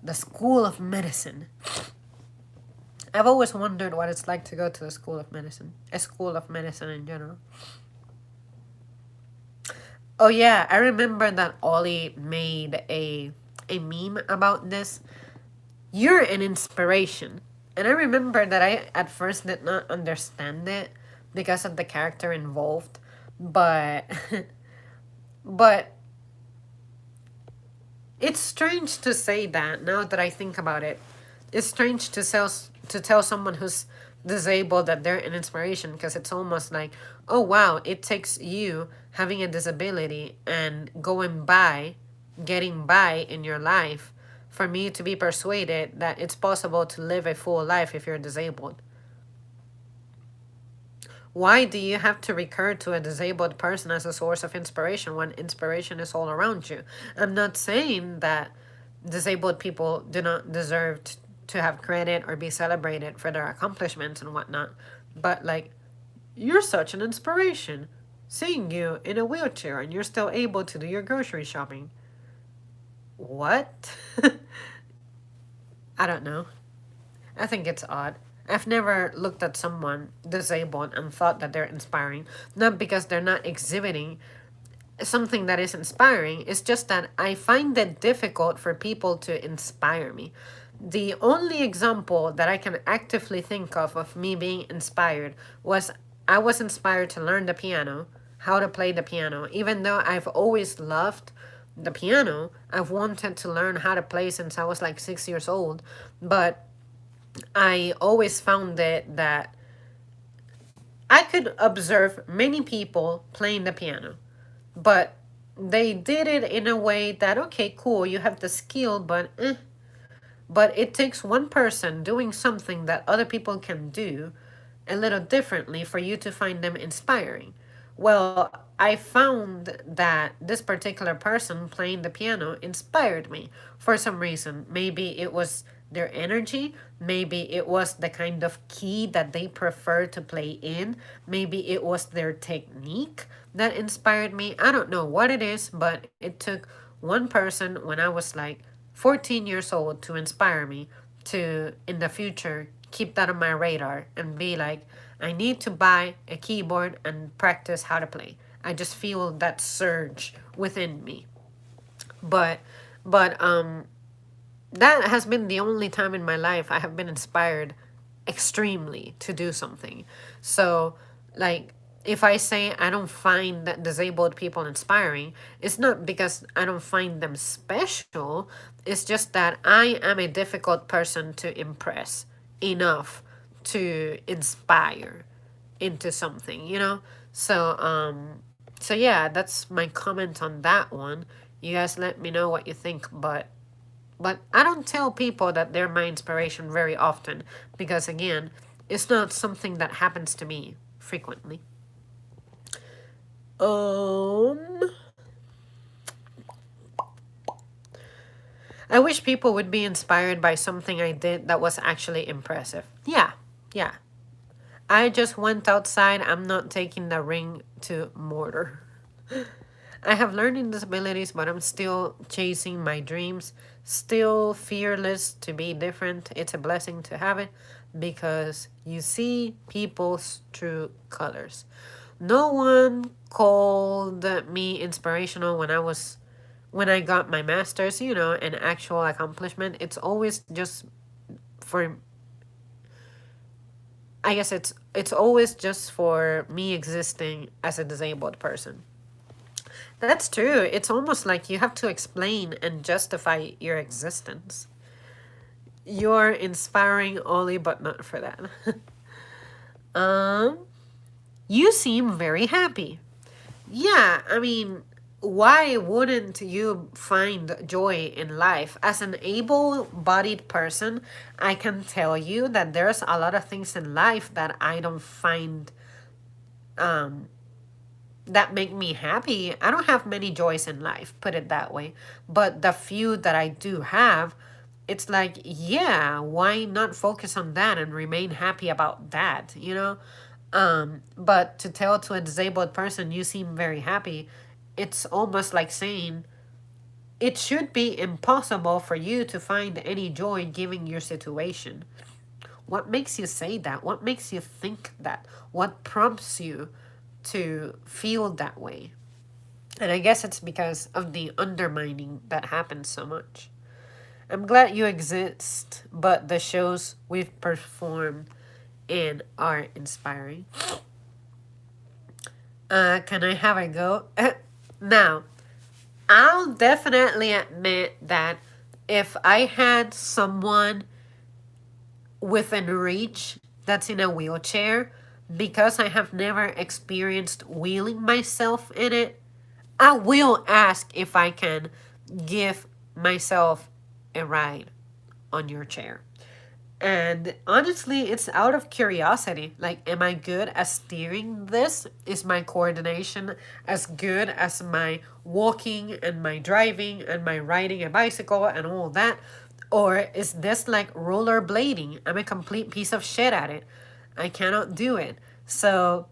The school of medicine. I've always wondered what it's like to go to the school of medicine. A school of medicine in general. Oh yeah, I remember that Ollie made a meme about this. You're an inspiration. And I remember that I at first did not understand it because of the character involved. But but it's strange to say that now that I think about it. It's strange to tell someone who's disabled that they're an inspiration, because it's almost like, oh wow, it takes you having a disability and getting by in your life for me to be persuaded that it's possible to live a full life if you're disabled. Why do you have to recur to a disabled person as a source of inspiration when inspiration is all around you? I'm not saying that disabled people do not deserve to have credit or be celebrated for their accomplishments and whatnot, but like, you're such an inspiration. Seeing you in a wheelchair and you're still able to do your grocery shopping. What? I don't know. I think it's odd. I've never looked at someone disabled and thought that they're inspiring. Not because they're not exhibiting something that is inspiring. It's just that I find it difficult for people to inspire me. The only example that I can actively think of me being inspired was I was inspired to learn the piano, how to play the piano. Even though I've always loved the piano, I've wanted to learn how to play since I was like 6 years old. But I always found it that I could observe many people playing the piano, but they did it in a way that, okay, cool, you have the skill, but But it takes one person doing something that other people can do a little differently for you to find them inspiring. Well, I found that this particular person playing the piano inspired me for some reason. Maybe it was their energy, maybe it was the kind of key that they prefer to play in, maybe it was their technique that inspired me. I don't know what it is, but it took one person when I was like 14 years old to inspire me to, in the future, keep that on my radar and be like, I need to buy a keyboard and practice how to play. I just feel that surge within me. But that has been the only time in my life I have been inspired extremely to do something. So, like, if I say I don't find that disabled people inspiring, it's not because I don't find them special. It's just that I am a difficult person to impress enough to inspire into something, you know? So yeah, that's my comment on that one. You guys let me know what you think, but I don't tell people that they're my inspiration very often because, again, it's not something that happens to me frequently. Um, I wish people would be inspired by something I did that was actually impressive. Yeah, yeah. I just went outside. I'm not taking the ring to mortar. I have learning disabilities, but I'm still chasing my dreams. Still fearless to be different. It's a blessing to have it because you see people's true colors. No one called me inspirational when I got my master's, an actual accomplishment. It's always just for I guess it's always just for me existing as a disabled person. That's true. It's almost like you have to explain and justify your existence. You're inspiring Ollie, but not for that. um, you seem very happy. Yeah, I mean, why wouldn't you find joy in life? As an able bodied person, I can tell you that there's a lot of things in life that I don't find um, that make me happy. I don't have many joys in life, put it that way. But the few that I do have, it's like, yeah, why not focus on that and remain happy about that? But to tell to a disabled person you seem very happy, it's almost like saying it should be impossible for you to find any joy given your situation. What makes you say that? What makes you think that? What prompts you to feel that way? And I guess it's because of the undermining that happens so much. I'm glad you exist, but the shows we've performed in are inspiring. Can I have a go? Now, I'll definitely admit that if I had someone within reach that's in a wheelchair, because I have never experienced wheeling myself in it, I will ask if I can give myself a ride on your chair. And honestly, it's out of curiosity. Like, am I good at steering this? Is my coordination as good as my walking and my driving and my riding a bicycle and all that? Or is this like rollerblading? I'm a complete piece of shit at it. I cannot do it. So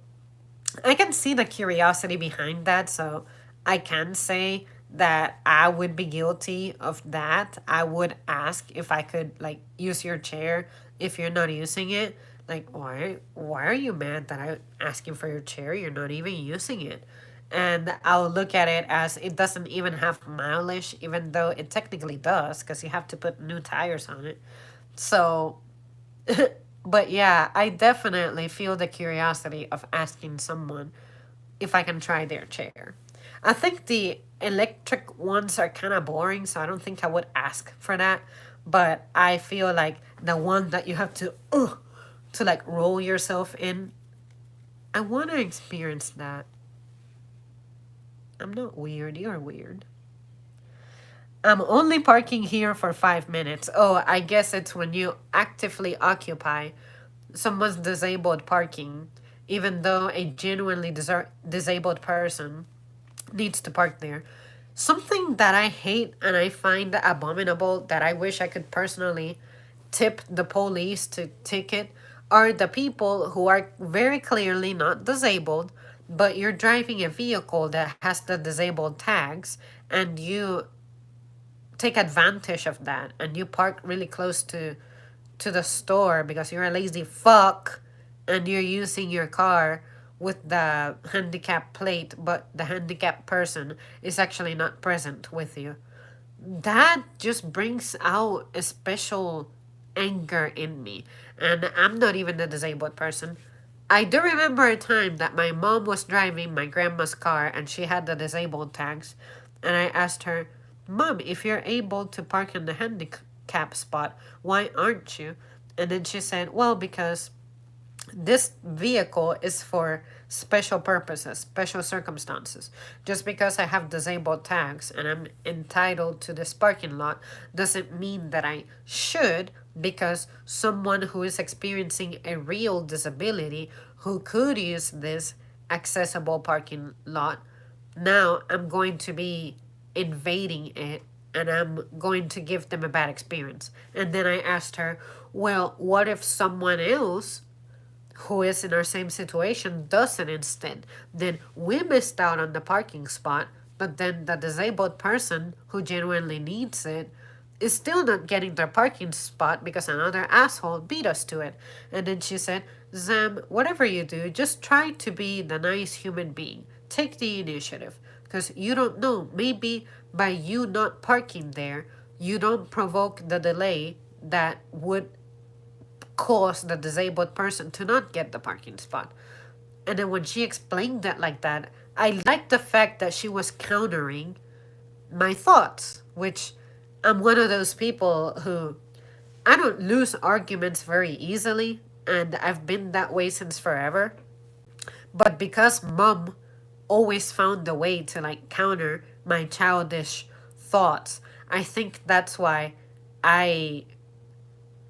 I can see the curiosity behind that. So I can say that I would be guilty of that. I would ask if I could like use your chair if you're not using it. Like, why are you mad that I ask you for your chair? You're not even using it. And I'll look at it as it doesn't even have mileage, even though it technically does, because you have to put new tires on it. So, but yeah, I definitely feel the curiosity of asking someone if I can try their chair. I think the electric ones are kind of boring, so I don't think I would ask for that. But I feel like the one that you have to like roll yourself in, I want to experience that. I'm not weird, you're weird. I'm only parking here for 5 minutes. Oh, I guess it's when you actively occupy someone's disabled parking, even though a genuinely disabled person needs to park there. Something that I hate and I find abominable that I wish I could personally tip the police to ticket are the people who are very clearly not disabled, but you're driving a vehicle that has the disabled tags and you take advantage of that and you park really close to the store because you're a lazy fuck and you're using your car with the handicap plate, but the handicapped person is actually not present with you. That just brings out a special anger in me. And I'm not even a disabled person. I do remember a time that my mom was driving my grandma's car and she had the disabled tags. And I asked her, Mom, if you're able to park in the handicap spot, why aren't you? And then she said, well, because this vehicle is for special purposes, special circumstances. Just because I have disabled tags and I'm entitled to this parking lot doesn't mean that I should, because someone who is experiencing a real disability who could use this accessible parking lot. Now I'm going to be invading it, and I'm going to give them a bad experience. And then I asked her, well, what if someone else who is in our same situation does it instead? Then we missed out on the parking spot, but then the disabled person who genuinely needs it is still not getting their parking spot because another asshole beat us to it. And then she said, Zam, whatever you do, just try to be the nice human being. Take the initiative. Because you don't know, maybe by you not parking there, you don't provoke the delay that would cause the disabled person to not get the parking spot. And then when she explained that like that, I liked the fact that she was countering my thoughts, which I'm one of those people who I don't lose arguments very easily, and I've been that way since forever. But because mom always found a way to like counter my childish thoughts, I think that's why I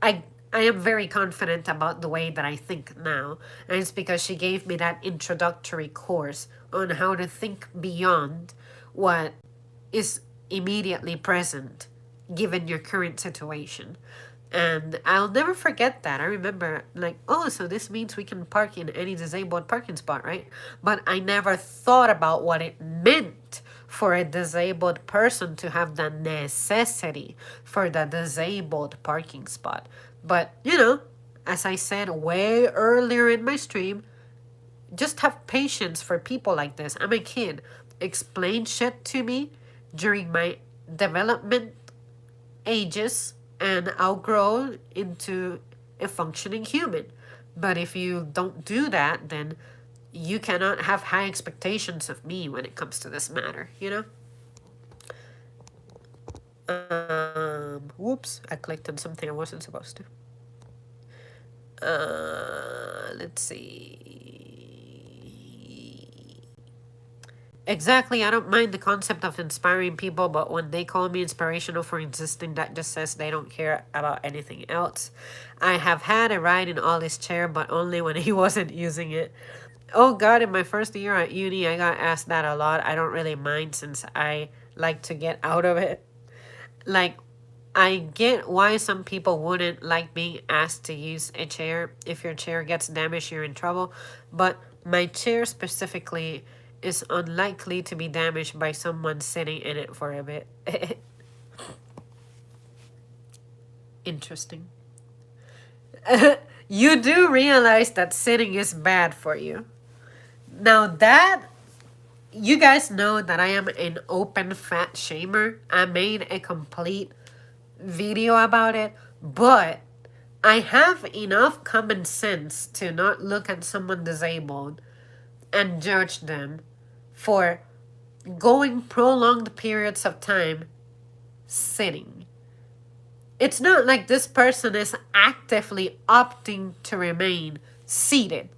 I I am very confident about the way that I think now. And it's because she gave me that introductory course on how to think beyond what is immediately present given your current situation. And I'll never forget that. I remember, like, oh, so this means we can park in any disabled parking spot, right? But I never thought about what it meant for a disabled person to have the necessity for the disabled parking spot. But, as I said way earlier in my stream, just have patience for people like this. I'm a kid. Explain shit to me during my development ages, and I'll grow into a functioning human. But if you don't do that, then you cannot have high expectations of me when it comes to this matter. Whoops, I clicked on something I wasn't supposed to. Let's see. Exactly, I don't mind the concept of inspiring people, but when they call me inspirational for existing, that just says they don't care about anything else. I have had a ride in Ollie's chair, but only when he wasn't using it. Oh god, in my first year at uni, I got asked that a lot. I don't really mind since I like to get out of it. Like, I get why some people wouldn't like being asked to use a chair. If your chair gets damaged, you're in trouble. But my chair specifically is unlikely to be damaged by someone sitting in it for a bit. Interesting. You do realize that sitting is bad for you. Now that you guys know that I am an open fat shamer, I made a complete video about it, but I have enough common sense to not look at someone disabled and judge them for going prolonged periods of time sitting. It's not like this person is actively opting to remain seated.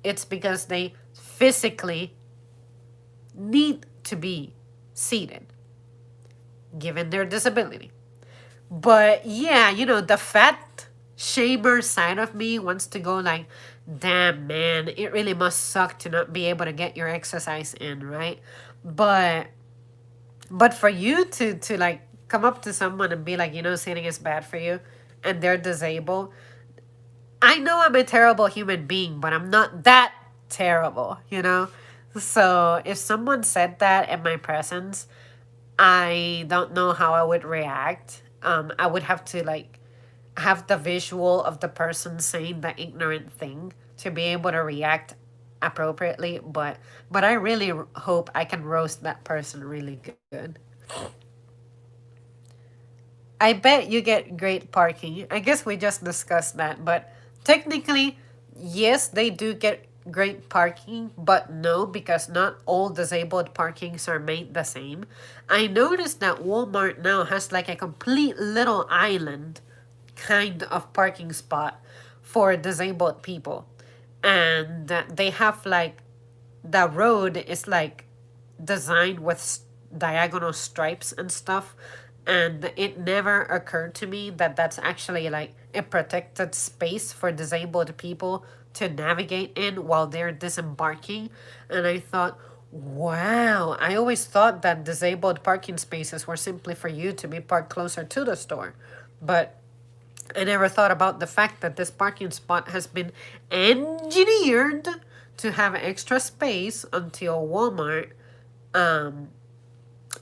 It's because they physically need to be seated, given their disability. But yeah, the fat shamer side of me wants to go like, damn man, it really must suck to not be able to get your exercise in, right? But for you to like come up to someone and be like, sitting is bad for you, and they're disabled. I know I'm a terrible human being, but I'm not that terrible. So if someone said that in my presence, I don't know how I would react. I would have to like have the visual of the person saying the ignorant thing to be able to react appropriately. But I really hope I can roast that person really good. I bet you get great parking. I guess we just discussed that, but technically, yes, they do get great parking, but no, because not all disabled parkings are made the same. I noticed that Walmart now has like a complete little island kind of parking spot for disabled people. And they have like, the road is like designed with diagonal stripes and stuff. And it never occurred to me that that's actually like a protected space for disabled people to navigate in while they're disembarking. And I thought, wow, I always thought that disabled parking spaces were simply for you to be parked closer to the store. But I never thought about the fact that this parking spot has been engineered to have extra space until Walmart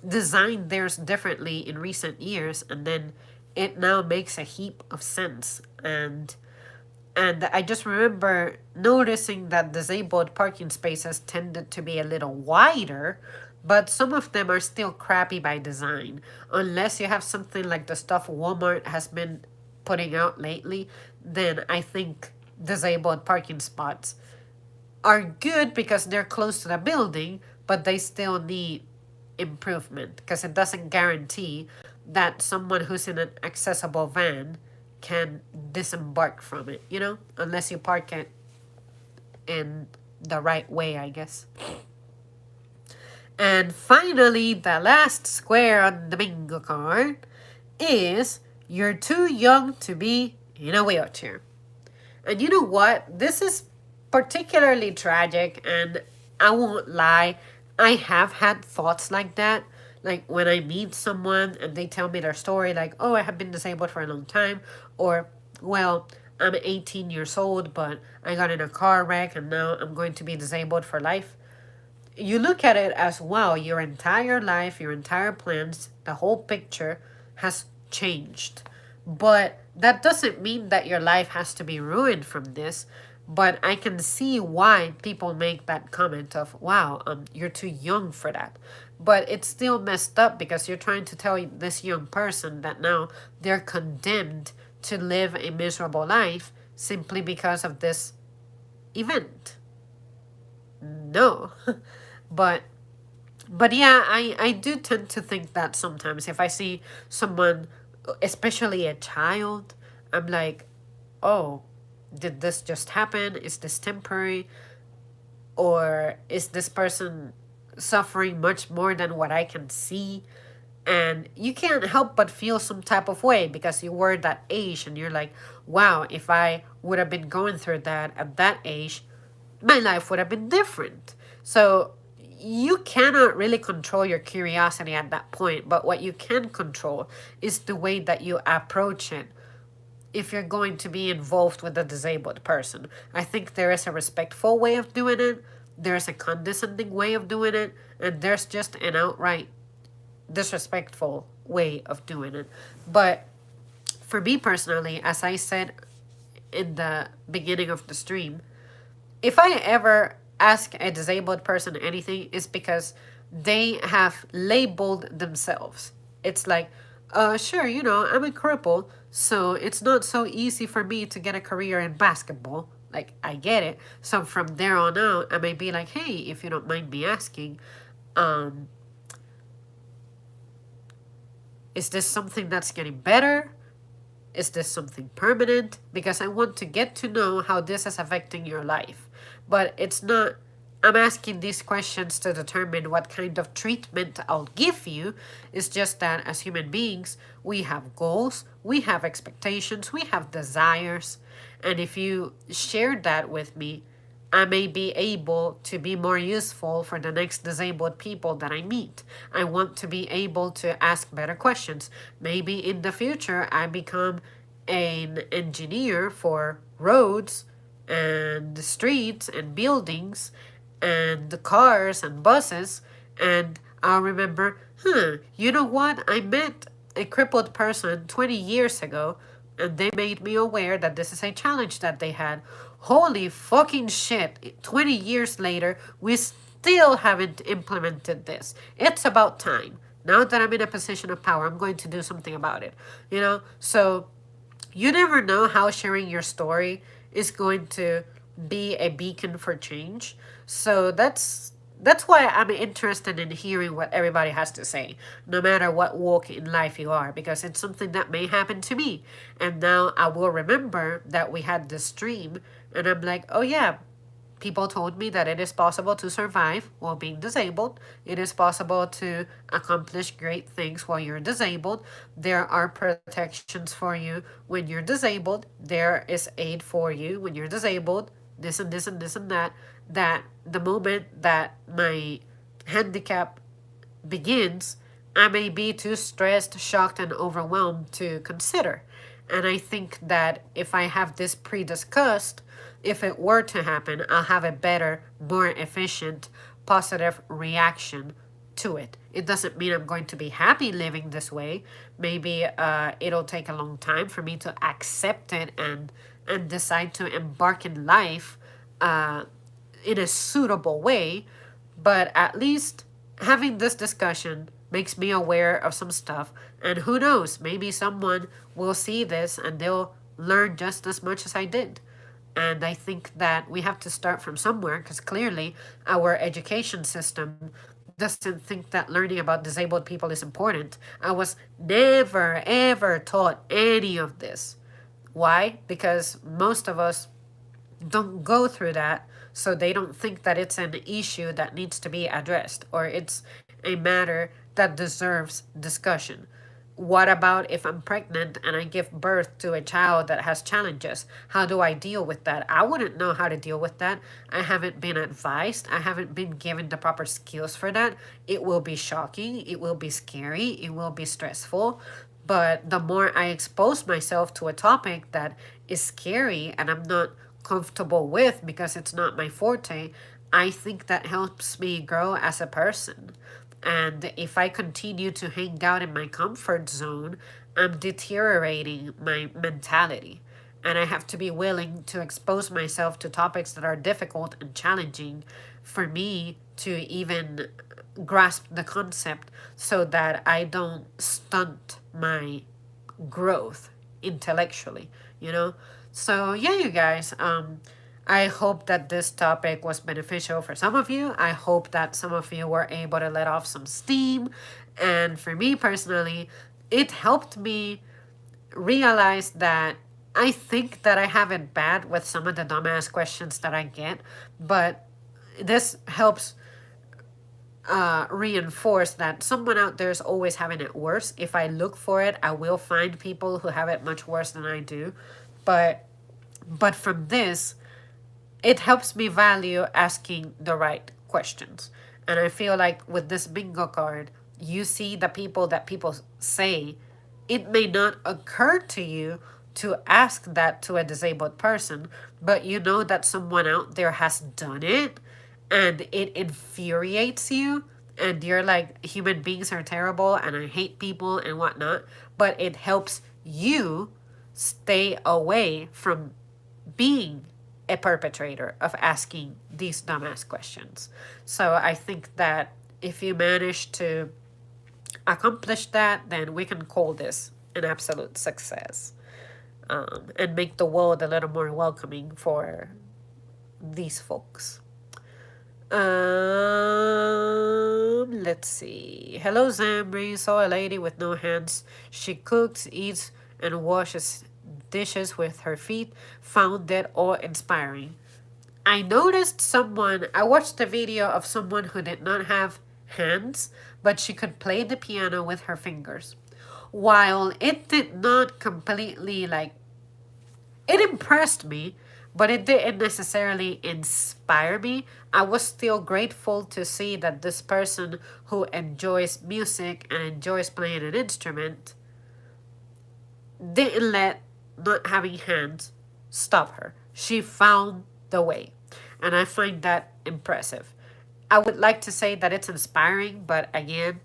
designed theirs differently in recent years, and then it now makes a heap of sense. And I just remember noticing that disabled parking spaces tended to be a little wider, but some of them are still crappy by design. Unless you have something like the stuff Walmart has been putting out lately, then I think disabled parking spots are good because they're close to the building, but they still need improvement because it doesn't guarantee that someone who's in an accessible van can disembark from it, unless you park it in the right way, I guess. And finally, the last square on the bingo card is you're too young to be in a wheelchair. And you know what? This is particularly tragic, and I won't lie, I have had thoughts like that. Like when I meet someone and they tell me their story, like, oh, I have been disabled for a long time, or, well, I'm 18 years old, but I got in a car wreck and now I'm going to be disabled for life. You look at it as, wow, your entire life, your entire plans, the whole picture has changed. But that doesn't mean that your life has to be ruined from this. But I can see why people make that comment of, wow, you're too young for that. But it's still messed up because you're trying to tell this young person that now they're condemned to live a miserable life simply because of this event. No. but but yeah, I do tend to think that sometimes if I see someone, especially a child, I'm like, oh, did this just happen? Is this temporary? Or is this person suffering much more than what I can see? And you can't help but feel some type of way because you were that age and you're like, wow, if I would have been going through that at that age, my life would have been different. So you cannot really control your curiosity at that point, but what you can control is the way that you approach it if you're going to be involved with a disabled person. I think there is a respectful way of doing it, there's a condescending way of doing it, and there's just an outright disrespectful way of doing it. But for me personally, as I said in the beginning of the stream, if I ever ask a disabled person anything, it's because they have labeled themselves. It's like, sure, I'm a cripple, so it's not so easy for me to get a career in basketball. Like, I get it. So from there on out, I may be like, hey, if you don't mind me asking, is this something that's getting better? Is this something permanent? Because I want to get to know how this is affecting your life. But it's not, I'm asking these questions to determine what kind of treatment I'll give you. It's just that as human beings, we have goals, we have expectations, we have desires. And if you share that with me, I may be able to be more useful for the next disabled people that I meet. I want to be able to ask better questions. Maybe in the future, I become an engineer for roads and streets and buildings and the cars and buses, and I'll remember, you know what? I met a crippled person 20 years ago, and they made me aware that this is a challenge that they had. Holy fucking shit. 20 years later, we still haven't implemented this. It's about time. Now that I'm in a position of power, I'm going to do something about it. So you never know how sharing your story is going to be a beacon for change. So that's why I'm interested in hearing what everybody has to say, no matter what walk in life you are, because it's something that may happen to me. And now I will remember that we had this stream, and I'm like, oh yeah, people told me that it is possible to survive while being disabled. It is possible to accomplish great things while you're disabled. There are protections for you when you're disabled. There is aid for you when you're disabled. this and this and this and that, that the moment that my handicap begins, I may be too stressed, shocked, and overwhelmed to consider. And I think that if I have this pre discussed, if it were to happen, I'll have a better, more efficient, positive reaction to it. It doesn't mean I'm going to be happy living this way. Maybe it'll take a long time for me to accept it and decide to embark in life in a suitable way. But at least having this discussion makes me aware of some stuff. And who knows, maybe someone will see this and they'll learn just as much as I did. And I think that we have to start from somewhere because clearly our education system doesn't think that learning about disabled people is important. I was never, ever taught any of this. Why? Because most of us don't go through that, so they don't think that it's an issue that needs to be addressed or it's a matter that deserves discussion. What about if I'm pregnant and I give birth to a child that has challenges? How do I deal with that? I wouldn't know how to deal with that. I haven't been advised. I haven't been given the proper skills for that. It will be shocking. It will be scary. It will be stressful. But the more I expose myself to a topic that is scary and I'm not comfortable with because it's not my forte, I think that helps me grow as a person. And if I continue to hang out in my comfort zone, I'm deteriorating my mentality. And I have to be willing to expose myself to topics that are difficult and challenging for me to even grasp the concept so that I don't stunt my growth intellectually, you know? So, yeah, you guys, I hope that this topic was beneficial for some of you. I hope that some of you were able to let off some steam. And for me personally, it helped me realize that I think that I have it bad with some of the dumbass questions that I get, but this helps reinforce that someone out there is always having it worse. If I look for it, I will find people who have it much worse than I do. But from this, it helps me value asking the right questions. And I feel like with this bingo card, you see the people that people say, it may not occur to you to ask that to a disabled person, but you know that someone out there has done it and it infuriates you. And you're like, human beings are terrible and I hate people and whatnot. But it helps you stay away from being a perpetrator of asking these dumbass questions. So I think that if you manage to accomplish that, then we can call this an absolute success, and make the world a little more welcoming for these folks. Let's see. Hello, Zambri. Saw a lady with no hands. She cooks, eats, and washes dishes with her feet. Found that awe-inspiring. I watched a video of someone who did not have hands, but she could play the piano with her fingers. While it did not completely, it impressed me, but it didn't necessarily inspire me. I was still grateful to see that this person who enjoys music and enjoys playing an instrument didn't let not having hands stop her. She found the way. And I find that impressive. I would like to say that it's inspiring, but again,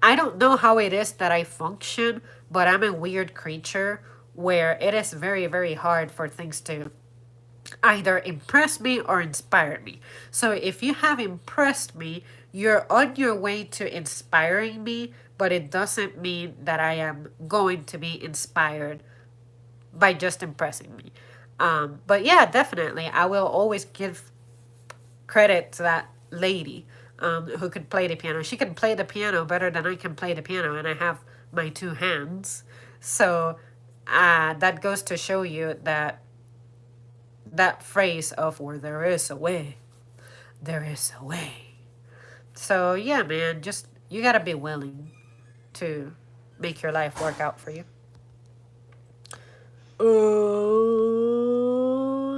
I don't know how it is that I function, but I'm a weird creature where it is very, very hard for things to either impress me or inspire me. So if you have impressed me, you're on your way to inspiring me, but it doesn't mean that I am going to be inspired by just impressing me. But yeah, definitely, I will always give credit to that lady who could play the piano. She can play the piano better than I can play the piano, and I have my two hands. So that goes to show you that phrase of where there is a way, there is a way. So yeah, man, just you gotta be willing to make your life work out for you.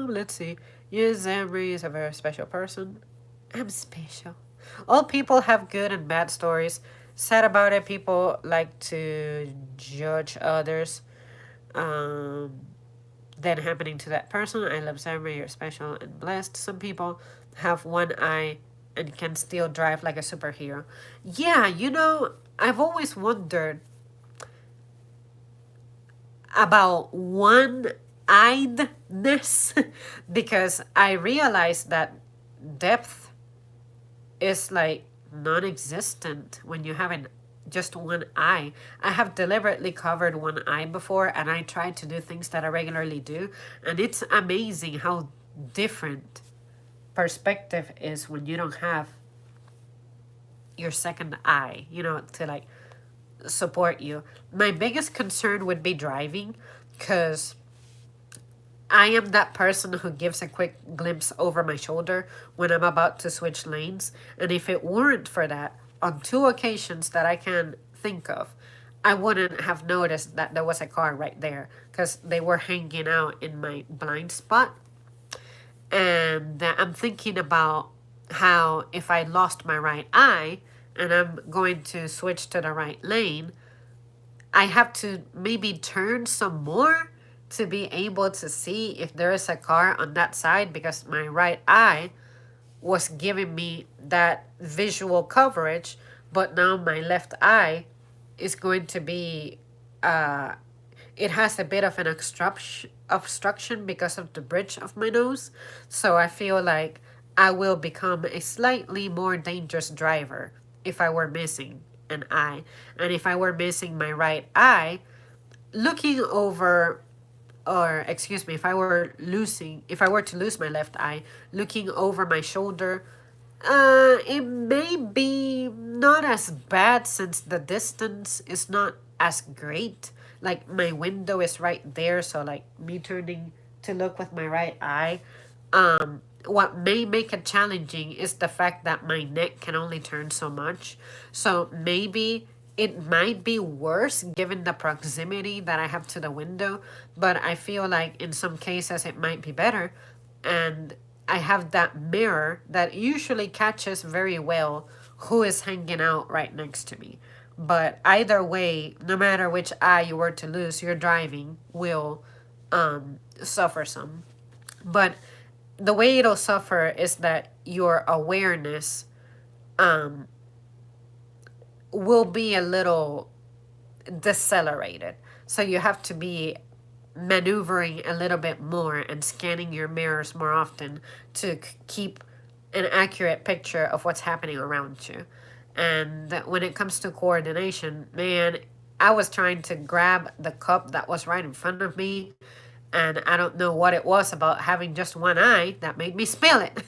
Let's see. Yes, Emery is a very special person. I'm special. All people have good and bad stories. Sad about it, people like to judge others. Um, then happening to that person. I love Emery, you're special and blessed. Some people have one eye and can still drive like a superhero. Yeah, I've always wondered about one-eyedness because I realized that depth is like non-existent when you have just one eye. I have deliberately covered one eye before and I try to do things that I regularly do, and it's amazing how different perspective is when you don't have your second eye, to like support you. My biggest concern would be driving because I am that person who gives a quick glimpse over my shoulder when I'm about to switch lanes. And if it weren't for that, on two occasions that I can think of, I wouldn't have noticed that there was a car right there because they were hanging out in my blind spot. And I'm thinking about how if I lost my right eye and I'm going to switch to the right lane, I have to maybe turn some more to be able to see if there is a car on that side because my right eye was giving me that visual coverage, but now my left eye is going to be it has a bit of an obstruction because of the bridge of my nose. So I feel like I will become a slightly more dangerous driver if I were missing an eye. And if I were missing my right eye, looking over, or excuse me, if I were to lose my left eye, looking over my shoulder, it may be not as bad since the distance is not as great. Like my window is right there, so like me turning to look with my right eye. What may make it challenging is the fact that my neck can only turn so much. So maybe it might be worse given the proximity that I have to the window, but I feel like in some cases it might be better. And I have that mirror that usually catches very well who is hanging out right next to me. But either way, no matter which eye you were to lose, your driving will suffer some. But the way it'll suffer is that your awareness will be a little decelerated. So you have to be maneuvering a little bit more and scanning your mirrors more often to keep an accurate picture of what's happening around you. And when it comes to coordination, man, I was trying to grab the cup that was right in front of me, and I don't know what it was about having just one eye that made me spill it.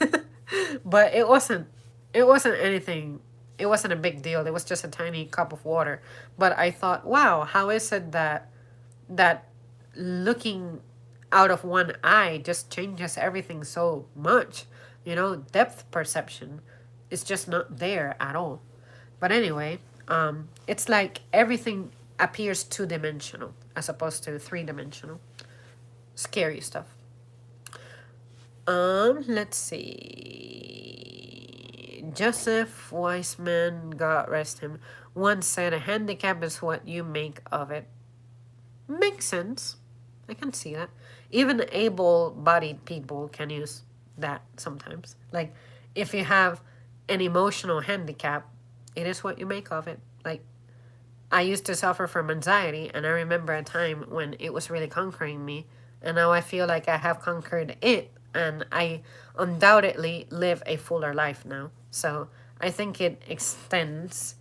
But it wasn't anything. It wasn't a big deal. It was just a tiny cup of water. But I thought, wow, how is it that looking out of one eye just changes everything so much? Depth perception is just not there at all. But anyway, it's like everything appears two-dimensional as opposed to three-dimensional. Scary stuff. Let's see. Joseph Weissman, God rest him, once said a handicap is what you make of it. Makes sense. I can see that. Even able-bodied people can use that sometimes. Like, if you have an emotional handicap, it is what you make of it. Like, I used to suffer from anxiety, and I remember a time when it was really conquering me, and now I feel like I have conquered it, and I undoubtedly live a fuller life now. So I think it extends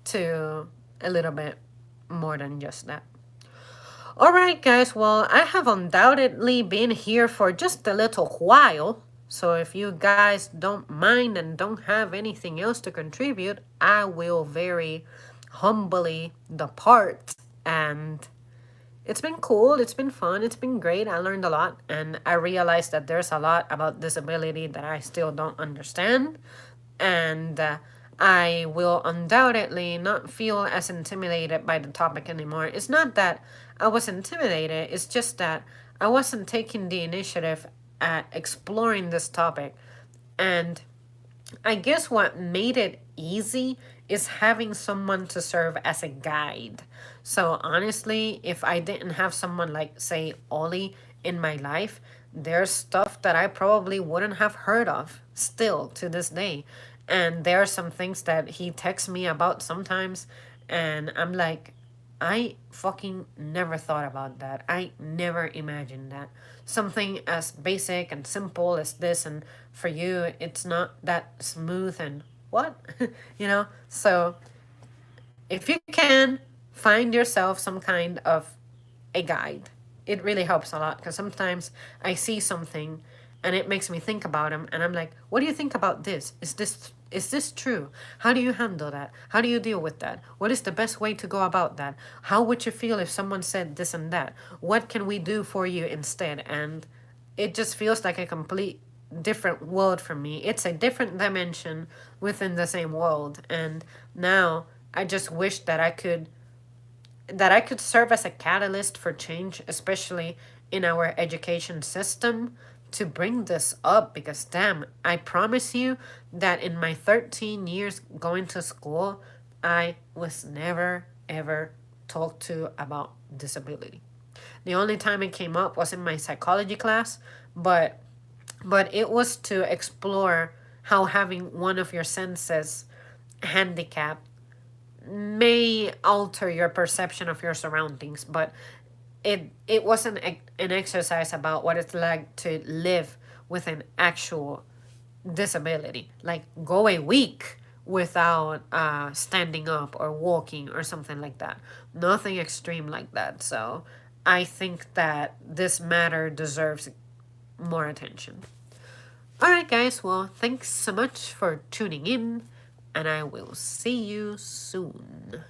to a little bit more than just that. Alright, guys, well, I have undoubtedly been here for just a little while. So if you guys don't mind and don't have anything else to contribute, I will very humbly depart. And it's been cool, it's been fun, it's been great. I learned a lot, and I realized that there's a lot about disability that I still don't understand. And I will undoubtedly not feel as intimidated by the topic anymore. It's not that I was intimidated, it's just that I wasn't taking the initiative at exploring this topic. And I guess what made it easy is having someone to serve as a guide. So honestly, if I didn't have someone like, say, Ollie in my life, there's stuff that I probably wouldn't have heard of still to this day. And there are some things that he texts me about sometimes, and I'm like, I fucking never thought about that. I never imagined that. Something as basic and simple as this, and for you, it's not that smooth and what? You know? So, if you can find yourself some kind of a guide, it really helps a lot because sometimes I see something and it makes me think about them and I'm like, what do you think about this? Is this true? How do you handle that? How do you deal with that? What is the best way to go about that? How would you feel if someone said this and that? What can we do for you instead? And it just feels like a complete different world for me. It's a different dimension within the same world. And now I just wish that I could serve as a catalyst for change, especially in our education system, to bring this up because, damn, I promise you that in my 13 years going to school, I was never ever talked to about disability. The only time it came up was in my psychology class, but it was to explore how having one of your senses handicapped may alter your perception of your surroundings, but it wasn't an exercise about what it's like to live with an actual disability. Like go a week without standing up or walking or something like that. Nothing extreme like that. So I think that this matter deserves more attention. Alright, guys, well, thanks so much for tuning in, and I will see you soon.